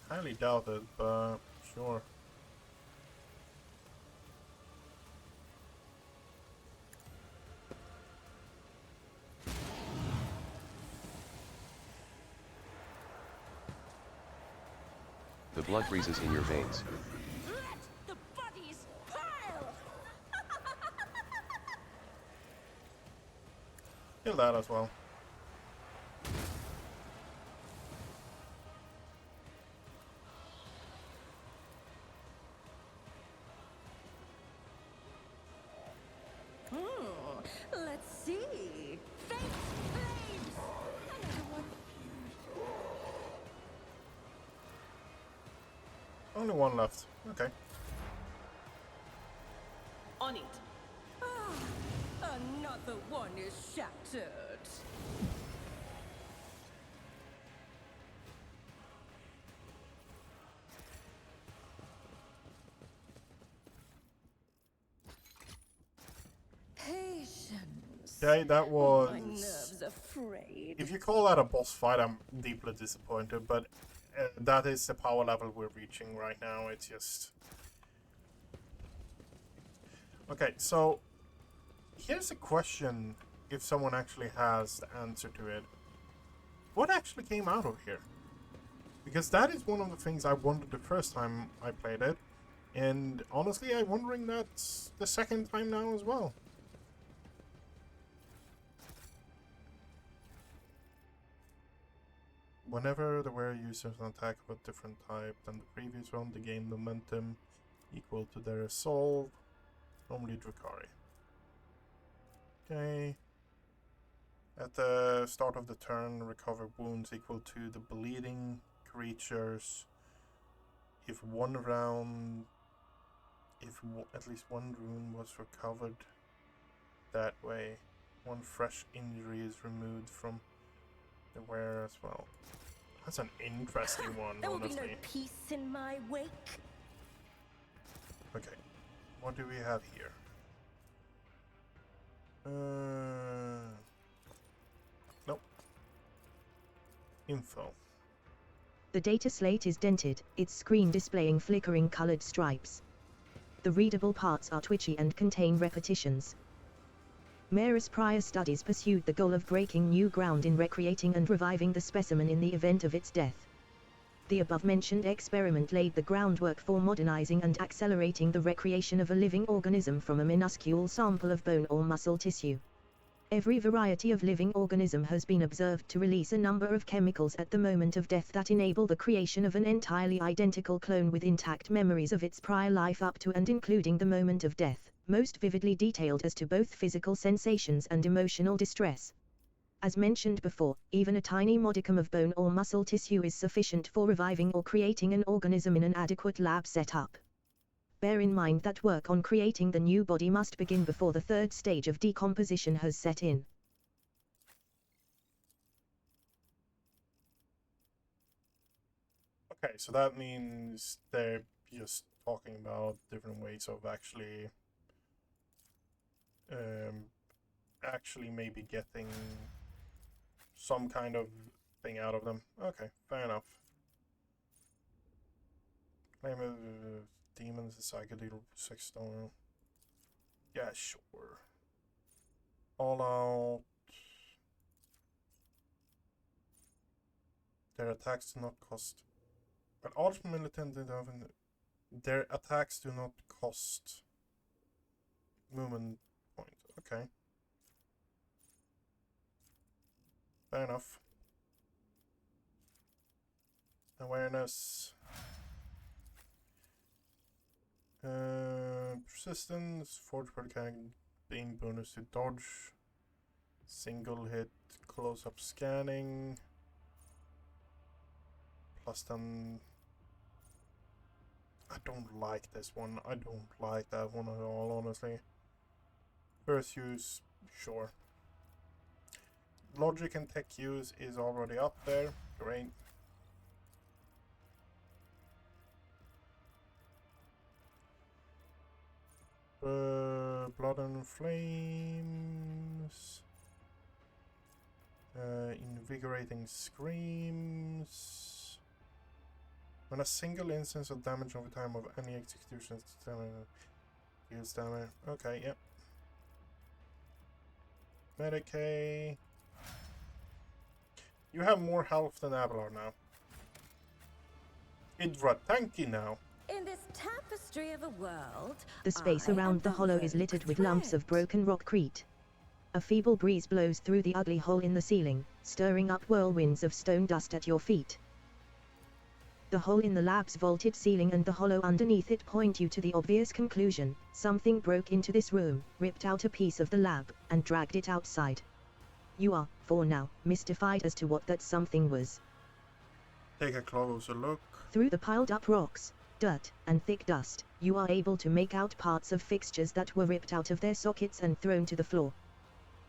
Highly doubt it, but sure. The blood freezes in your veins. Let the bodies pile! Kill that as well. Let's see. Fate's flames! Another one. Only one left. Okay. On it. Another one is shattered. Patience. Okay, that was... My nerves are frayed. If you call that a boss fight, I'm deeply disappointed, but that is the power level we're reaching right now. It's just... Okay, so here's a question, if someone actually has the answer to it. What actually came out of here? Because that is one of the things I wondered the first time I played it, and honestly I'm wondering that the second time now as well. Whenever the wearer uses an attack of a different type than the previous one, they gain momentum equal to their assault, normally Drakari. Okay. At the start of the turn, recover wounds equal to the bleeding creatures. If at least one wound was recovered that way, one fresh injury is removed from the wearer as well. That's an interesting one, There will be honestly. no peace in my wake. Okay, what do we have here? Nope. Info. The data slate is dented, its screen displaying flickering colored stripes. The readable parts are twitchy and contain repetitions. Maris' prior studies pursued the goal of breaking new ground in recreating and reviving the specimen in the event of its death. The above-mentioned experiment laid the groundwork for modernizing and accelerating the recreation of a living organism from a minuscule sample of bone or muscle tissue. Every variety of living organism has been observed to release a number of chemicals at the moment of death that enable the creation of an entirely identical clone with intact memories of its prior life up to and including the moment of death, most vividly detailed as to both physical sensations and emotional distress. As mentioned before, even a tiny modicum of bone or muscle tissue is sufficient for reviving or creating an organism in an adequate lab setup. Bear in mind that work on creating the new body must begin before the third stage of decomposition has set in. Okay, so that means they're just talking about different ways of actually maybe getting some kind of thing out of them. Okay, fair enough. Claim of demons, psychedelic sex stone. Yeah, sure. All out. Their attacks do not cost. But all militant their attacks do not cost movement points. Okay. Fair enough. Awareness. Persistence, forge per being bonus to dodge. Single hit, close up scanning. Plus 10. I don't like this one. I don't like that one at all, honestly. First use, sure. Logic and tech use is already up there. Great. Blood and flames. Invigorating screams. When a single instance of damage over time of any execution deals damage. Okay, yep. Medicaid. You have more health than Avalar now. Idra, thank you now. In this tapestry of a world, The space I am around the hollow is rogue littered with lumps thread. of broken rockcrete. A feeble breeze blows through the ugly hole in the ceiling, stirring up whirlwinds of stone dust at your feet. The hole in the lab's vaulted ceiling and the hollow underneath it point you to the obvious conclusion: something broke into this room, ripped out a piece of the lab, and dragged it outside. You are, for now, mystified as to what that something was. Take a closer look. Through the piled-up rocks, dirt, and thick dust, you are able to make out parts of fixtures that were ripped out of their sockets and thrown to the floor.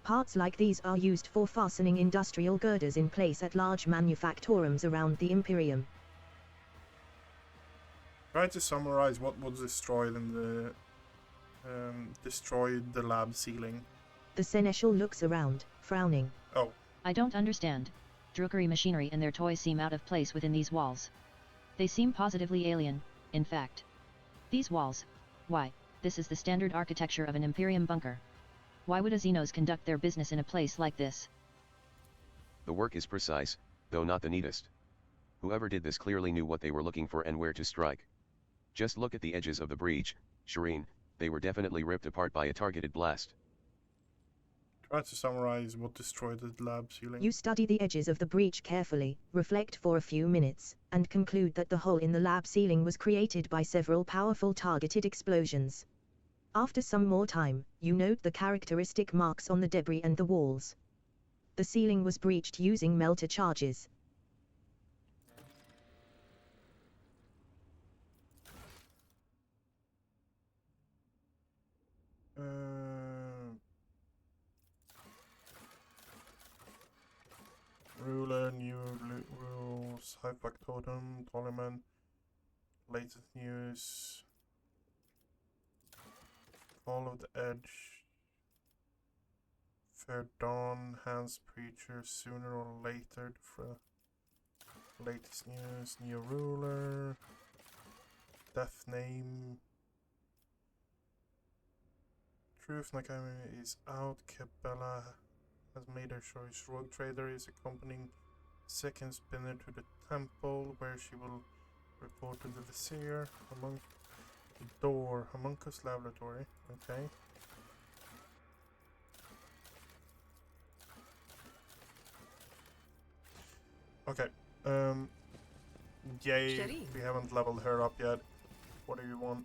Parts like these are used for fastening industrial girders in place at large manufactorums around the Imperium. Try to summarize what was destroyed in the lab ceiling. The Seneschal looks around, frowning. Oh, I don't understand. Drukari machinery and their toys seem out of place within these walls. They seem positively alien, in fact. These walls, why, this is the standard architecture of an Imperium bunker. Why would a Xenos conduct their business in a place like this? The work is precise, though not the neatest. Whoever did this clearly knew what they were looking for and where to strike. Just look at the edges of the breach, Shireen, they were definitely ripped apart by a targeted blast. try to summarize what destroyed the lab ceiling. You study the edges of the breach carefully, reflect for a few minutes, and conclude that the hole in the lab ceiling was created by several powerful targeted explosions. After some more time, you note the characteristic marks on the debris and the walls. The ceiling was breached using melter charges. Ruler, new rules, high factotum, Toleman, latest news, Fall of the Edge, Fair Dawn, Hans Preacher, sooner or later, for latest news, new ruler, death name, Truth Nakami is out, Kebella has made her choice. Rogue Trader is accompanying second spinner to the temple, where she will report to the Vizier. Among the door, Homunculus Laboratory. Okay. Okay. Yay, Shireen. we haven't leveled her up yet. What do you want?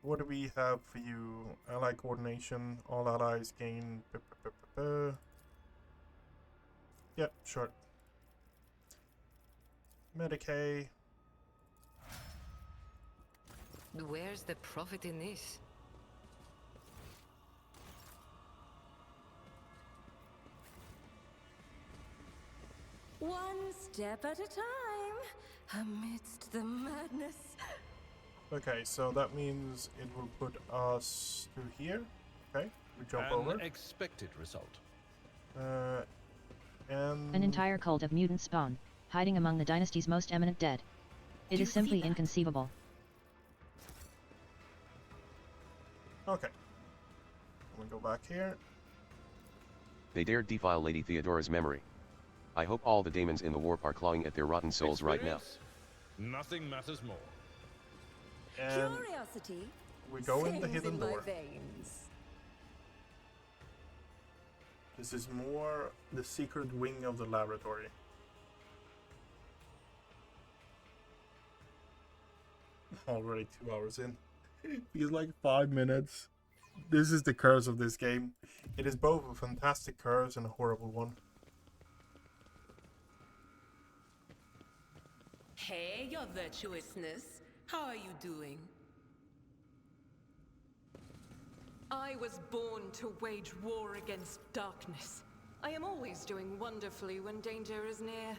What do we have for you? Ally coordination. All allies gain. Yeah, sure. Medicaid. Where's the profit in this? One step at a time, amidst the madness. Okay, so that means it will put us to here. Okay, we jump over. An expected result. And An entire cult of mutants spawn, hiding among the dynasty's most eminent dead. It is simply inconceivable. okay, we go back here. They dared defile Lady Theodora's memory. I hope all the daemons in the warp are clawing at their rotten souls right now. Experience? Nothing matters more. And Curiosity we go in the sings hidden in my door. veins. This is more the secret wing of the laboratory. Already 2 hours in. Feels like 5 minutes. This is the curse of this game. It is both a fantastic curse and a horrible one. Hey, your virtuousness. How are you doing? I was born to wage war against darkness. I am always doing wonderfully when danger is near.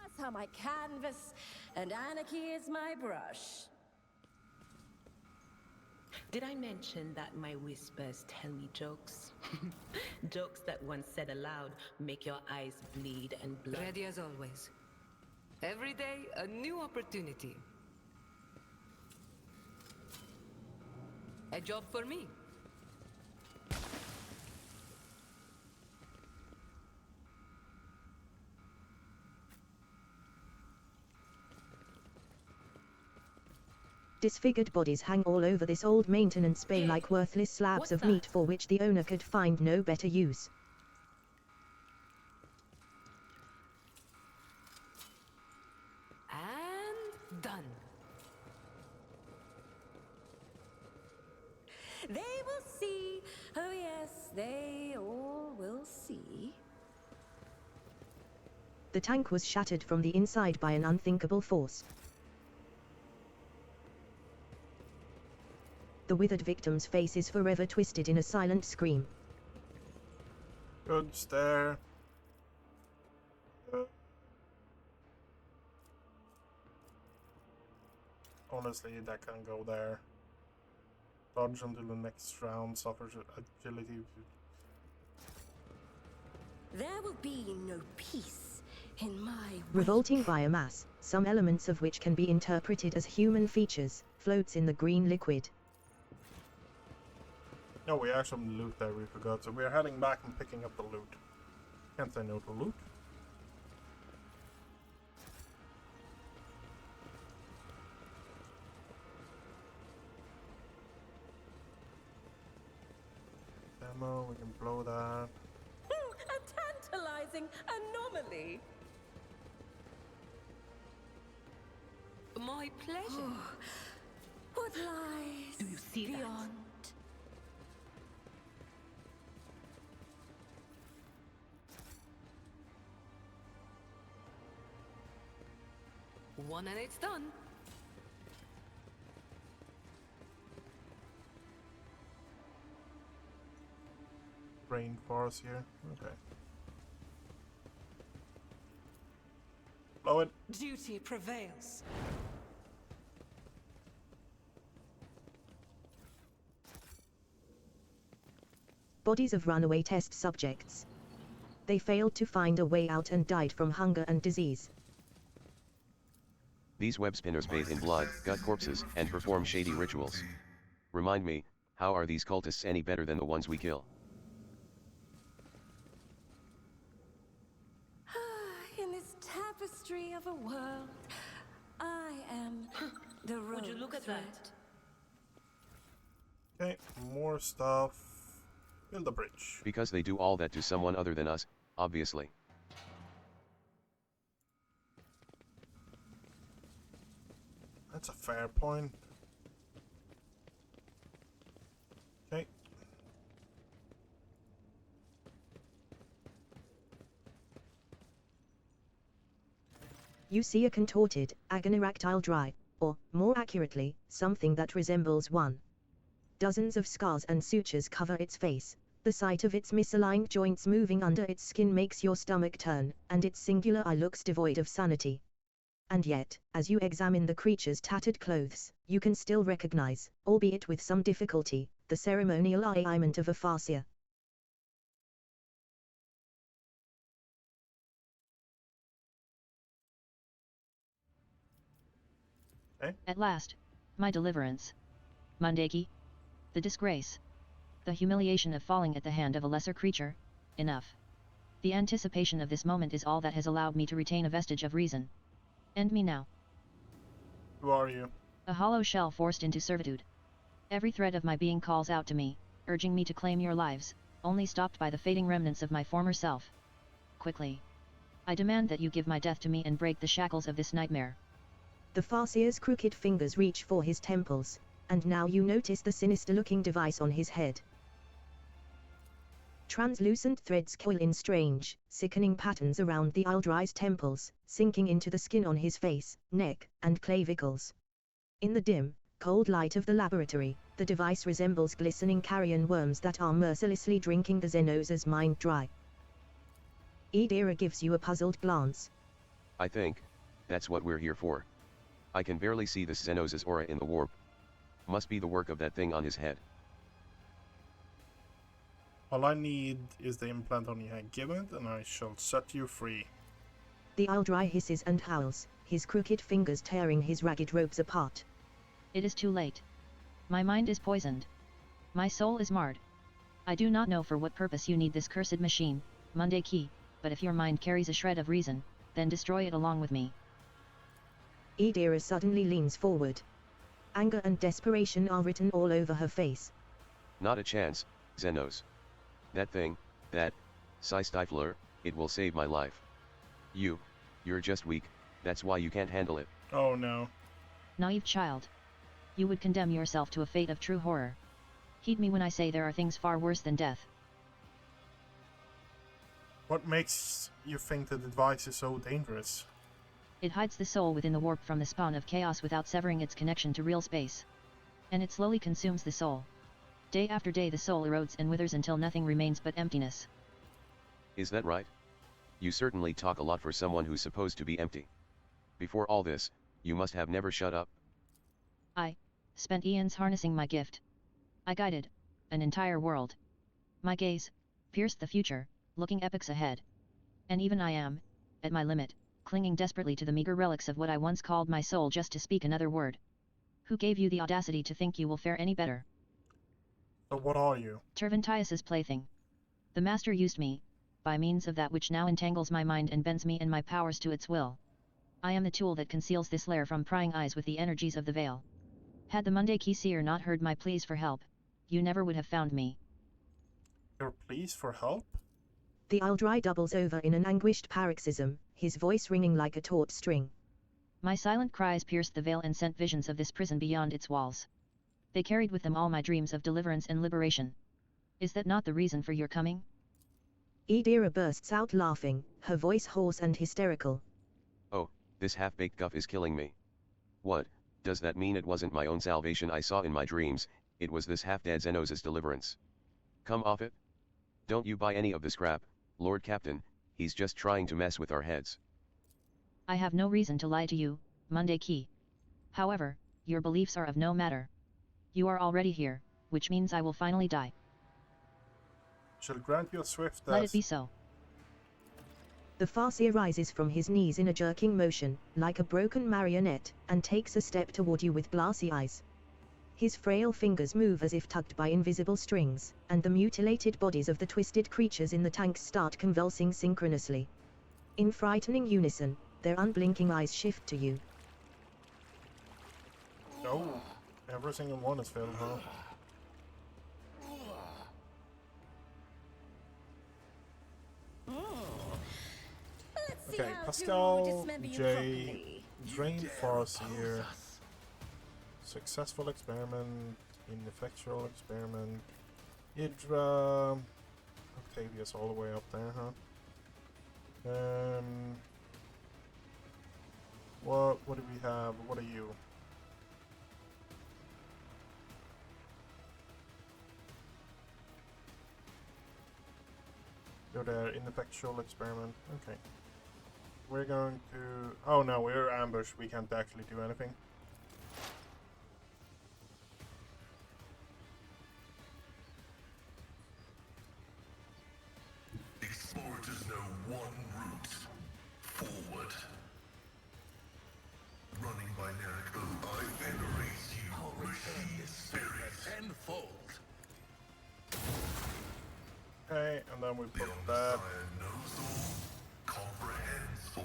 That's how my canvas, and anarchy is my brush. Did I mention that my whispers tell me jokes? Jokes that once said aloud make your eyes bleed and blood. Ready as always. Every day, a new opportunity. A job for me. Disfigured bodies hang all over this old maintenance bay like worthless slabs of meat for which the owner could find no better use. And done. They will see. Oh yes, they all will see. The tank was shattered from the inside by an unthinkable force. The withered victim's face is forever twisted in a silent scream. Good stare. Honestly, that can go there. Dodge until the next round suffers agility. There will be no peace in my Revolting biomass, some elements of which can be interpreted as human features, floats in the green liquid. No, we have some loot there we forgot, so we're heading back and picking up the loot. Can't say no to loot. Demo, we can blow that. A tantalizing anomaly. My pleasure. What lies Do you see that? beyond? One and it's done. Rainforest here. Okay. Blow it. Duty prevails. Bodies of runaway test subjects. They failed to find a way out and died from hunger and disease. These web spinners bathe in blood, gut corpses, and perform shady rituals. Remind me, how are these cultists any better than the ones we kill? In this tapestry of a world, I am the road. Would you look at thread. that? Okay, more stuff. Build a bridge. Because they do all that to someone other than us, obviously. That's a fair point. Okay. You see a contorted, agoneractile drive, or, more accurately, something that resembles one. Dozens of scars and sutures cover its face. The sight of its misaligned joints moving under its skin makes your stomach turn, and its singular eye looks devoid of sanity. And yet, as you examine the creature's tattered clothes, you can still recognize, albeit with some difficulty, the ceremonial alignment of a fascia. At last, my deliverance. Mundaki. The disgrace. The humiliation of falling at the hand of a lesser creature, enough. The anticipation of this moment is all that has allowed me to retain a vestige of reason. End me now. Who are you? A hollow shell forced into servitude. Every thread of my being calls out to me, urging me to claim your lives, only stopped by the fading remnants of my former self. Quickly. I demand that you give my death to me and break the shackles of this nightmare. The Farseer's crooked fingers reach for his temples, and now you notice the sinister-looking device on his head. Translucent threads coil in strange, sickening patterns around the Aldry's temples, sinking into the skin on his face, neck, and clavicles. In the dim, cold light of the laboratory, the device resembles glistening carrion worms that are mercilessly drinking the Xenosa's mind dry. Idira gives you a puzzled glance. I think, that's what we're here for. I can barely see the Xenosa's aura in the warp. Must be the work of that thing on his head. All I need is the implant on your head. Give it, and I shall set you free. The Aldrai hisses and howls, his crooked fingers tearing his ragged robes apart. It is too late. My mind is poisoned. My soul is marred. I do not know for what purpose you need this cursed machine, Monday Key, but if your mind carries a shred of reason, then destroy it along with me. Idira suddenly leans forward. Anger and desperation are written all over her face. Not a chance, Xenos. That thing, that Psi Stifler, it will save my life. You're just weak, that's why you can't handle it. Oh no. Naive child. You would condemn yourself to a fate of true horror. Heed me when I say there are things far worse than death. What makes you think that the device is so dangerous? It hides the soul within the warp from the spawn of chaos without severing its connection to real space. And it slowly consumes the soul. Day after day the soul erodes and withers until nothing remains but emptiness. Is that right? You certainly talk a lot for someone who's supposed to be empty. Before all this, you must have never shut up. I spent eons harnessing my gift. I guided an entire world. My gaze pierced the future, looking epochs ahead. And even I am, at my limit, clinging desperately to the meager relics of what I once called my soul just to speak another word. Who gave you the audacity to think you will fare any better? So what are you? Terventius's plaything. The master used me, by means of that which now entangles my mind and bends me and my powers to its will. I am the tool that conceals this lair from prying eyes with the energies of the veil. Had the Monday Key Seer not heard my pleas for help, you never would have found me. Your pleas for help? The Aldrai doubles over in an anguished paroxysm, his voice ringing like a taut string. My silent cries pierced the veil and sent visions of this prison beyond its walls. They carried with them all my dreams of deliverance and liberation. Is that not the reason for your coming? Idira bursts out laughing, her voice hoarse and hysterical. Oh, this half-baked guff is killing me. What, does that mean it wasn't my own salvation I saw in my dreams, it was this half-dead Xenos' deliverance? Come off it? Don't you buy any of this crap, Lord Captain, he's just trying to mess with our heads. I have no reason to lie to you, Monday Key. However, your beliefs are of no matter. You are already here, which means I will finally die. Shall grant you a swift death. Let it be so. The Farseer rises from his knees in a jerking motion, like a broken marionette, and takes a step toward you with glassy eyes. His frail fingers move as if tugged by invisible strings, and the mutilated bodies of the twisted creatures in the tanks start convulsing synchronously. In frightening unison, their unblinking eyes shift to you. Oh, every single one is filled, huh? Okay, Pascal, J, Drained Farseer, Successful Experiment, Ineffectual Experiment, Hydra, Octavius all the way up there, huh? What do we have? What are you? You're there, Ineffectual Experiment, okay. We're going to... Oh no, we're ambushed, we can't actually do anything. Explorers know one route. Forward. Running by Heretical, I venerate you, machine spirit. Tenfold. Okay, and then we put The that... Messiah knows all, comprehends all.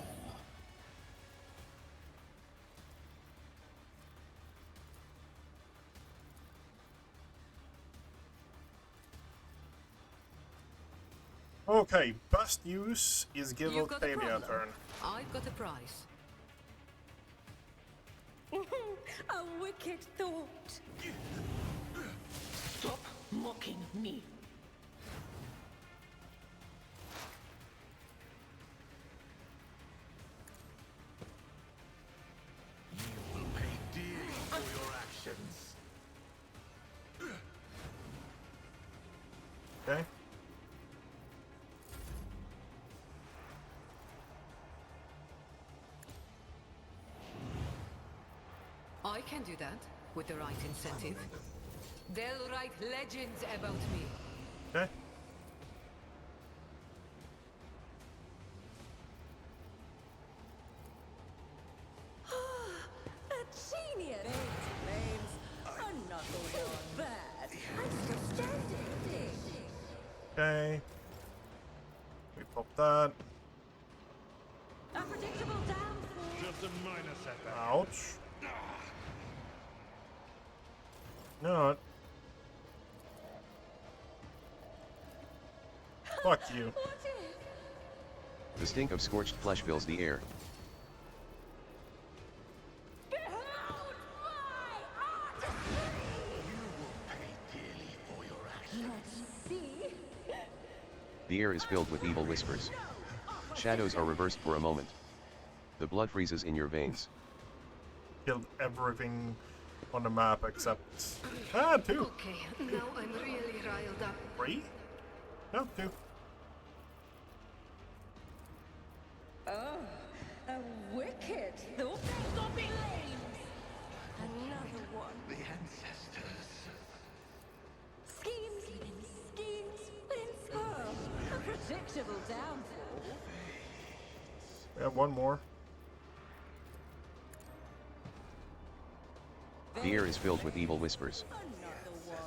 Okay, best use is give You've got a Octavia a problem. turn. I've got a prize. A wicked thought. Stop mocking me. You will pay dearly for your actions. Okay? I can do that. with the right incentive. They'll write legends about me. Okay. A genius! Another one bad. Understanding. Okay. We pop that. A predictable downfall. Just a minor setback. Ouch. No. Fuck you. What if? The stink of scorched flesh fills the air. Behold my artistry! You will pay dearly for your actions. Let's see. The air is filled with evil whispers. Shadows are reversed for a moment. The blood freezes in your veins. Killed everything on the map except... Ah, 2. Okay, now I'm really riled up. 3? No, 2. Oh, a wicked. The zombie lames. Another one. The ancestors. Schemes within schemes within swirl. A predictable downfall. We have one more. The air is filled with evil whispers. Another one.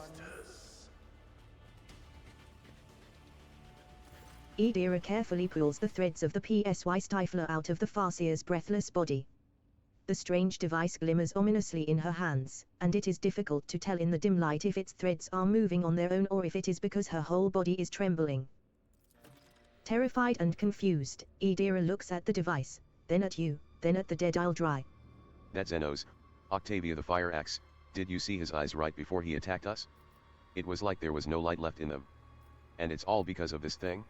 Idira carefully pulls the threads of the PSY stifler out of the Farseer's breathless body. The strange device glimmers ominously in her hands, and it is difficult to tell in the dim light if its threads are moving on their own or if it is because her whole body is trembling. Terrified and confused, Idira looks at the device, then at you, then at the dead Ildry. That's Zeno's, Octavia the Fire Axe. Did you see his eyes right before he attacked us? It was like there was no light left in them. And it's all because of this thing?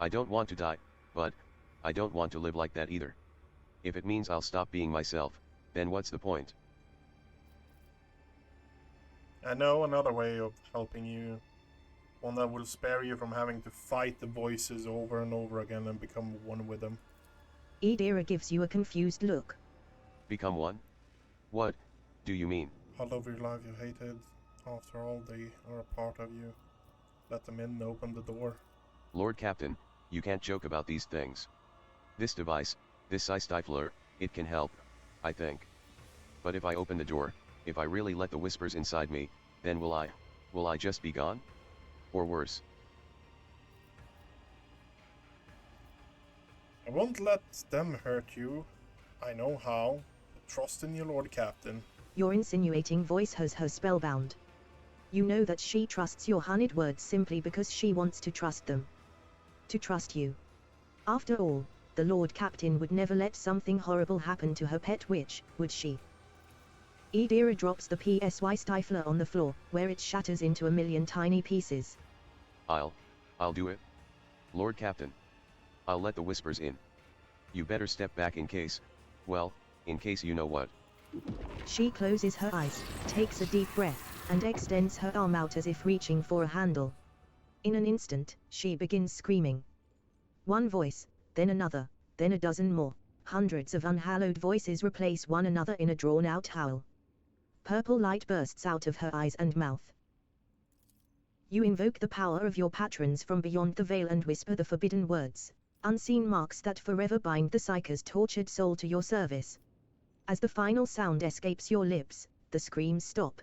I don't want to die, but I don't want to live like that either. If it means I'll stop being myself, then what's the point? I know another way of helping you. One that will spare you from having to fight the voices over and over again and become one with them. Idira gives you a confused look. Become one? What do you mean? All over your life you hated. After all, they are a part of you. Let them in and open the door. Lord Captain, you can't joke about these things. This device, this Psi Stifler, it can help, I think. But if I open the door, if I really let the whispers inside me, then will I just be gone? Or worse? I won't let them hurt you. I know how. Trust in your Lord Captain. Your insinuating voice has her spellbound. You know that she trusts your honeyed words simply because she wants to trust them. To trust you. After all, the Lord Captain would never let something horrible happen to her pet witch, would she? Idira drops the PSY stifler on the floor, where it shatters into a million tiny pieces. I'll do it. Lord Captain. I'll let the whispers in. You better step back in case, well, in case you know what. She closes her eyes, takes a deep breath, and extends her arm out as if reaching for a handle. In an instant, she begins screaming. One voice, then another, then a dozen more. Hundreds of unhallowed voices replace one another in a drawn-out howl. Purple light bursts out of her eyes and mouth. You invoke the power of your patrons from beyond the veil and whisper the forbidden words, unseen marks that forever bind the Psyker's tortured soul to your service. As the final sound escapes your lips, the screams stop.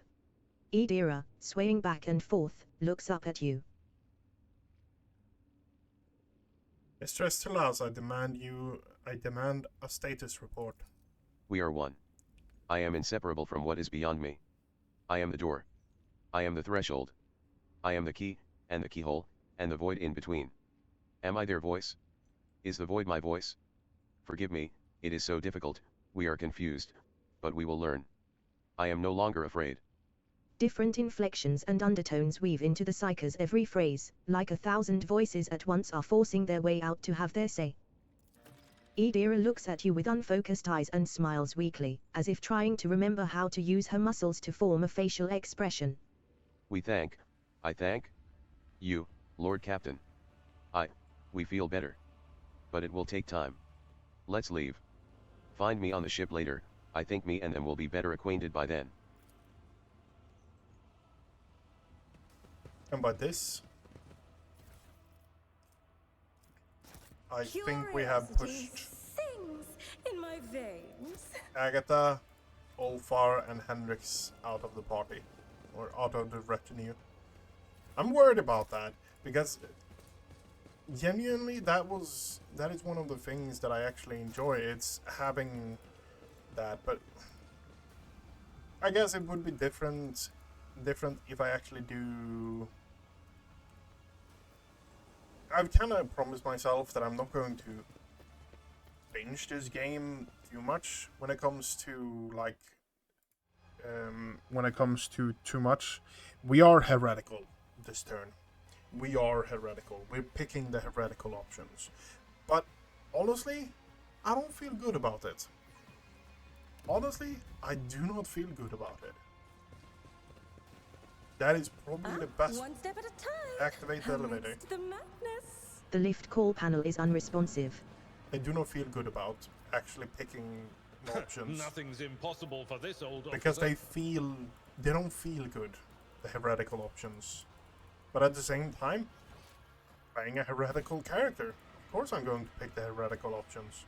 Idira, swaying back and forth, looks up at you. Mistress Tilaz, I demand a status report. We are one. I am inseparable from what is beyond me. I am the door. I am the threshold. I am the key, and the keyhole, and the void in between. Am I their voice? Is the void my voice? Forgive me, it is so difficult, we are confused, but we will learn. I am no longer afraid. Different inflections and undertones weave into the Psyker's every phrase, like 1,000 voices at once are forcing their way out to have their say. Idira looks at you with unfocused eyes and smiles weakly, as if trying to remember how to use her muscles to form a facial expression. I thank you, Lord Captain. We feel better. But it will take time. Let's leave. Find me on the ship later, I think me and them will be better acquainted by then. And by this, I think we have Curiosity pushed sings in my veins. Agatha, Olfar, and Hendrix out of the party, or out of the retinue. I'm worried about that because genuinely that is one of the things that I actually enjoy. It's having that, but I guess it would be different if I actually do. I've kind of promised myself that I'm not going to binge this game too much when it comes to like when it comes to too much. We are heretical this turn. We are heretical. We're picking the heretical options. But honestly, I don't feel good about it. Honestly, I do not feel good about it. That is probably the best. One step at a time. Activate the elevator. Amidst the madness. The lift call panel is unresponsive. I do not feel good about actually picking options. Nothing's impossible for this old because officer. they don't feel good, the heretical options. But at the same time, playing a heretical character, of course I'm going to pick the heretical options.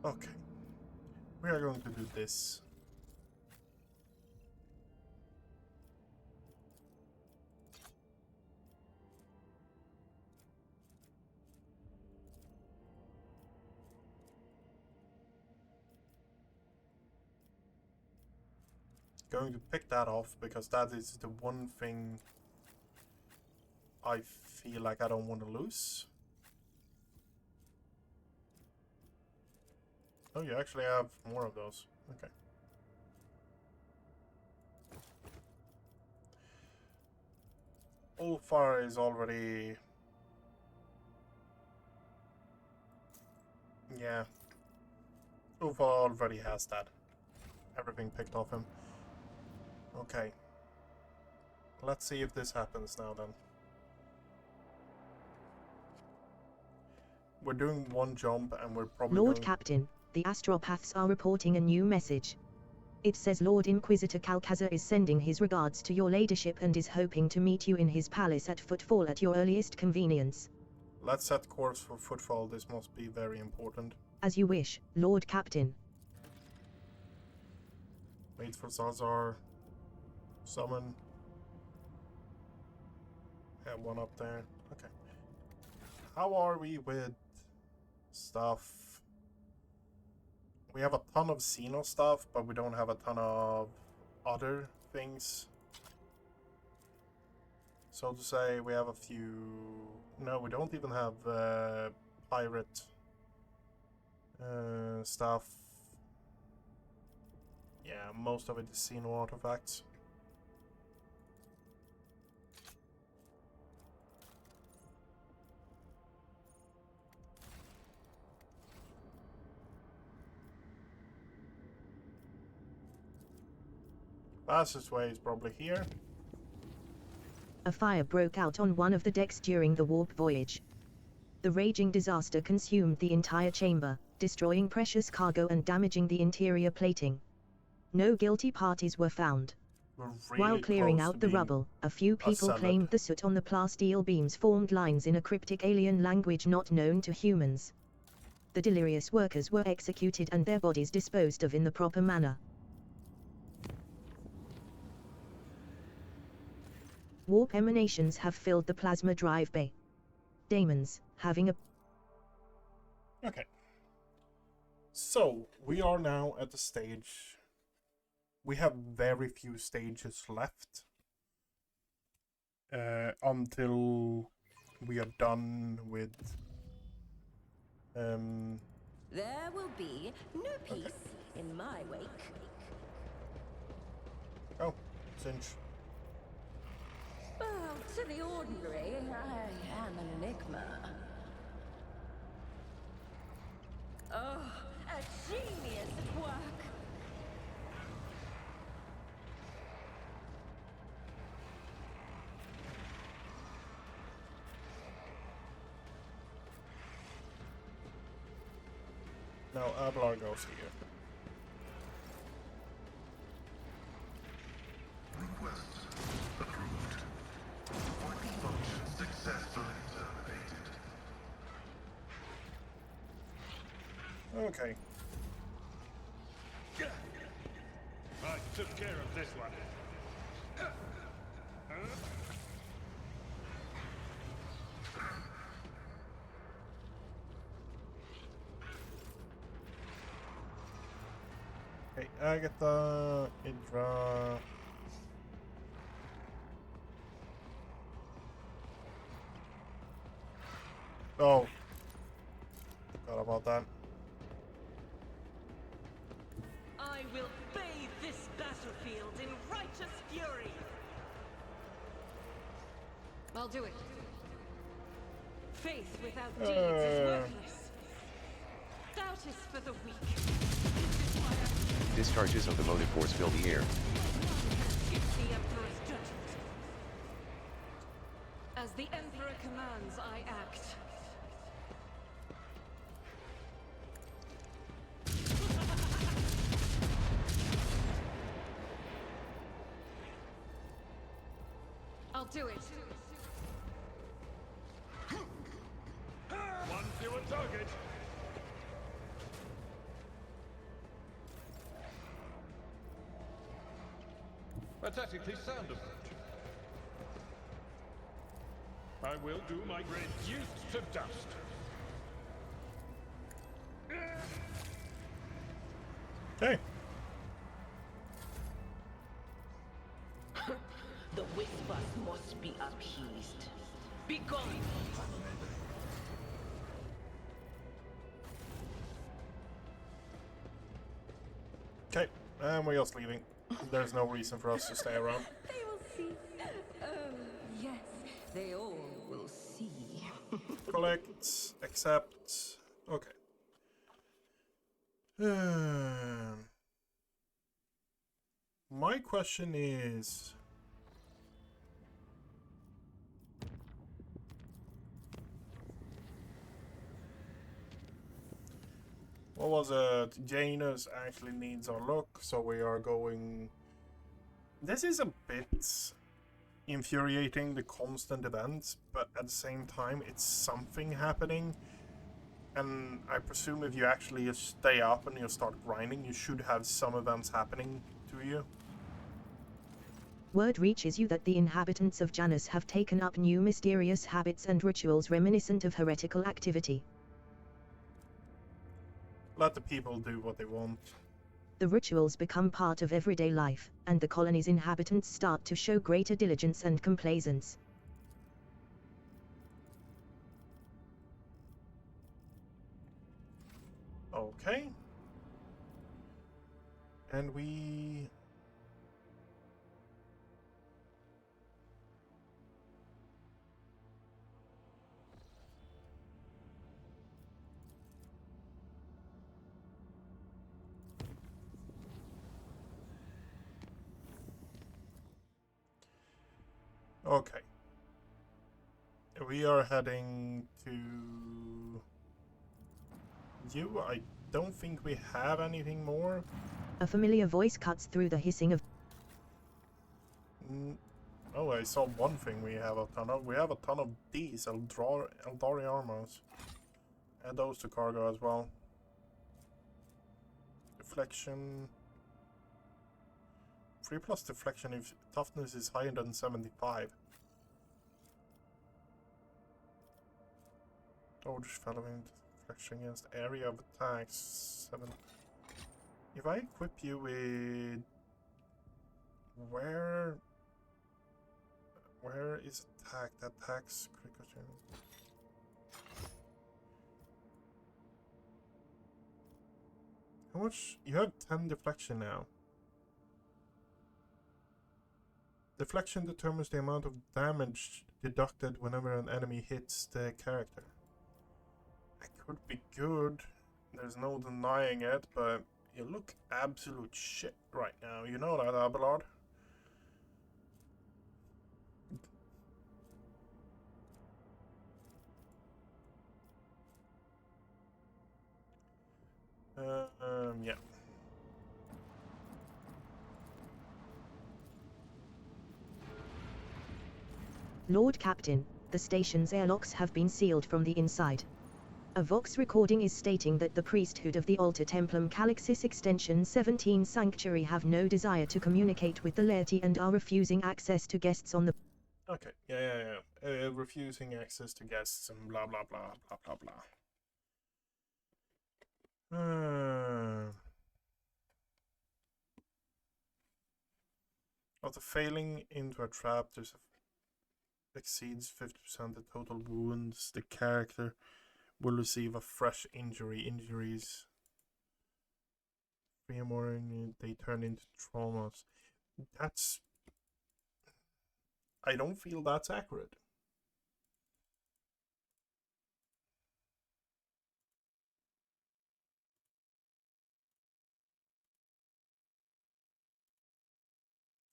Okay, we are going to do this. Going to pick that off because that is the one thing I feel like I don't want to lose. Oh, you actually have more of those. Okay. Ulfar is already... Yeah. Ulfar already has that. Everything picked off him. Okay. Let's see if this happens now then. We're doing one jump and we're probably Lord Captain, the astropaths are reporting a new message. It says Lord Inquisitor Calcazar is sending his regards to your ladyship and is hoping to meet you in his palace at Footfall at your earliest convenience. Let's set course for Footfall. This must be very important. As you wish, Lord Captain. Wait for Zazar. Summon. Yeah, one up there. Okay. How are we with stuff? We have a ton of Xeno stuff, but we don't have a ton of other things. So to say, we have a few... No, we don't even have pirate stuff. Yeah, most of it is Xeno artifacts. Fastest way is probably here. A fire broke out on one of the decks during the warp voyage. The raging disaster consumed the entire chamber, destroying precious cargo and damaging the interior plating. No guilty parties were found. Really While clearing close out to the being rubble, a few people salad. claimed the soot on the plasteel beams formed lines in a cryptic alien language not known to humans. The delirious workers were executed and their bodies disposed of in the proper manner. Warp emanations have filled the plasma drive bay. Daemons, having a... Okay. So, we are now at the stage... We have very few stages left. Until we are done with... There will be no peace in my wake. Oh, cinch. Well, to the ordinary, I am an enigma. genius at work. Now Ablar goes here. Request approved. Vital function successfully terminated. Okay. I took care of this one. Okay, Agatha, Idra. Oh. Forgot about that. I will bathe this battlefield in righteous fury. I'll do it. Faith without deeds is worthless. Doubt is for the weak. This is why Discharges of the motive force fill the air. none can skip the Emperor's judgment. As the Emperor commands, I act. I'll do it. One fewer target. Pathetically sound approach. I will do my reduced to dust. Okay. The whispers must be appeased. Be gone! Okay, and we're just leaving. There's no reason for us to stay around. They will see. Yes, they all will see. Collect, accept. Okay. My question is, what was it? Janus actually needs our look, so we are going. This is a bit infuriating, the constant events, but at the same time, it's something happening. And I presume if you actually just stay up and you start grinding, you should have some events happening to you. Word reaches you that the inhabitants of Janus have taken up new mysterious habits and rituals reminiscent of heretical activity. Let the people do what they want. The rituals become part of everyday life, and the colony's inhabitants start to show greater diligence and complaisance. Okay. And we... Okay. We are heading to you. I don't think we have anything more. A familiar voice cuts through the hissing of... Oh, I saw one thing we have a ton of. We have a ton of these Eldari armors. Add those to cargo as well. Deflection. 3+ deflection if toughness is higher than 75. Dodge following deflection against area of attacks 7. If I equip you with... Where is attack? That attacks critical. How much? You have 10 deflection now. Deflection determines the amount of damage deducted whenever an enemy hits the character. That could be good. There's no denying it, but you look absolute shit right now. You know that, Abelard? Yeah. Lord Captain, the station's airlocks have been sealed from the inside. A Vox recording is stating that the priesthood of the Alter Templum Calixis Extension 17 Sanctuary have no desire to communicate with the laity and are refusing access to guests on the... Okay, yeah. Refusing access to guests and blah blah blah blah blah blah. After failing into a trap, there's exceeds 50% the total wounds, the character will receive a fresh injury. Injuries 3 or more, they turn into traumas. That's... I don't feel that's accurate.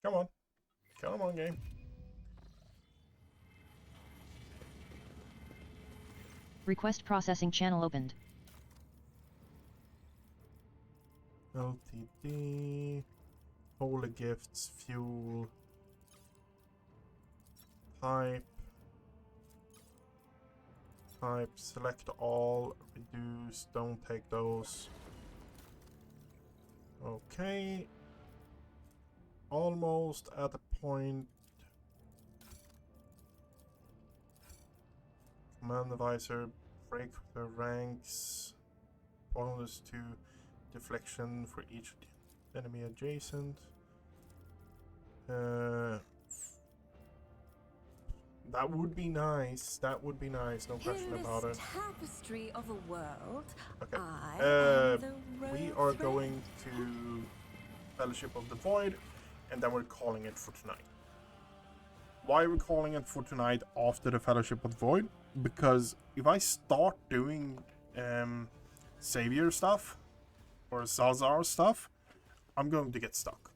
Come on. Come on, game. Request processing channel opened. LTD. Holy gifts, fuel. Type. Select all. Reduce. Don't take those. Okay. Almost at the point. Command advisor, break the ranks. Bonus to deflection for each enemy adjacent. That would be nice. That would be nice. No question about it. Tapestry of a world. Okay. I am the We rogue are thread. going to Fellowship of the Void, and then we're calling it for tonight. Why are we calling it for tonight after the Fellowship of the Void? Because if I start doing Savior stuff or Zazar stuff, I'm going to get stuck.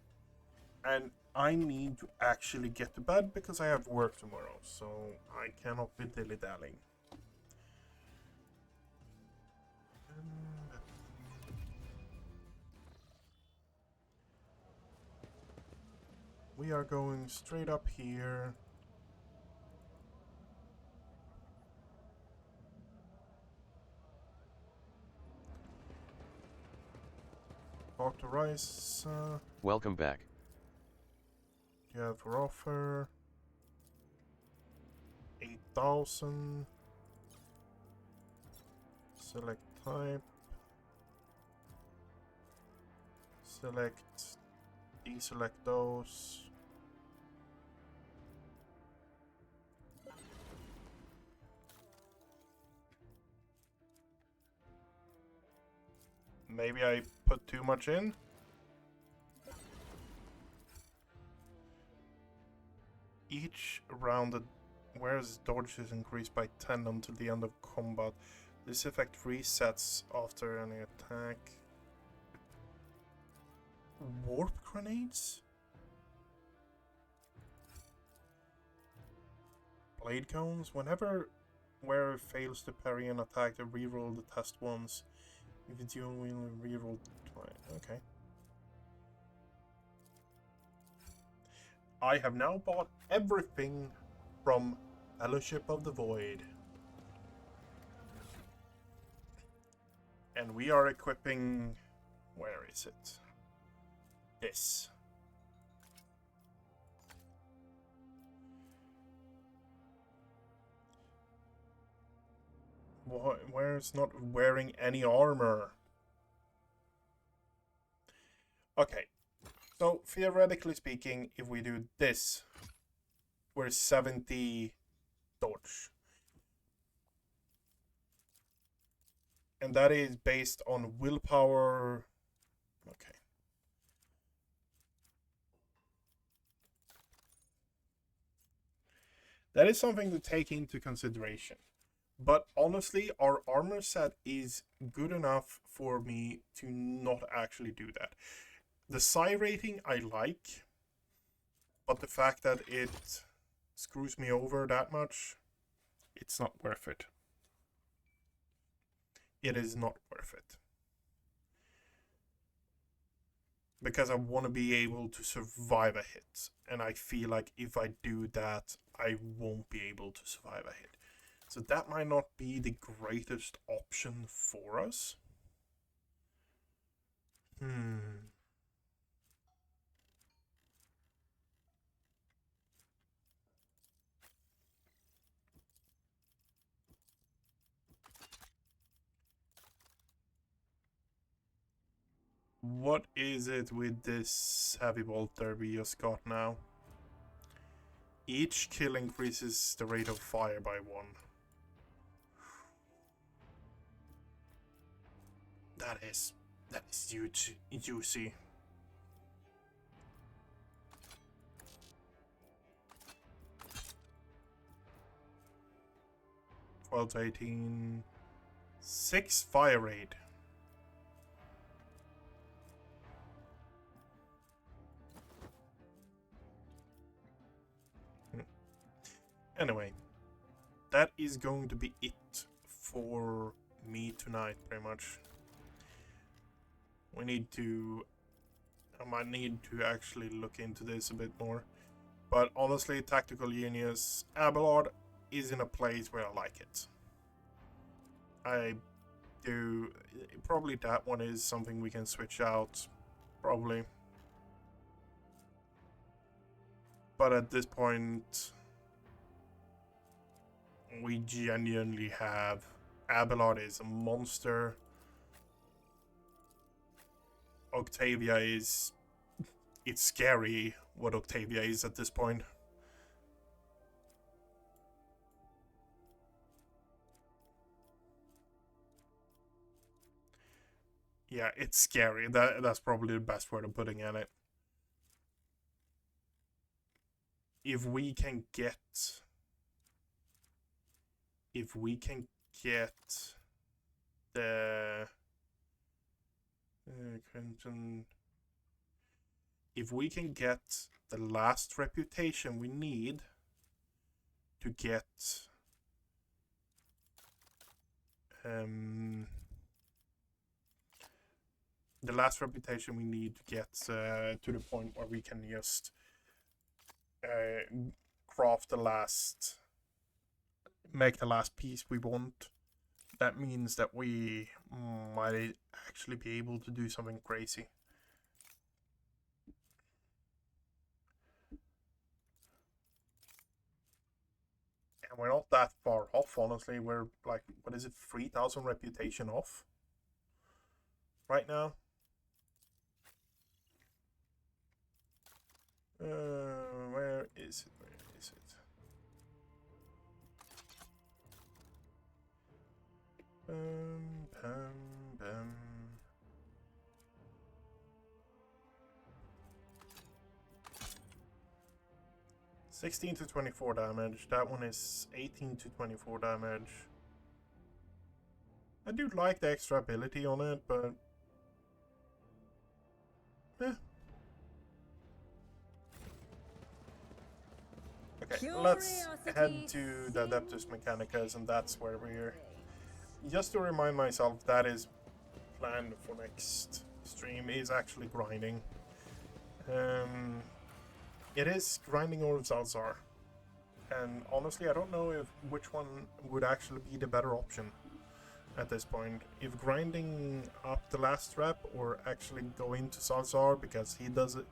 And I need to actually get to bed because I have work tomorrow, so I cannot be dilly-dallying. We are going straight up here. Dr. Rice. Welcome back. You have for offer 8,000. Select type. Select. Deselect those. Maybe I put too much in. Each round, whereas dodge is increased by 10 until the end of combat. This effect resets after any attack. Warp grenades? Blade cones? Whenever wearer fails to parry an attack, they reroll the test once. If it's you, we'll reroll twice. Okay. I have now bought everything from Fellowship of the Void. And we are equipping... Where is it? This. Where it's not wearing any armor? Okay. So, theoretically speaking, if we do this, we're 70 dodge. And that is based on willpower. Okay. That is something to take into consideration. But honestly, our armor set is good enough for me to not actually do that. The psi rating I like, but the fact that it screws me over that much, it's not worth it. It is not worth it. Because I want to be able to survive a hit. And I feel like if I do that, I won't be able to survive a hit. So that might not be the greatest option for us. What is it with this heavy bolter we just got now? Each kill increases the rate of fire by 1. That is huge, juicy. Twelve to 18. 6 fire rate. Anyway, that is going to be it for me tonight, pretty much. We need to... I might need to actually look into this a bit more. But honestly, Tactical Genius Abelard is in a place where I like it. I do... Probably that one is something we can switch out. Probably. But at this point... we genuinely have... Abelard is a monster. Octavia is... it's scary what Octavia is at this point. Yeah, it's scary. That's probably the best word of putting in it. If we can get... if we can get the... Crimson... if we can get the last reputation we need to get... the last reputation we need to get to the point where we can just craft the last... make the last piece we want. That means that we might actually be able to do something crazy. And we're not that far off, honestly. We're like, what is it, 3,000 reputation off right now? Where is it? Where is it? Bam. 16 to 24 damage. That one is 18 to 24 damage. I do like the extra ability on it, but... Okay, let's head to the Adeptus Mechanicus, and that's where we're... Just to remind myself, that is planned for next stream, is actually grinding. It is grinding or Zalzar. And honestly, I don't know which one would actually be the better option at this point. If grinding up the last rep or actually go into Zalzar, because he does it,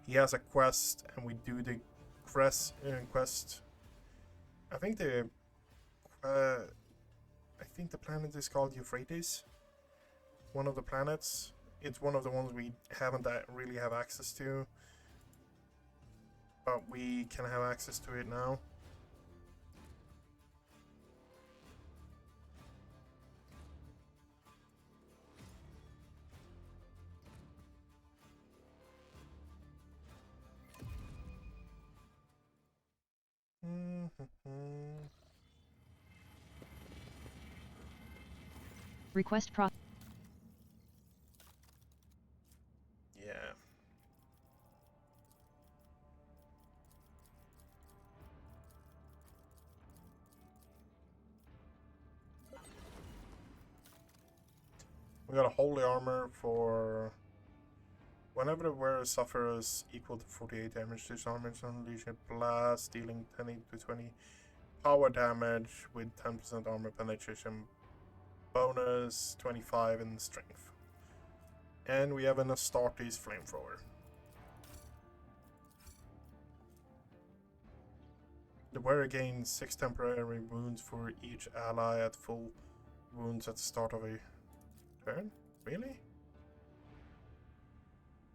he has a quest and we do the quest. I think the planet is called Euphrates. One of the planets. It's one of the ones we haven't really have access to. But we can have access to it now. Request pro. Yeah. We got a holy armor for whenever the wearer suffers equal to 48 damage, this armor is unleash a blast, dealing 10 to 20 power damage with 10% armor penetration bonus, 25 in strength. And we have an Astartes flamethrower. The wearer gains 6 temporary wounds for each ally at full wounds at the start of a turn? Really?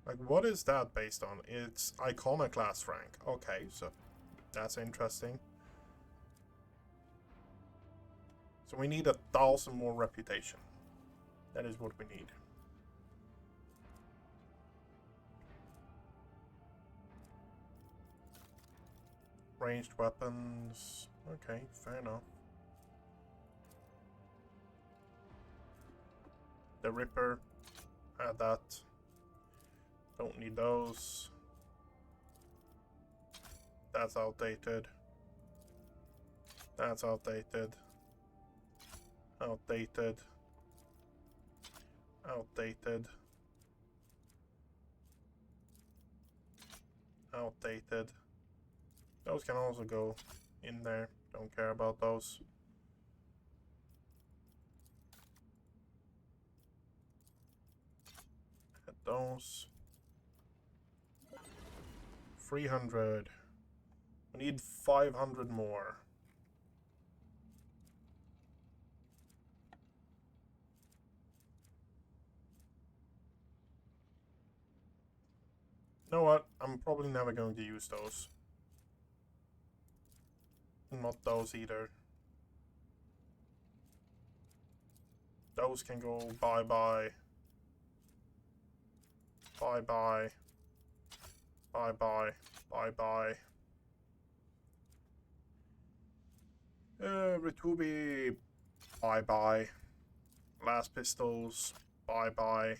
Like, what is that based on? It's Iconoclast rank. Okay, so that's interesting. So we need 1,000 more reputation. That is what we need. Ranged weapons. Okay, fair enough. The Ripper. Add that. Don't need those. That's outdated. That's outdated. Outdated. Outdated. Outdated. Those can also go in there. Don't care about those. Add those. 300. We need 500 more. You know what? I'm probably never going to use those. Not those either. Those can go bye-bye. Bye-bye. Bye-bye. Bye-bye. Ritubi. Bye-bye. Last pistols. Bye-bye.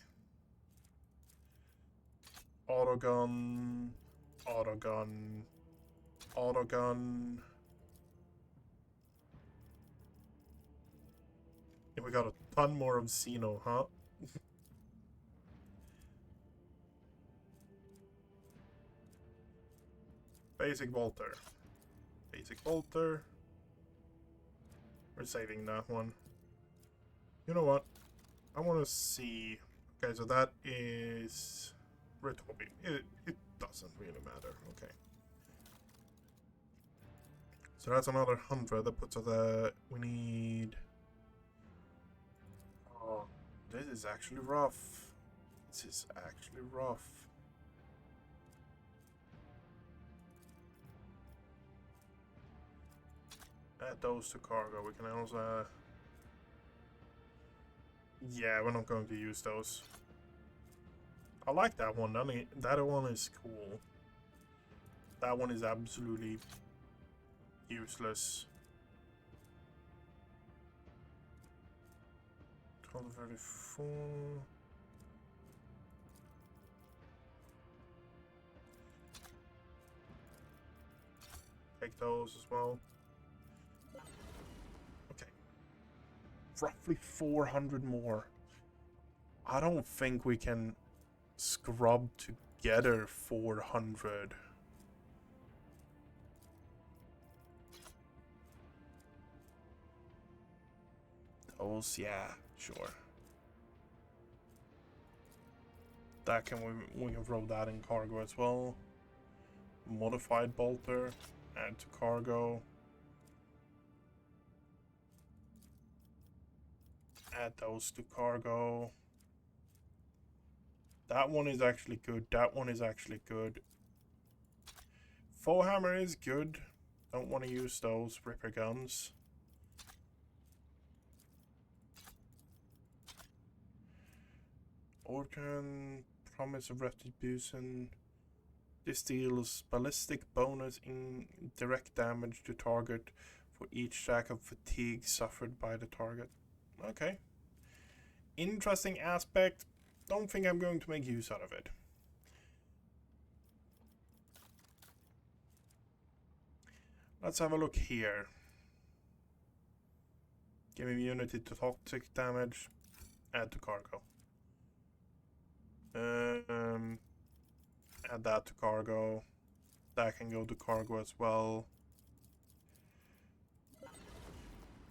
Autogun. Autogun. Autogun. We got a ton more of Xeno, huh? Basic bolter. Basic bolter. We're saving that one. You know what? I want to see. Okay, so that is Ritobi. It doesn't really matter. Okay. So that's another 100. That puts us at. We need. Oh, this is actually rough. This is actually rough. Add those to cargo. We can also. Yeah, we're not going to use those. I like that one. That one is cool. That one is absolutely useless. 1234. Take those as well. Okay. Roughly 400 more. I don't think we can scrub together 400. Those, yeah, sure. That we can throw that in cargo as well. Modified bolter, add to cargo. Add those to cargo. That one is actually good. That one is actually good. Full hammer is good. Don't want to use those Ripper guns. Orkan, Promise of Retribution. This deals ballistic bonus in direct damage to target for each stack of fatigue suffered by the target. Okay. interesting aspect. Don't think I'm going to make use out of it. Let's have a look here. Give immunity to toxic damage. Add to cargo. Add that to cargo. That can go to cargo as well.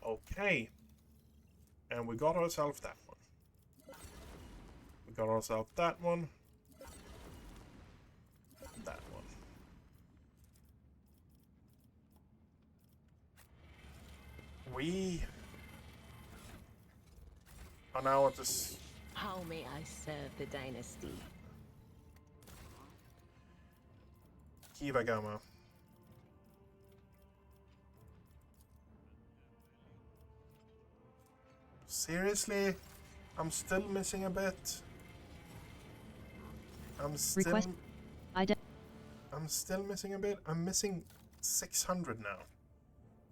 Okay. And we got ourselves that one. We got ourselves that one. That one. We are now at this. How may I serve the dynasty? Kiva Gamma. Seriously? I'm still missing a bit. I'm still missing a bit. I'm missing 600 now.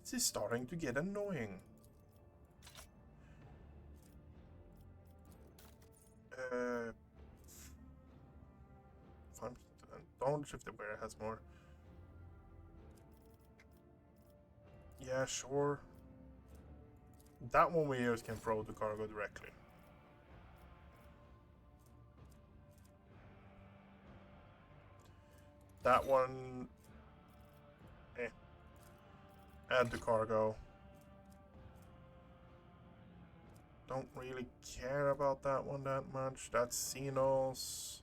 This is starting to get annoying. Don't shift the where it has more. Yeah, sure. That one we use can throw the cargo directly. That one... Add the cargo. Don't really care about that one that much. That's Xenos.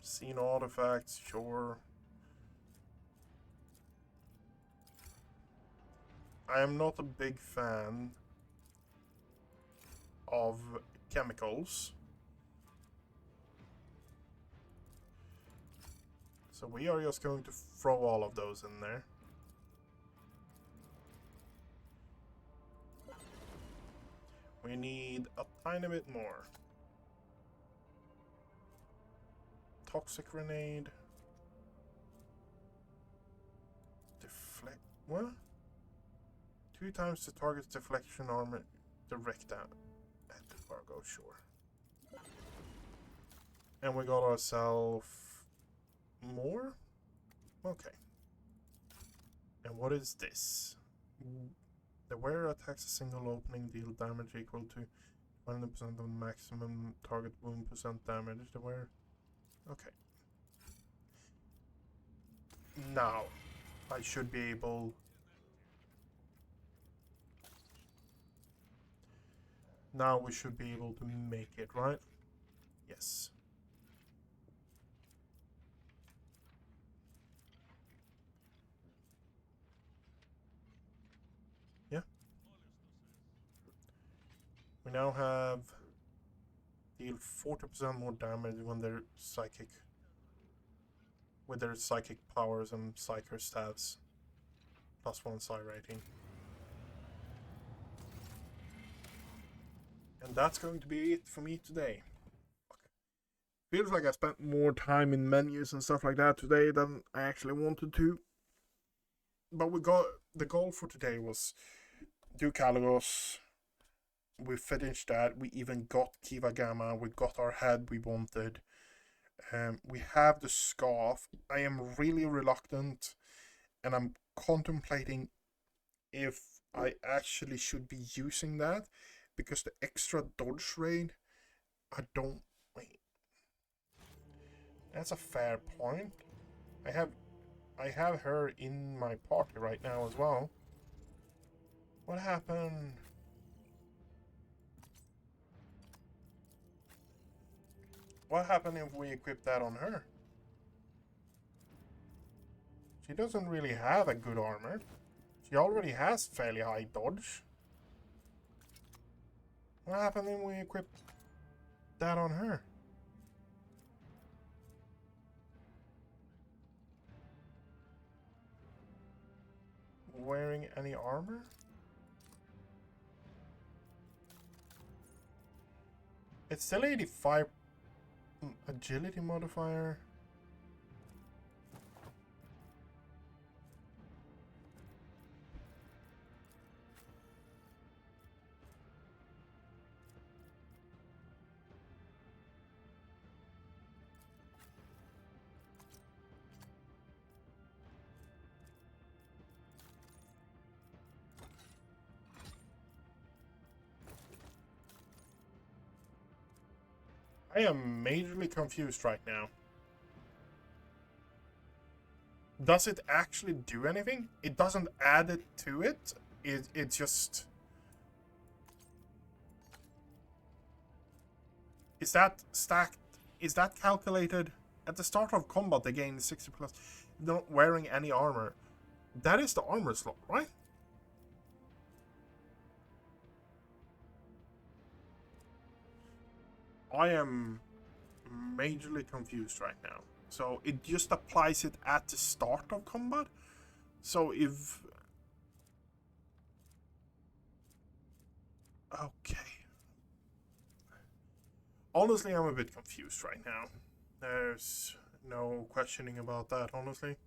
Xeno artifacts, sure. I am not a big fan of chemicals. So we are just going to throw all of those in there. We need a tiny bit more. Toxic grenade. Deflect. What? 2 times the target's deflection armor. Direct that. At the cargo, sure. And we got ourselves more? Okay. And what is this? The wearer attacks a single opening, deal damage equal to 20% of the maximum target wound percent damage. The wearer. Okay. Now, I should be able... Now we should be able to make it, right? Yes. Yeah. We now have deal 40% more damage when they're psychic. With their psychic powers and psyker staves. +1 psi rating. And that's going to be it for me today. Feels like I spent more time in menus and stuff like that today than I actually wanted to. But we got the goal for today was do Kalagos. We finished that. We even got Kiva Gamma. We got our head we wanted. We have the scarf. I am really reluctant, and I'm contemplating if I actually should be using that, because the extra dodge rate, I don't... Wait. That's a fair point. I have her in my party right now as well. What happened? What happened if we equip that on her? She doesn't really have a good armor. She already has fairly high dodge. What happened if we equip that on her? Wearing any armor? It's still 85 agility modifier. I am majorly confused right now. Does it actually do anything? It doesn't add it to it. It just... Is that stacked? Is that calculated? At the start of combat, they gain 60 plus. Not wearing any armor. That is the armor slot, right? I am majorly confused right now. So it just applies it at the start of combat? So if... Okay. Honestly, I'm a bit confused right now. There's no questioning about that, honestly.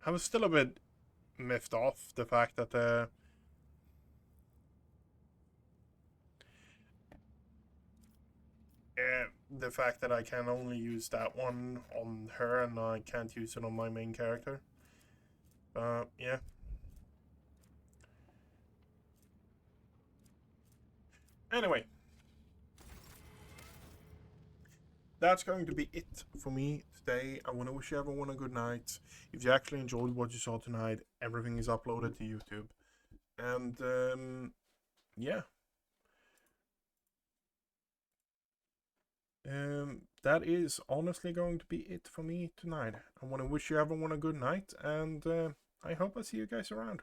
I was still a bit miffed off the fact that the fact that I can only use that one on her and I can't use it on my main character. Yeah. Anyway. That's going to be it for me today. I want to wish everyone a good night. If you actually enjoyed what you saw tonight, everything is uploaded to YouTube. And, yeah. That is honestly going to be it for me tonight. I want to wish you everyone a good night, and I hope I see you guys around.